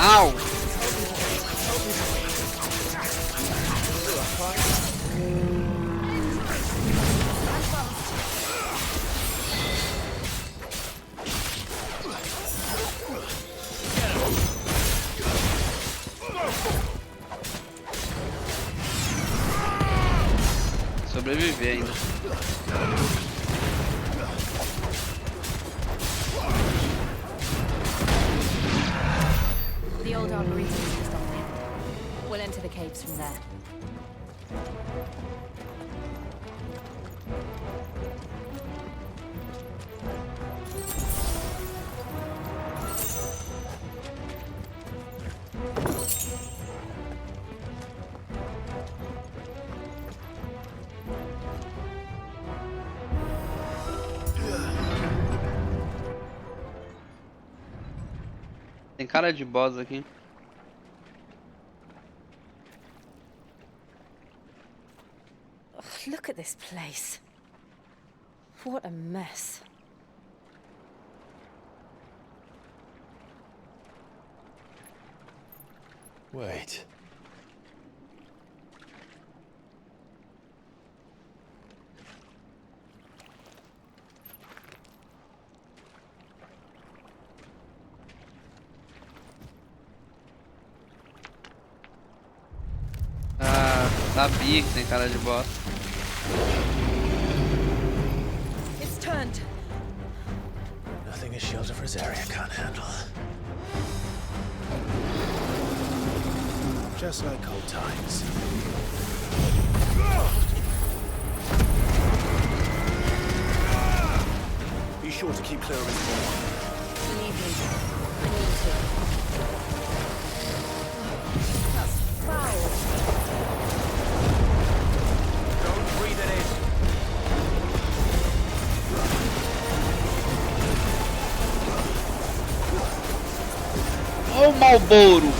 Au! Sobreviver ainda. The old arboretum is just on there. We'll enter the caves from there. Tem cara de boss aqui. Oh, look at this place. What a mess. Wait. Ah, sabia que tem cara de bosta. It's turned. Nothing a shield of Rosaria can't handle. Just like old times. Be sure to keep clear of his ball. Believe me, I need to. That's foul. Don't breathe it in. Ó o Malboro.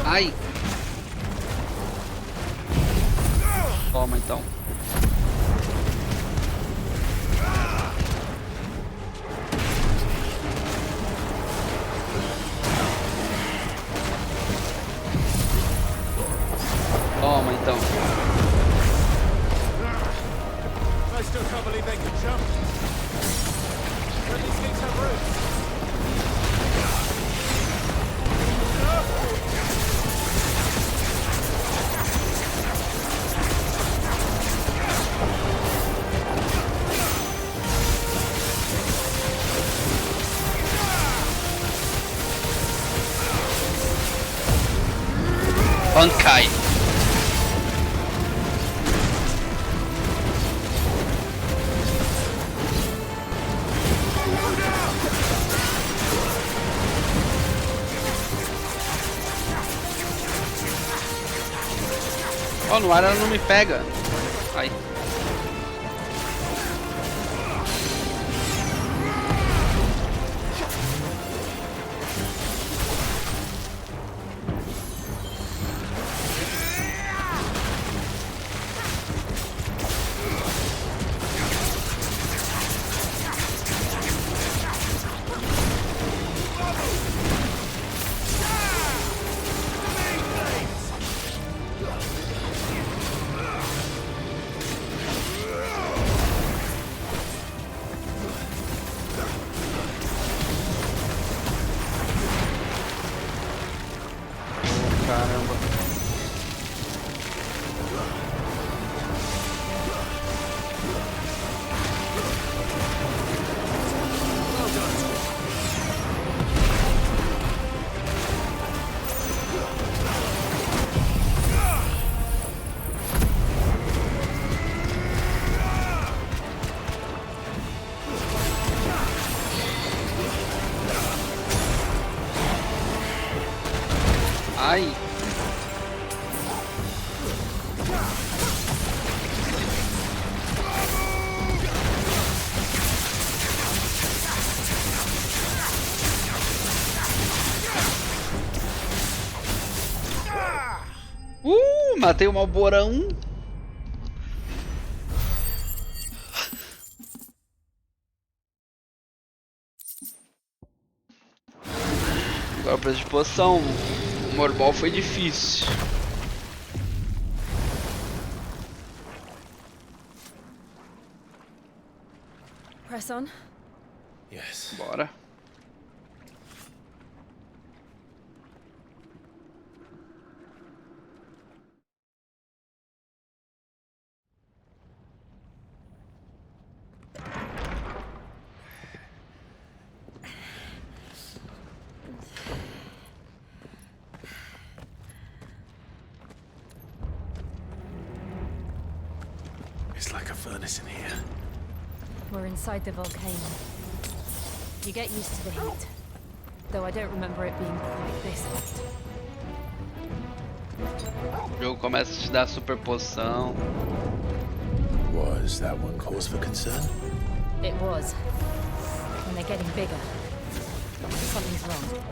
Ai! Toma então. Toma então. I still can't believe they can jump. But these things have roots. Bankai. Oh, no ar ela não me pega. Ai. matei o Malborão. Agora preço de poção. O Morbol foi difícil. Press on. Yes. Bora. It's like a furnace in here. We're inside the volcano. You get used to the heat, though I don't remember it being quite this hot. O jogo começa a te dar super poção. Was that one cause for concern? It was. And they're getting bigger. Something's wrong.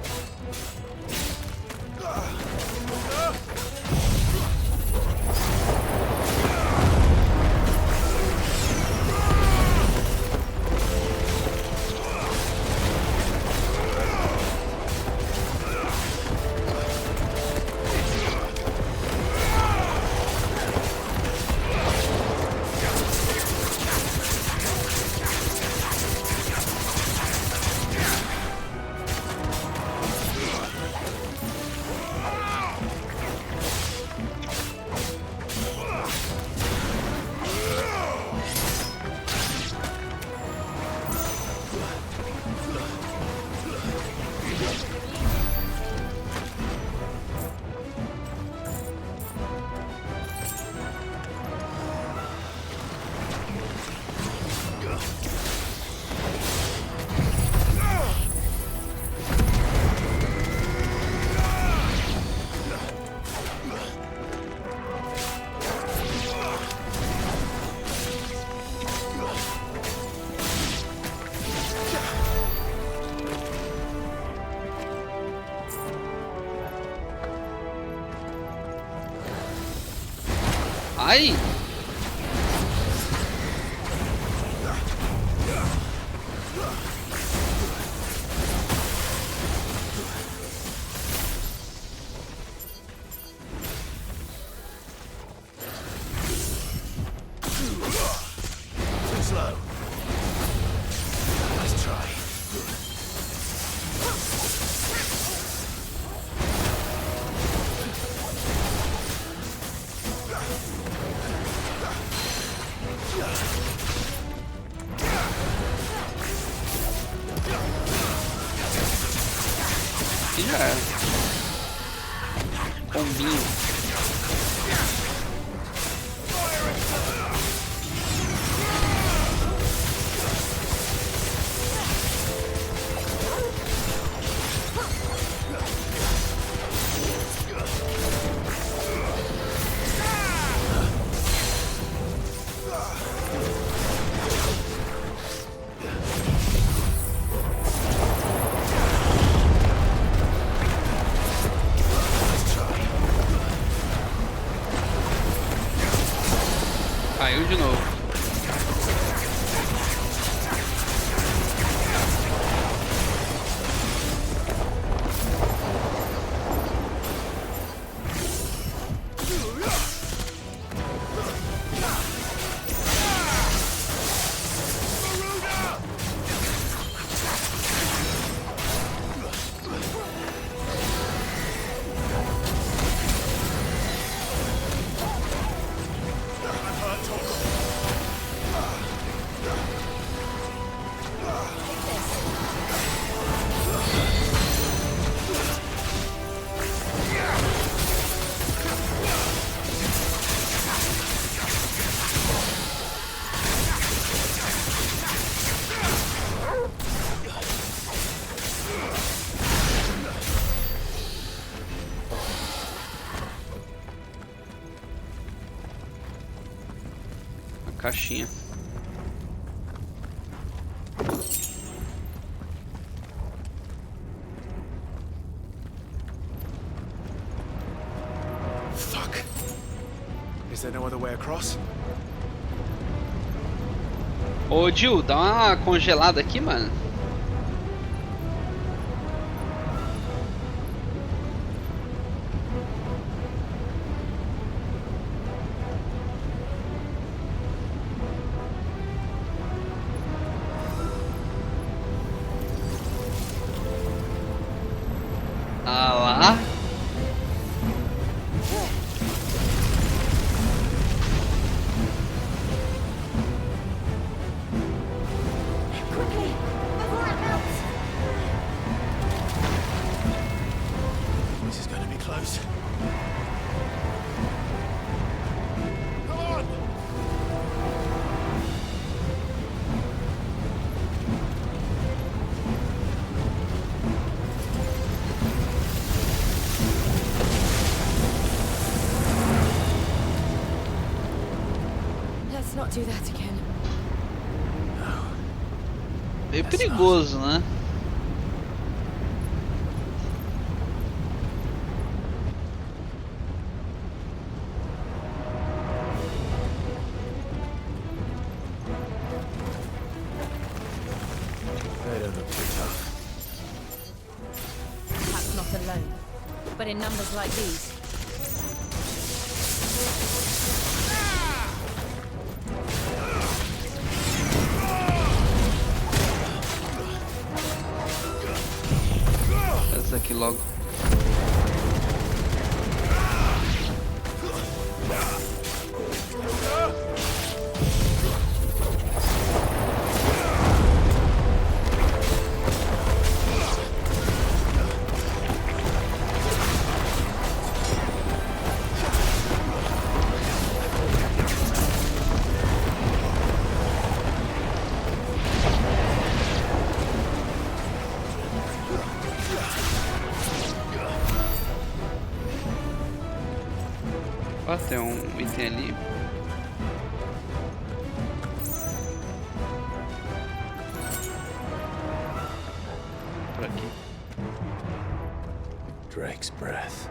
Ai! Too slow. Let's try. E já era. Combinho. Caiu de novo. Caixinha. Fuck. there no other way across? Ô, Jill, dá uma congelada aqui, mano. Ah lá. This is going to be close. Come on! Let's not do that again. Meio perigoso, né? They don't look too tough. Perhaps not alone, but in numbers like these. Essa aqui logo. Ó, tem um item ali. Por aqui. Drake's breath.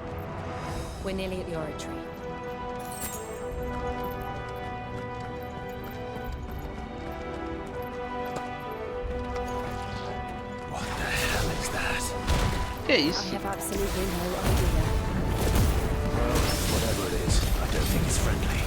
We're nearly at the oratory. What the hell is that? Que é isso? I have absolutely no idea. Whatever it is, I don't think it's friendly.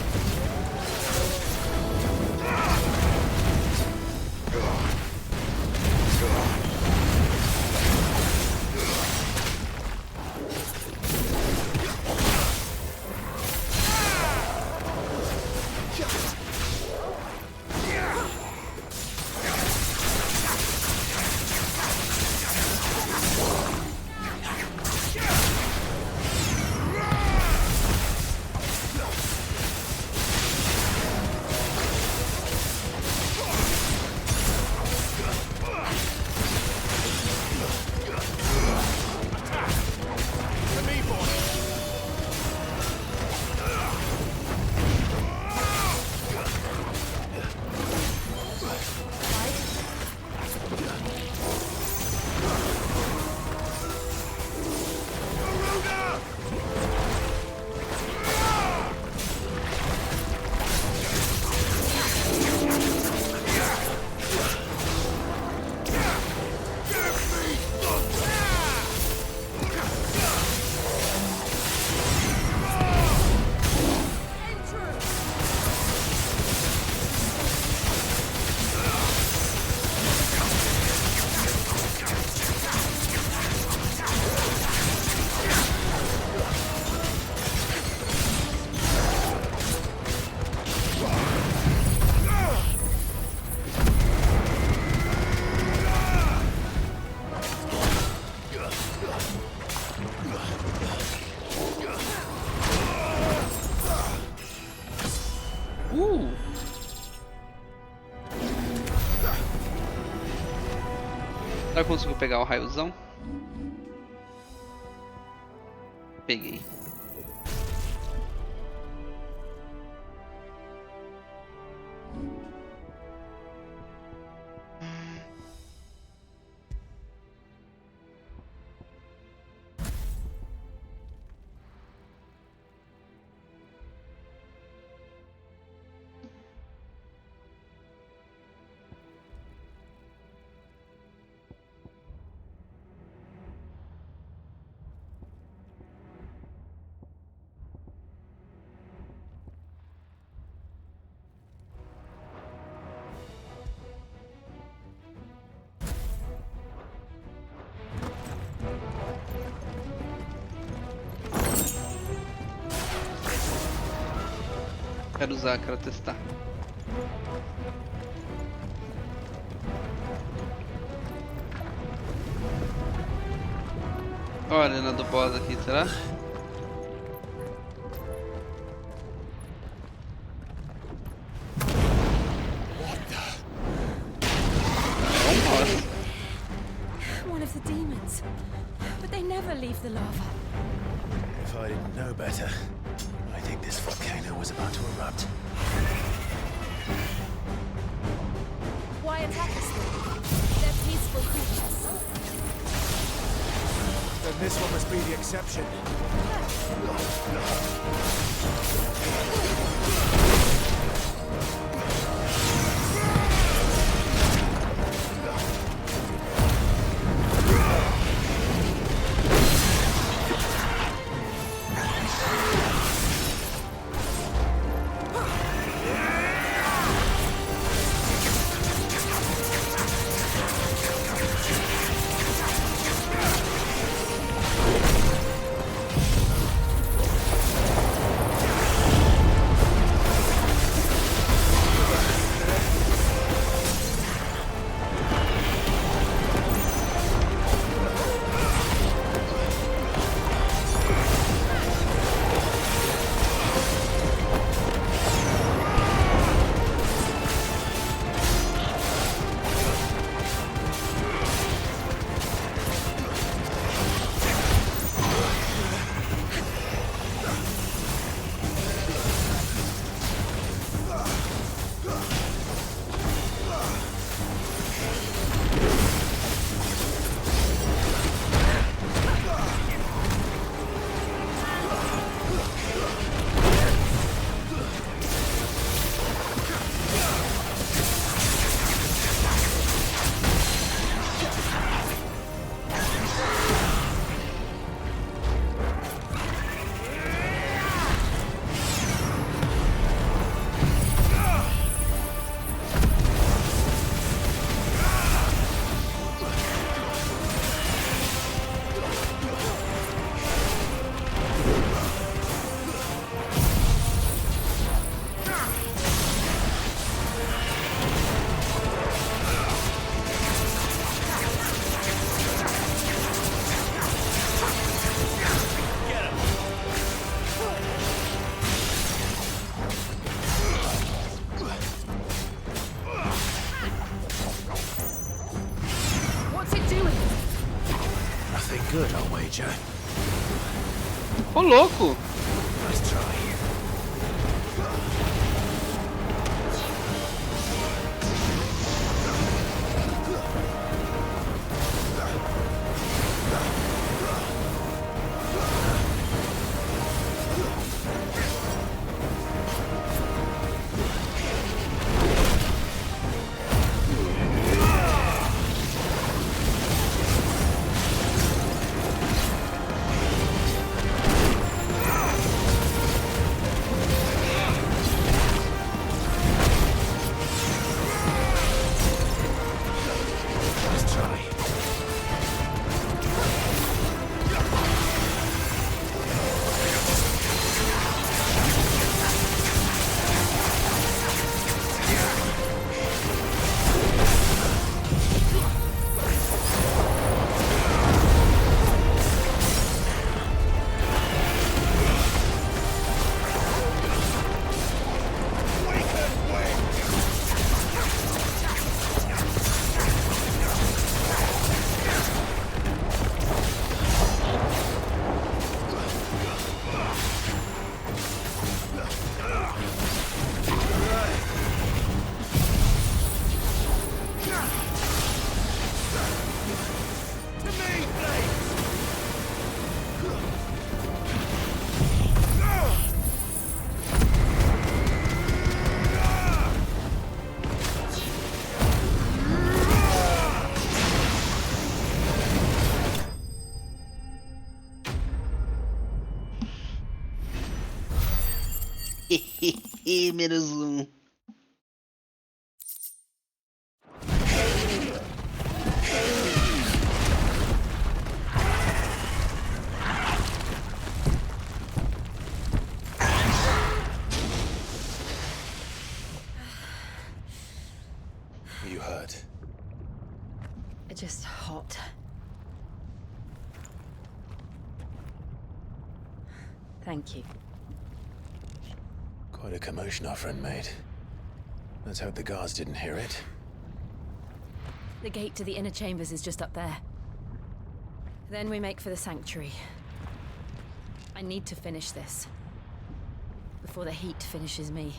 Será que eu consigo pegar o raiozão? Peguei. Quero usar, quero testar. Olha a arena do boss aqui, será? One of the demons. But they never leave the lava. If I didn't know better, I think this volcano was about to erupt. Why attack us then? They're peaceful creatures. Then this one must be the exception. Good, I'll wager. Ô, louco! Nice try. Menos um. hurt? Just hot. Thank you. Quite a commotion our friend made. Let's hope the guards didn't hear it. The gate to the inner chambers is just up there. Then we make for the sanctuary. I need to finish this. Before the heat finishes me.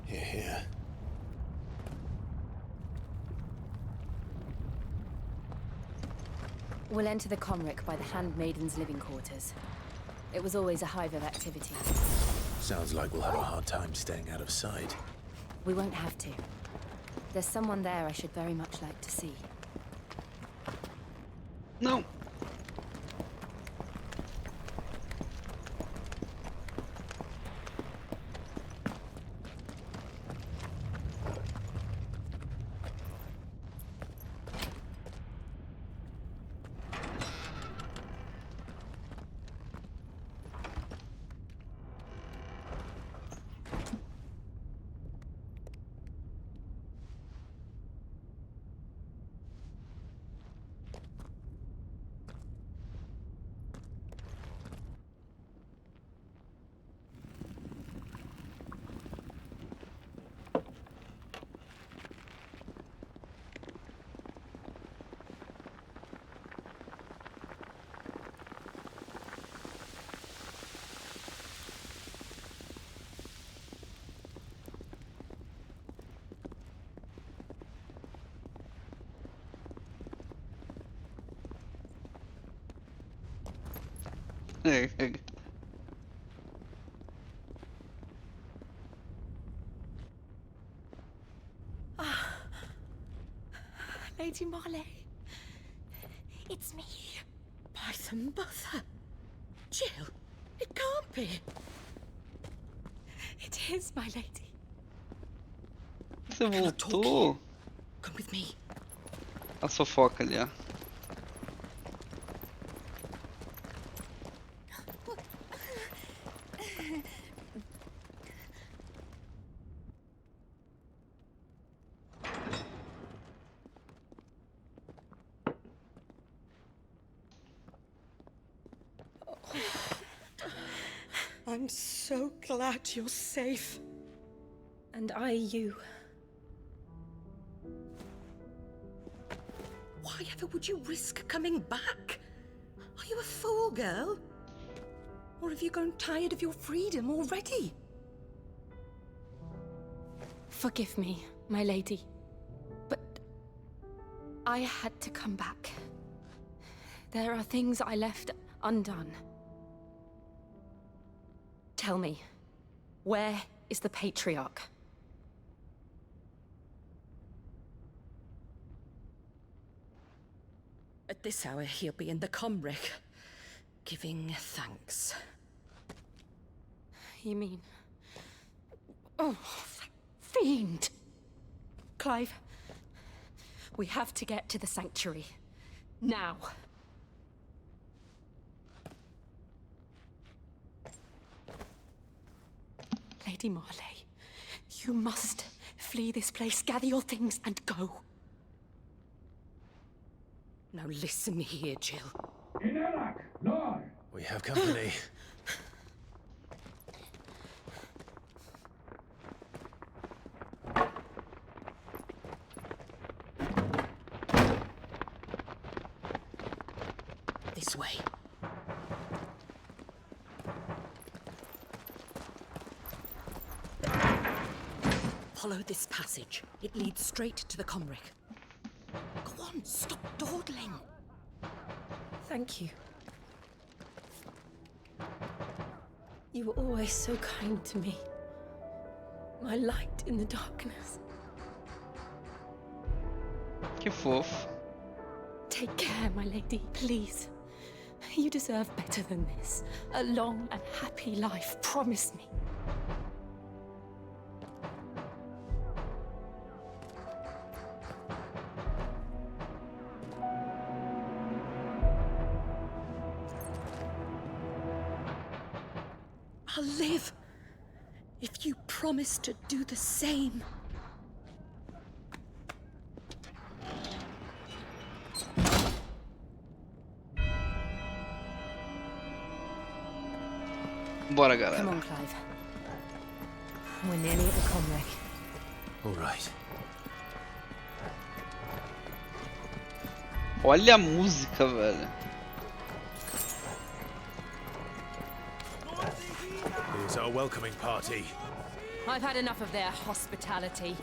Hear, hear. We'll enter the Comric by the Handmaiden's living quarters. It was always a hive of activity. Sounds like we'll have a hard time staying out of sight. We won't have to. There's someone there I should very much like to see. No. Lady Marley, it's me. By the mother. Jill, it can't be. It is, my lady. Você voltou? Come with me. A fofoca ali, ó. I'm so glad you're safe. And you. Why ever would you risk coming back? Are you a fool, girl? Or have you grown tired of your freedom already? Forgive me, my lady. But I had to come back. There are things I left undone. Tell me, where is the Patriarch? At this hour, he'll be in the Comric, giving thanks. You mean... Oh, fiend! Clive, we have to get to the sanctuary. Now. Lady Marley, you must flee this place, gather your things, and go. Now listen here, Jill. We have company. This way. Follow this passage. It leads straight to the Comric. Go on, stop dawdling. Thank you. You were always so kind to me. My light in the darkness. Que fofo. Take care, my lady, please. You deserve better than this. A long and happy life, promise me. I'll live if you promise to do the same. Bora, galera. Come on, Clive. We're nearly at the comrec. All right. Olha a música, velho. Here's our welcoming party. I've had enough of their hospitality.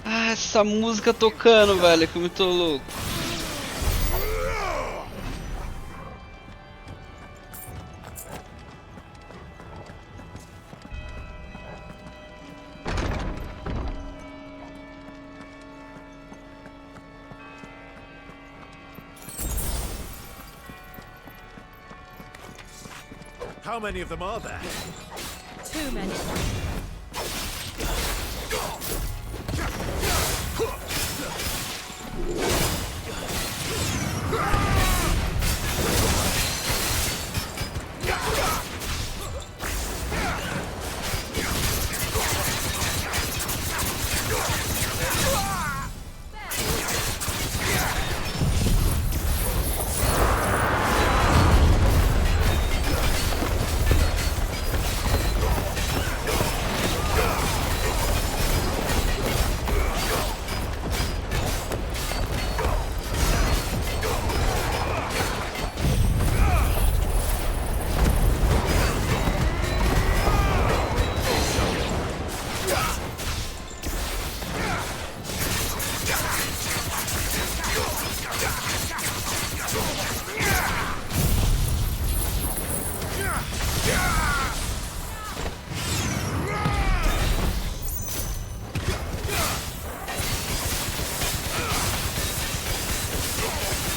Ah, essa música tocando, velho, que eu me tô louco. How many of them are there? Too many.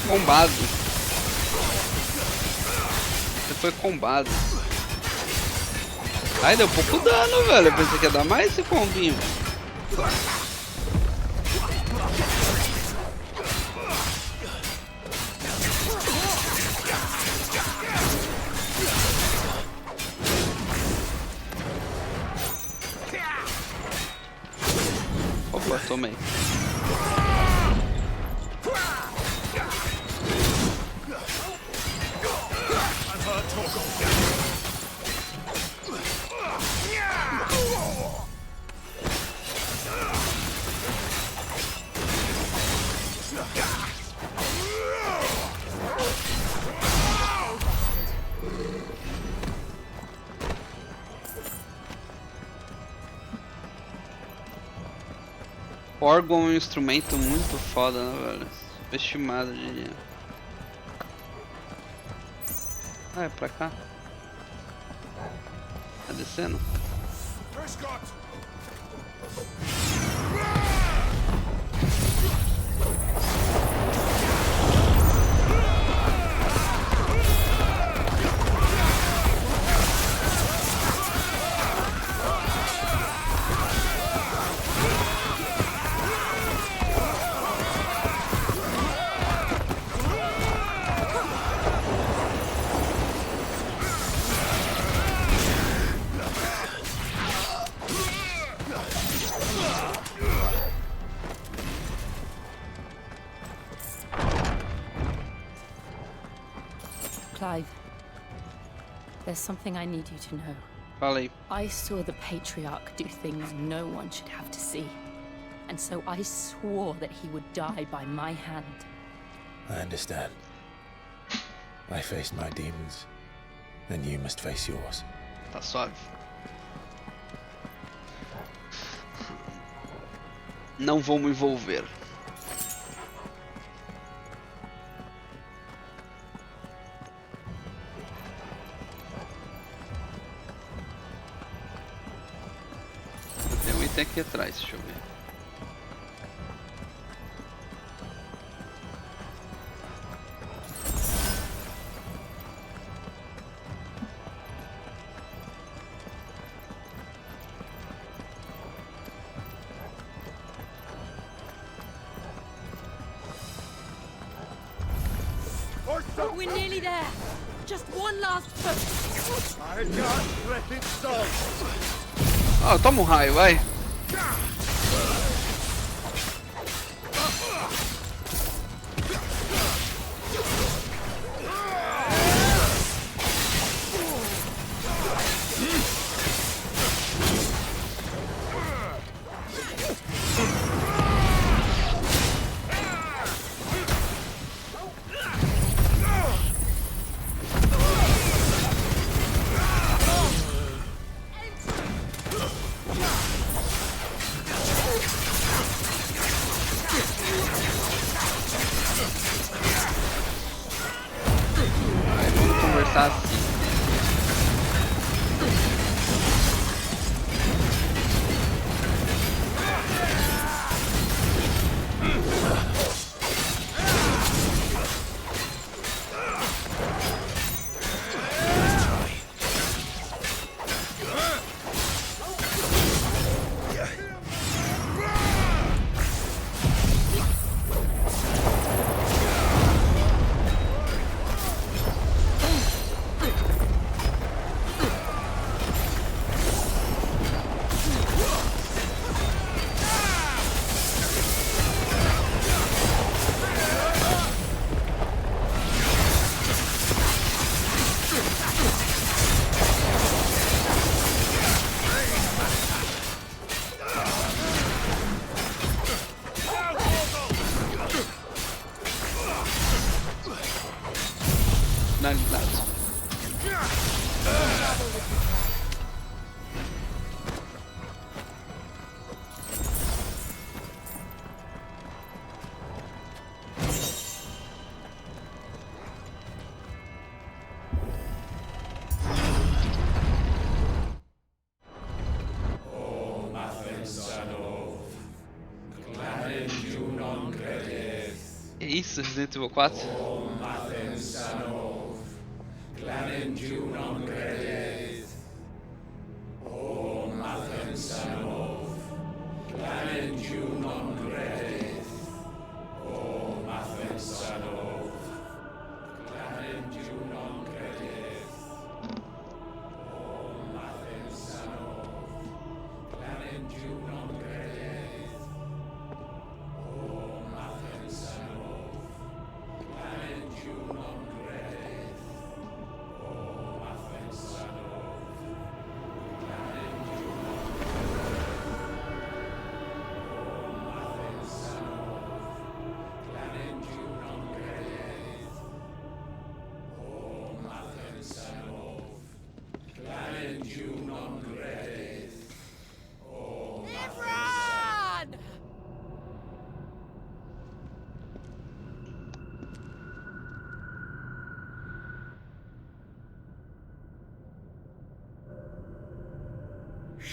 Combado. Você foi combado. Ai, deu pouco dano, velho. Eu pensei que ia dar mais esse combinho. Opa, tomei. O órgão é um instrumento muito foda, né, velho? Subestimado, diria. Ah, é pra cá? Tá descendo? Clive, there's something I need you to know. Falei. I saw the Patriarch do things no one should have to see. And so I swore that he would die by my hand. I understand. I faced my demons. then you must face yours. Tá suave. Não vou me envolver. Tem um item aqui atrás, deixa eu ver. We're nearly there. Just one last push. I can't let it stop. Ah, toma um raio, vai. Finalizado. Que isso, Resident Evil 4?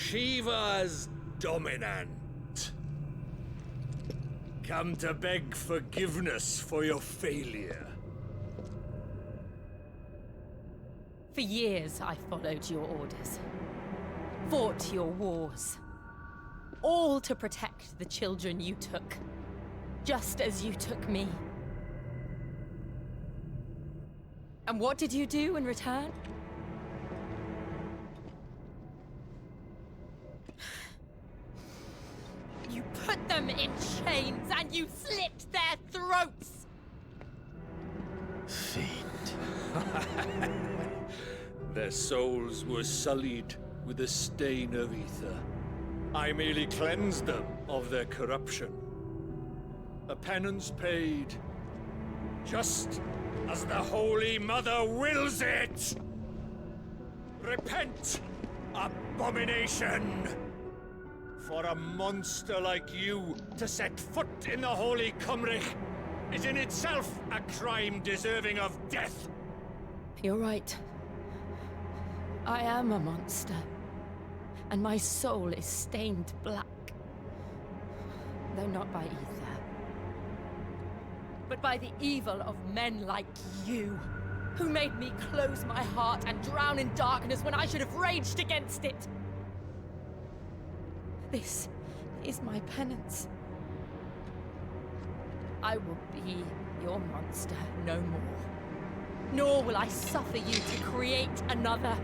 Shiva's dominant. Come to beg forgiveness for your failure. For years, I followed your orders, fought your wars, all to protect the children you took, just as you took me. And what did you do in return? You put them in chains and you slit their throats! Fiend. Their souls were sullied with the stain of ether. I merely cleansed them of their corruption. A penance paid, just as the Holy Mother wills it! Repent, abomination! For a monster like you to set foot in the Holy Cymric is in itself a crime deserving of death. You're right. I am a monster. And my soul is stained black. Though not by ether. But by the evil of men like you, who made me close my heart and drown in darkness when I should have raged against it. This is my penance. I will be your monster no more. Nor will I suffer you to create another.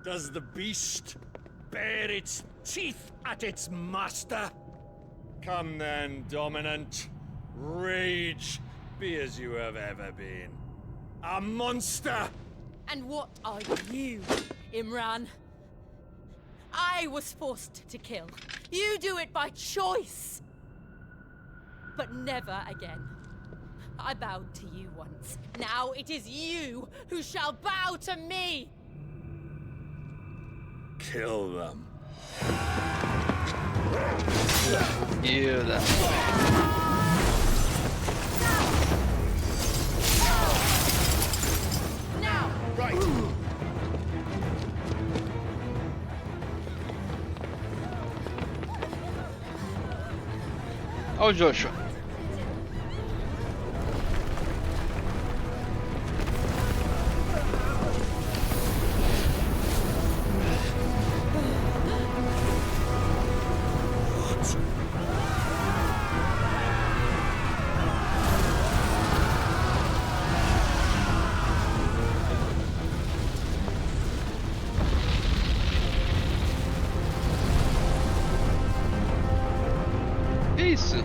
Does the beast bare its teeth at its master? Come then, dominant. Rage, be as you have ever been. A monster! And what are you, Imran? I was forced to kill. You do it by choice. But never again. I bowed to you once. Now it is you who shall bow to me! Kill them. Kill them. Now! Right! Oh, Joshua. Isso.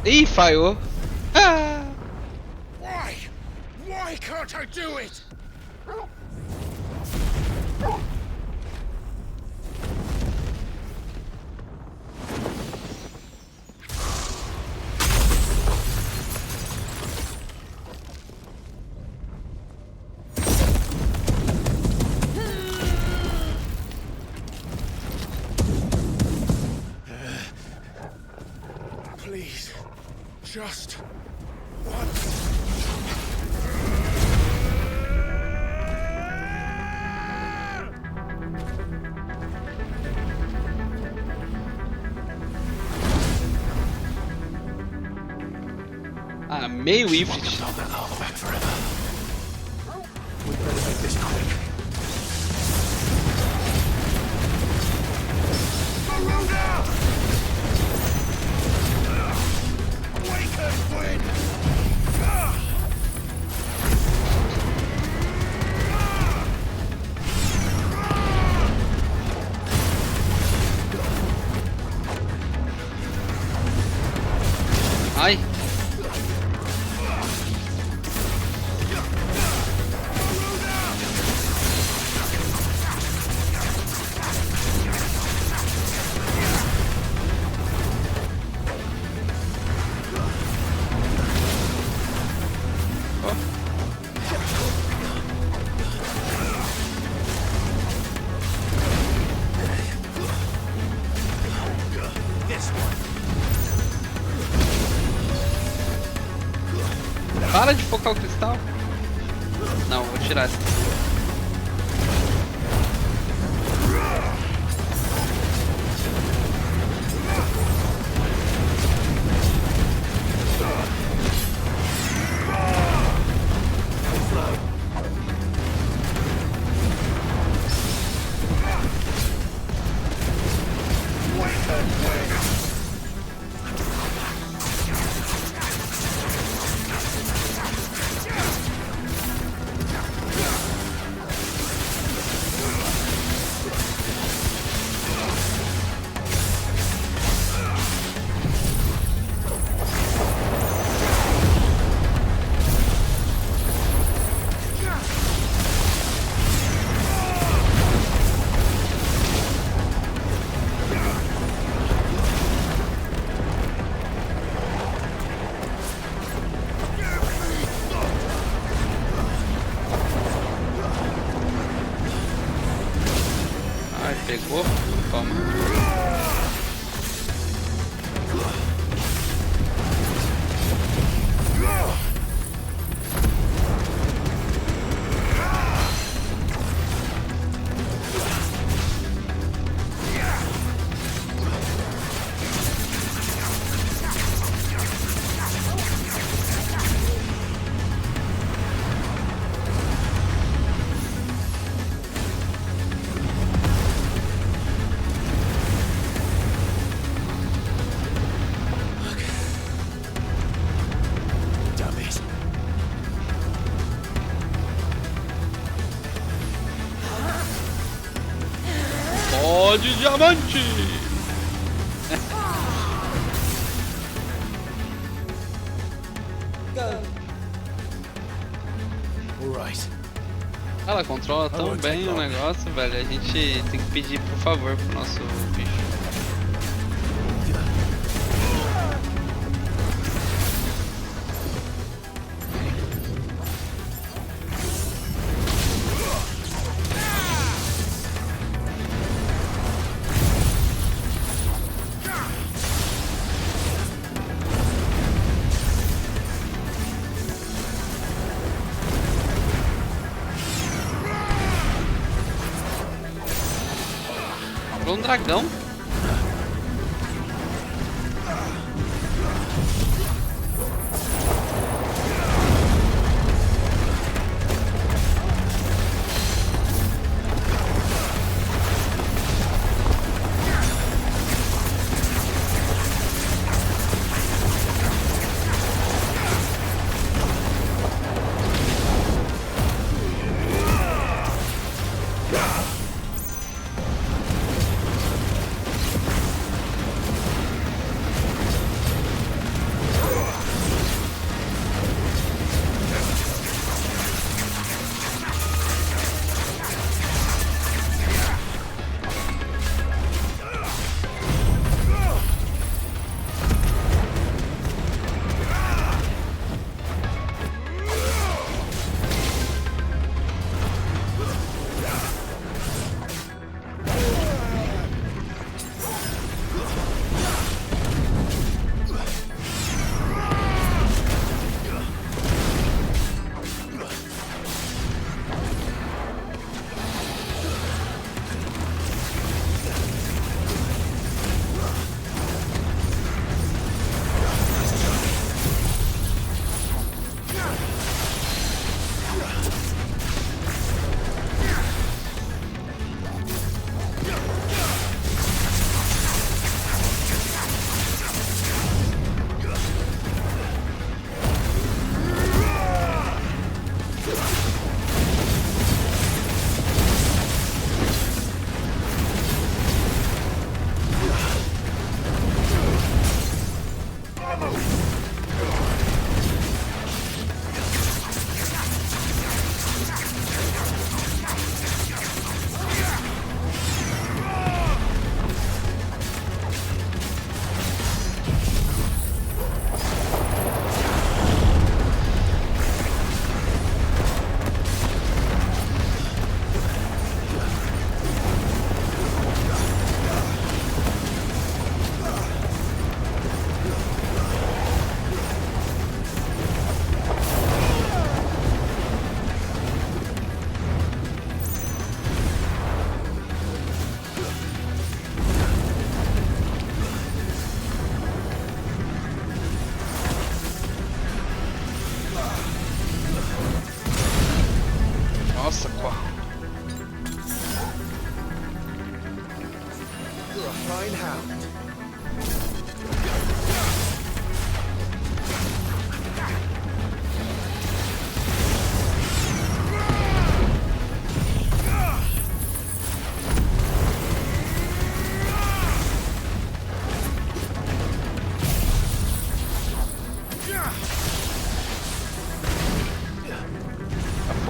Ih, falhou. Ah! Why? Why can't I do it? Please, just once. Ah, meio Ifrit. Ai. Para de focar o cristal. Não, vou tirar essa. Pegou? Toma. De diamante. Ela controla tão bem o negócio, velho. A gente tem que pedir por favor pro nosso bicho. Um dragão.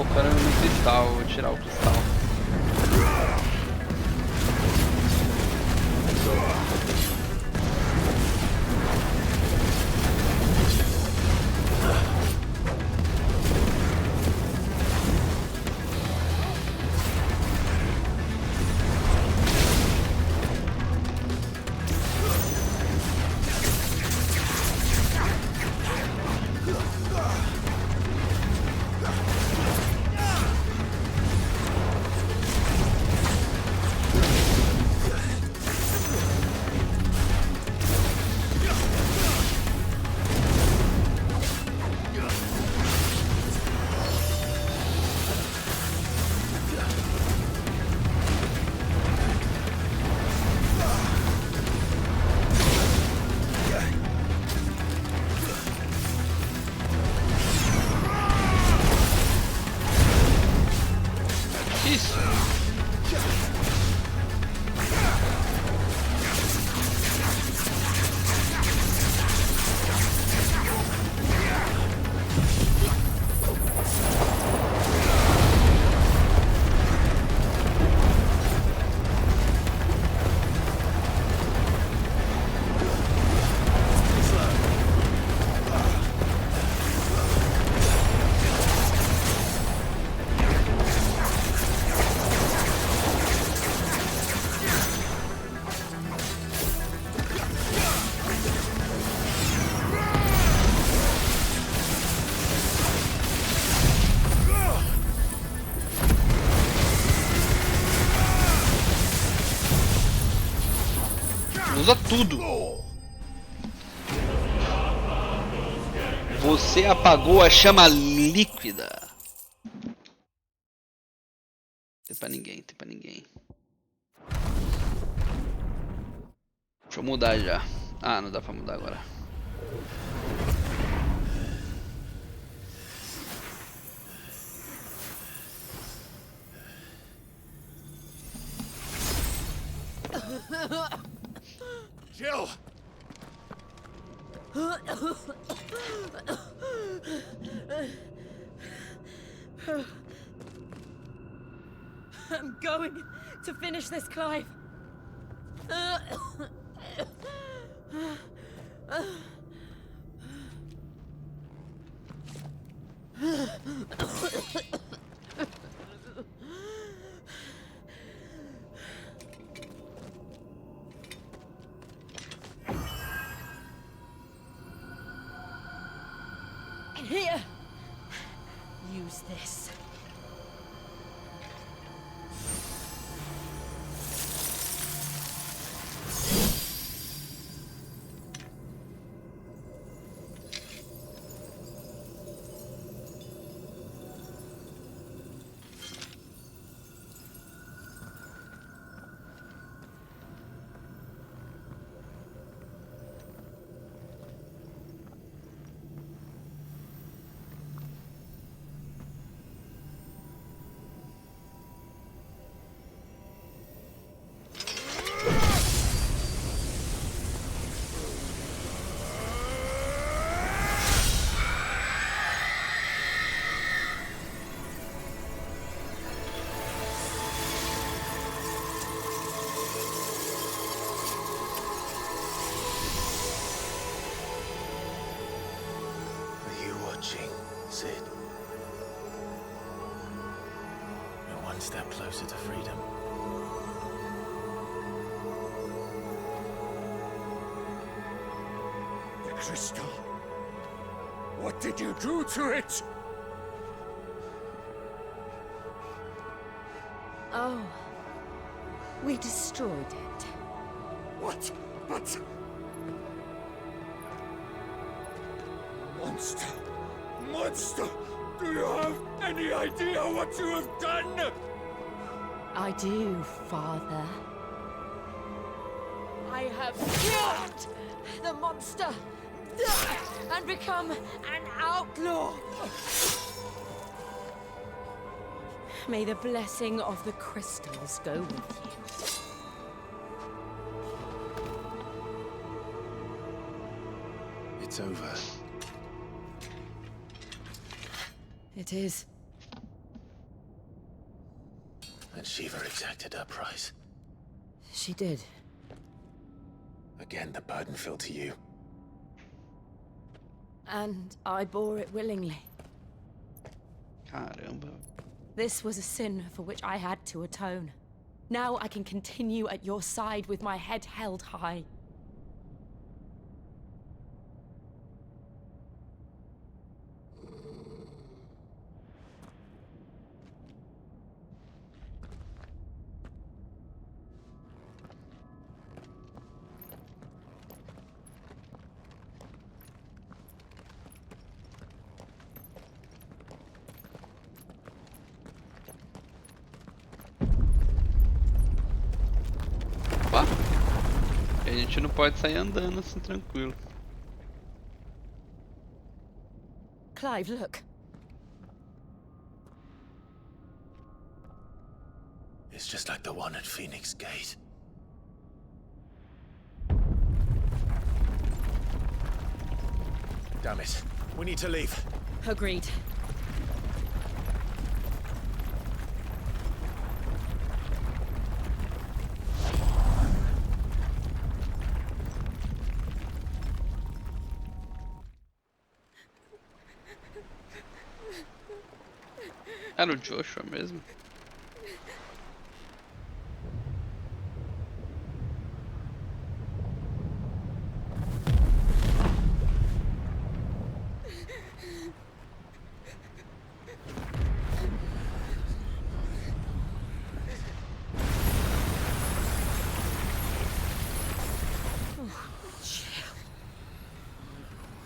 focando no cristal, vou tirar o cristal. Usa tudo. Você apagou a chama líquida. Tem pra ninguém, tem pra ninguém. Deixa eu mudar já. Ah, não dá pra mudar agora. Jill! I'm going to finish this, Clive. Here, use this. Sid. You're one step closer to freedom. The crystal. What did you do to it? Oh, we destroyed it. What? But... Monster! Monster! Do you have any idea what you have done? I do, Father. I have killed the monster and become an outlaw. May the blessing of the crystals go with you. It's over. It is. And Shiva exacted her price. She did. Again, the burden fell to you. And I bore it willingly. Caramba. This was a sin for which I had to atone. Now I can continue at your side with my head held high. A gente não pode sair andando assim tranquilo. Clive, look. It's just like the one at Phoenix Gate. Damn it. We need to leave. Agreed. Era o Joshua mesmo?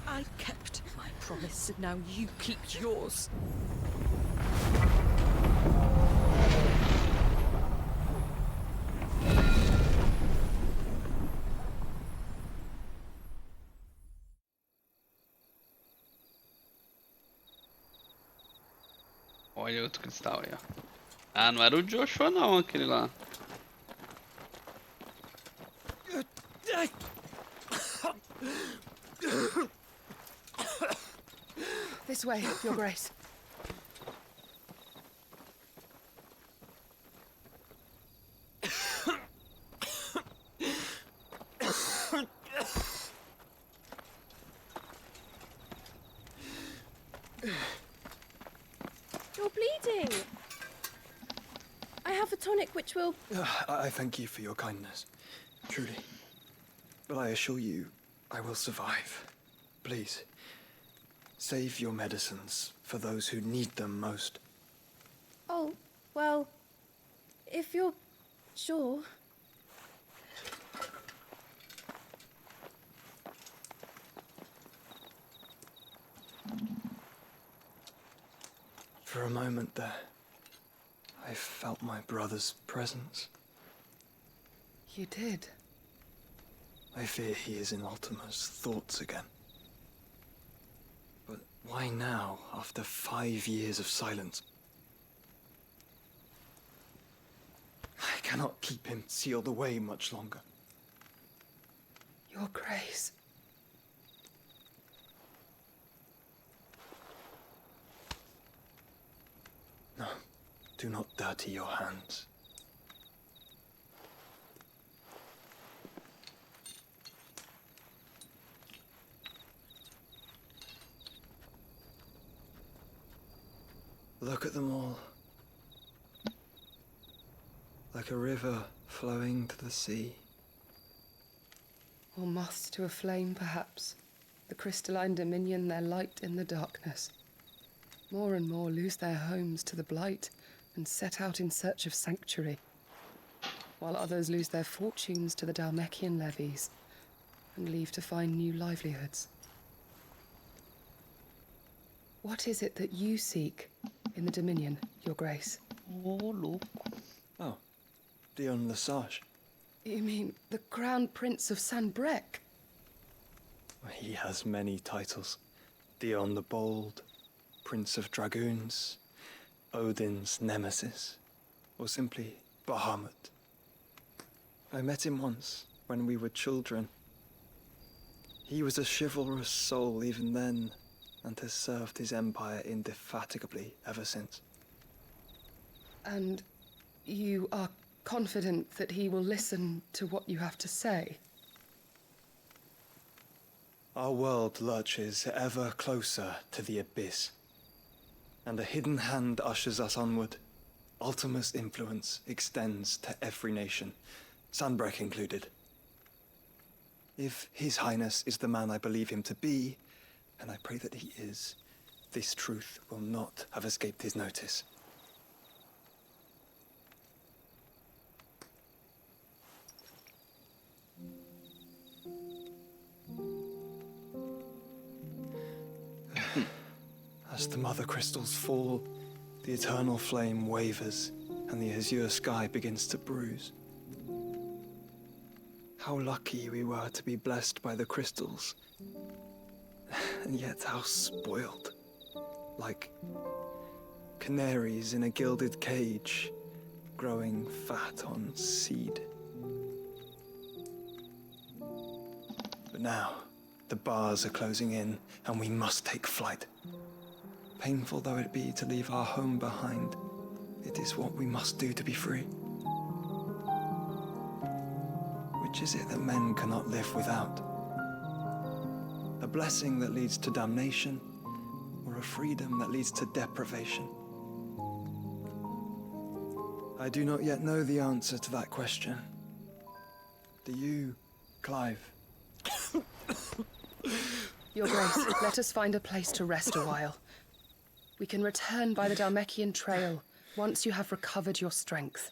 I kept my promise, and now you keep yours. Olha outro cristal aí, ó. Ah, não era o Joshua não, aquele lá. This way, Your Grace. You're bleeding. I have a tonic which will... I thank you for your kindness, truly. But I assure you, I will survive. Please, save your medicines for those who need them most. Oh, well, if you're sure. For a moment there, I felt my brother's presence. You did? I fear he is in Ultima's thoughts again. But why now, after 5 years of silence? I cannot keep him sealed away much longer. Your Grace. No, do not dirty your hands. Look at them all. Like a river flowing to the sea. Or moths to a flame, perhaps. The crystalline dominion their light in the darkness. More and more lose their homes to the blight and set out in search of sanctuary, while others lose their fortunes to the Dalmekian levies and leave to find new livelihoods. What is it that you seek in the Dominion, Your Grace? Oh, Dion Lesage. You mean the Crown Prince of Sanbrec? He has many titles. Dion the Bold, Prince of Dragoons, Odin's Nemesis, or simply Bahamut. I met him once, when we were children. He was a chivalrous soul even then, and has served his empire indefatigably ever since. And You are confident that he will listen to what you have to say? Our world lurches ever closer to the abyss, and a hidden hand ushers us onward. Ultima's influence extends to every nation, Sanbreque included. If His Highness is the man I believe him to be, and I pray that he is, this truth will not have escaped his notice. As the mother crystals fall, the eternal flame wavers, and the azure sky begins to bruise. How lucky we were to be blessed by the crystals, and yet how spoiled. Like canaries in a gilded cage, growing fat on seed. But now, the bars are closing in, and we must take flight. Painful though it be to leave our home behind, it is what we must do to be free. Which is it that men cannot live without? A blessing that leads to damnation, or a freedom that leads to deprivation? I do not yet know the answer to that question. Do you, Clive? Your Grace, let us find a place to rest a while. We can return by the Dalmekian Trail once you have recovered your strength.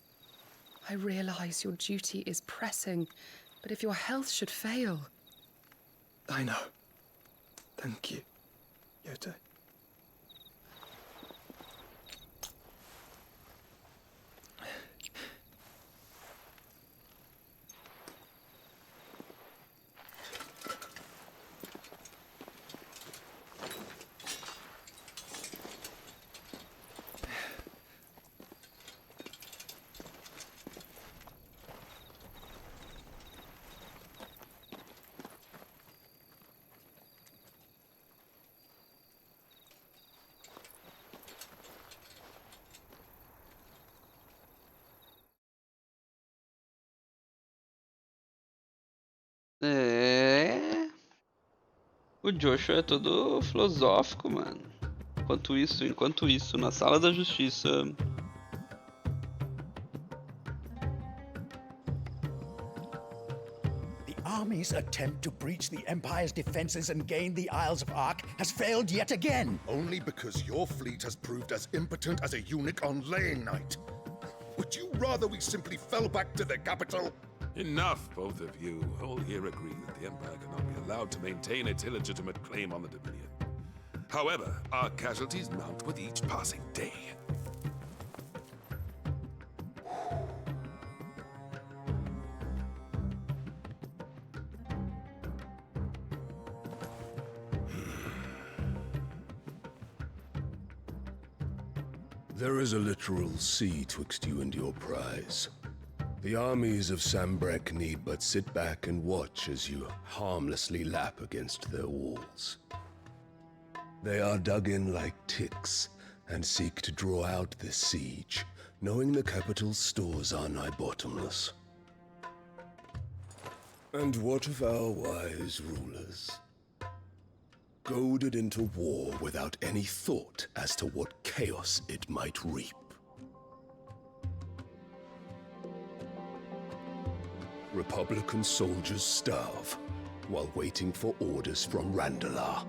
I realize your duty is pressing, but if your health should fail... I know. Thank you, Yote. O Joshua é todo filosófico, mano. Enquanto isso, na sala da justiça. The army's attempt to breach the Empire's defenses and gain the Isles of Ark has failed yet again. Only because your fleet has proved as impotent as a eunuch on laying night. Would you rather we simply fell back to the capital? Enough, both of you. All here agree that the Empire cannot be allowed to maintain its illegitimate claim on the Dominion. However, our casualties mount with each passing day. There is a literal sea twixt you and your prize. The armies of Sanbreque need but sit back and watch as you harmlessly lap against their walls. They are dug in like ticks and seek to draw out this siege, knowing the capital's stores are nigh bottomless. And what of our wise rulers? Goaded into war without any thought as to what chaos it might reap. Republican soldiers starve while waiting for orders from Randalar.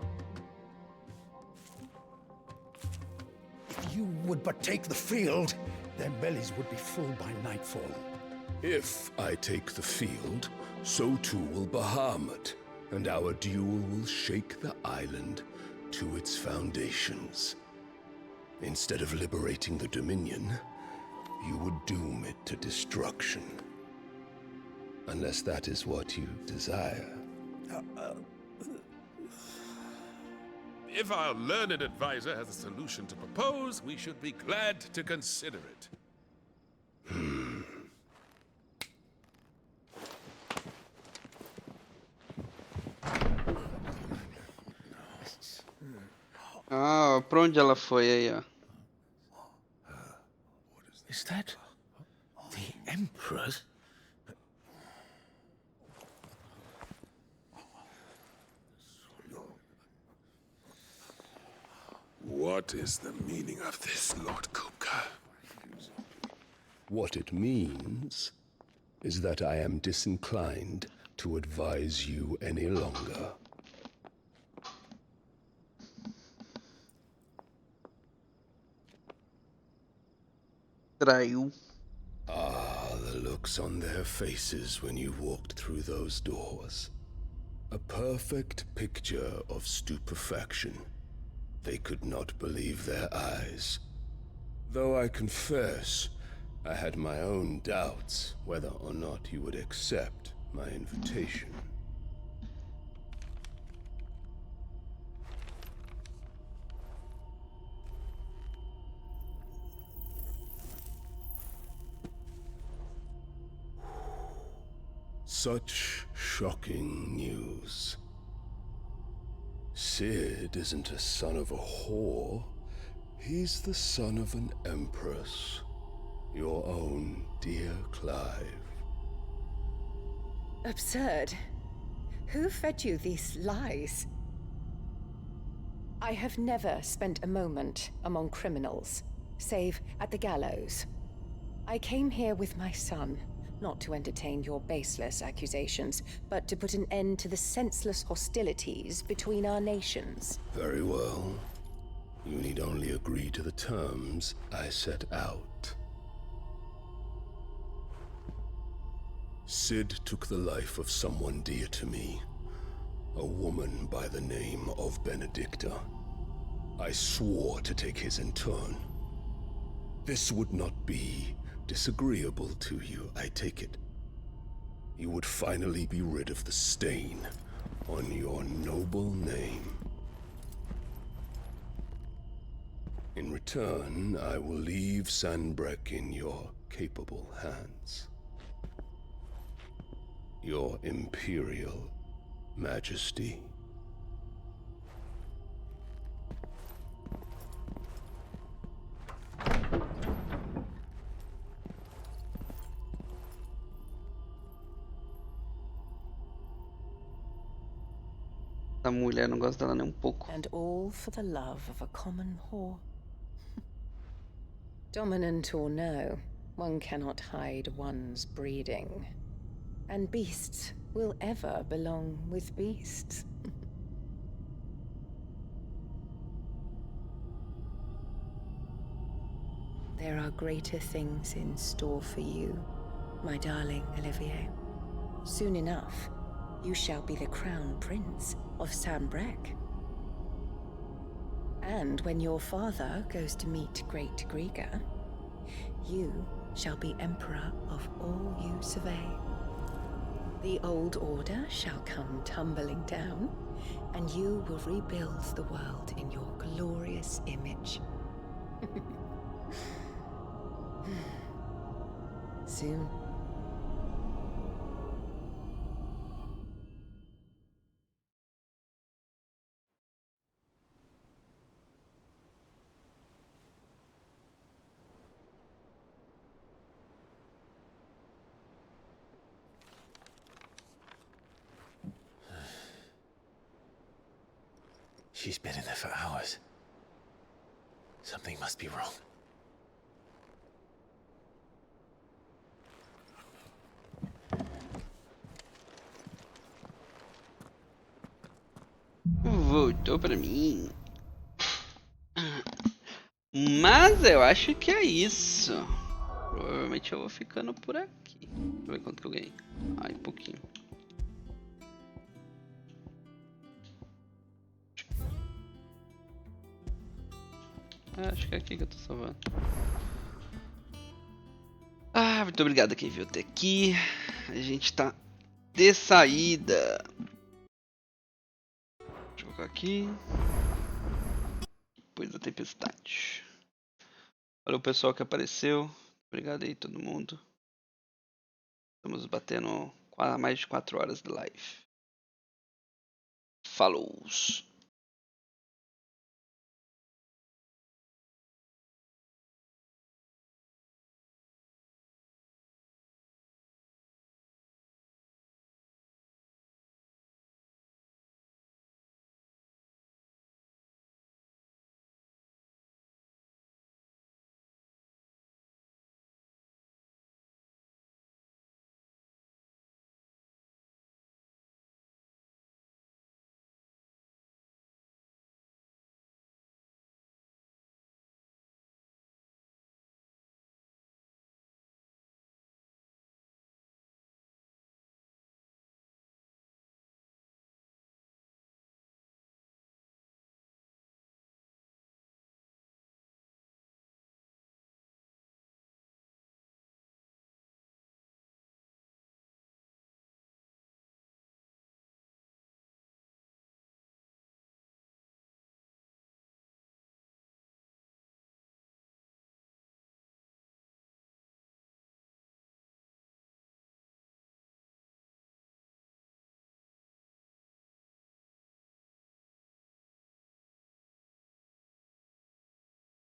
If you would but take the field, their bellies would be full by nightfall. If I take the field, so too will Bahamut, and our duel will shake the island to its foundations. Instead of liberating the Dominion, you would doom it to destruction. Unless that is what you desire. If our learned advisor has a solution to propose, we should be glad to consider it. Ah, pra onde ela foi aí, ó? Is that Emperors? What is the meaning of this, Lord Kupka? What it means is that I am disinclined to advise you any longer. Traiu. Ah, the looks on their faces when you walked through those doors. A perfect picture of stupefaction. They could not believe their eyes. Though I confess, I had my own doubts whether or not you would accept my invitation. Such shocking news. Sid isn't a son of a whore. He's the son of an empress. Your own dear Clive. Absurd. Who fed you these lies? I have never spent a moment among criminals, save at the gallows. I came here with my son, not to entertain your baseless accusations, but to put an end to the senseless hostilities between our nations. Very well. You need only agree to the terms I set out. Sid took the life of someone dear to me, a woman by the name of Benedicta. I swore to take his in turn. This would not be disagreeable to you, I take it. You would finally be rid of the stain on your noble name. In return, I will leave Sanbreque in your capable hands. Your Imperial Majesty. A mulher não gosta dela nem pouco. And all for the love of a common whore. Dominant or no, one cannot hide one's breeding. And beasts will ever belong with beasts. There are greater things in store for you, my darling Olivier. Soon enough, you shall be the crown prince of Sanbreque. And when your father goes to meet Great Griga, you shall be emperor of all you survey. The old order shall come tumbling down, and you will rebuild the world in your glorious image. Soon. She's been in there for hours. Something must be wrong. Voltou pra mim. Mas eu acho que é isso. Provavelmente eu vou ficando por aqui. Deixa eu ver quanto que eu ganhei. Ai, pouquinho. Acho que é aqui que eu tô salvando. Muito obrigado a quem viu até aqui. A gente tá de saída. Deixa eu colocar aqui. Depois da tempestade. Valeu pessoal que apareceu. Obrigado aí todo mundo. Estamos batendo mais de 4 horas de live. Falou!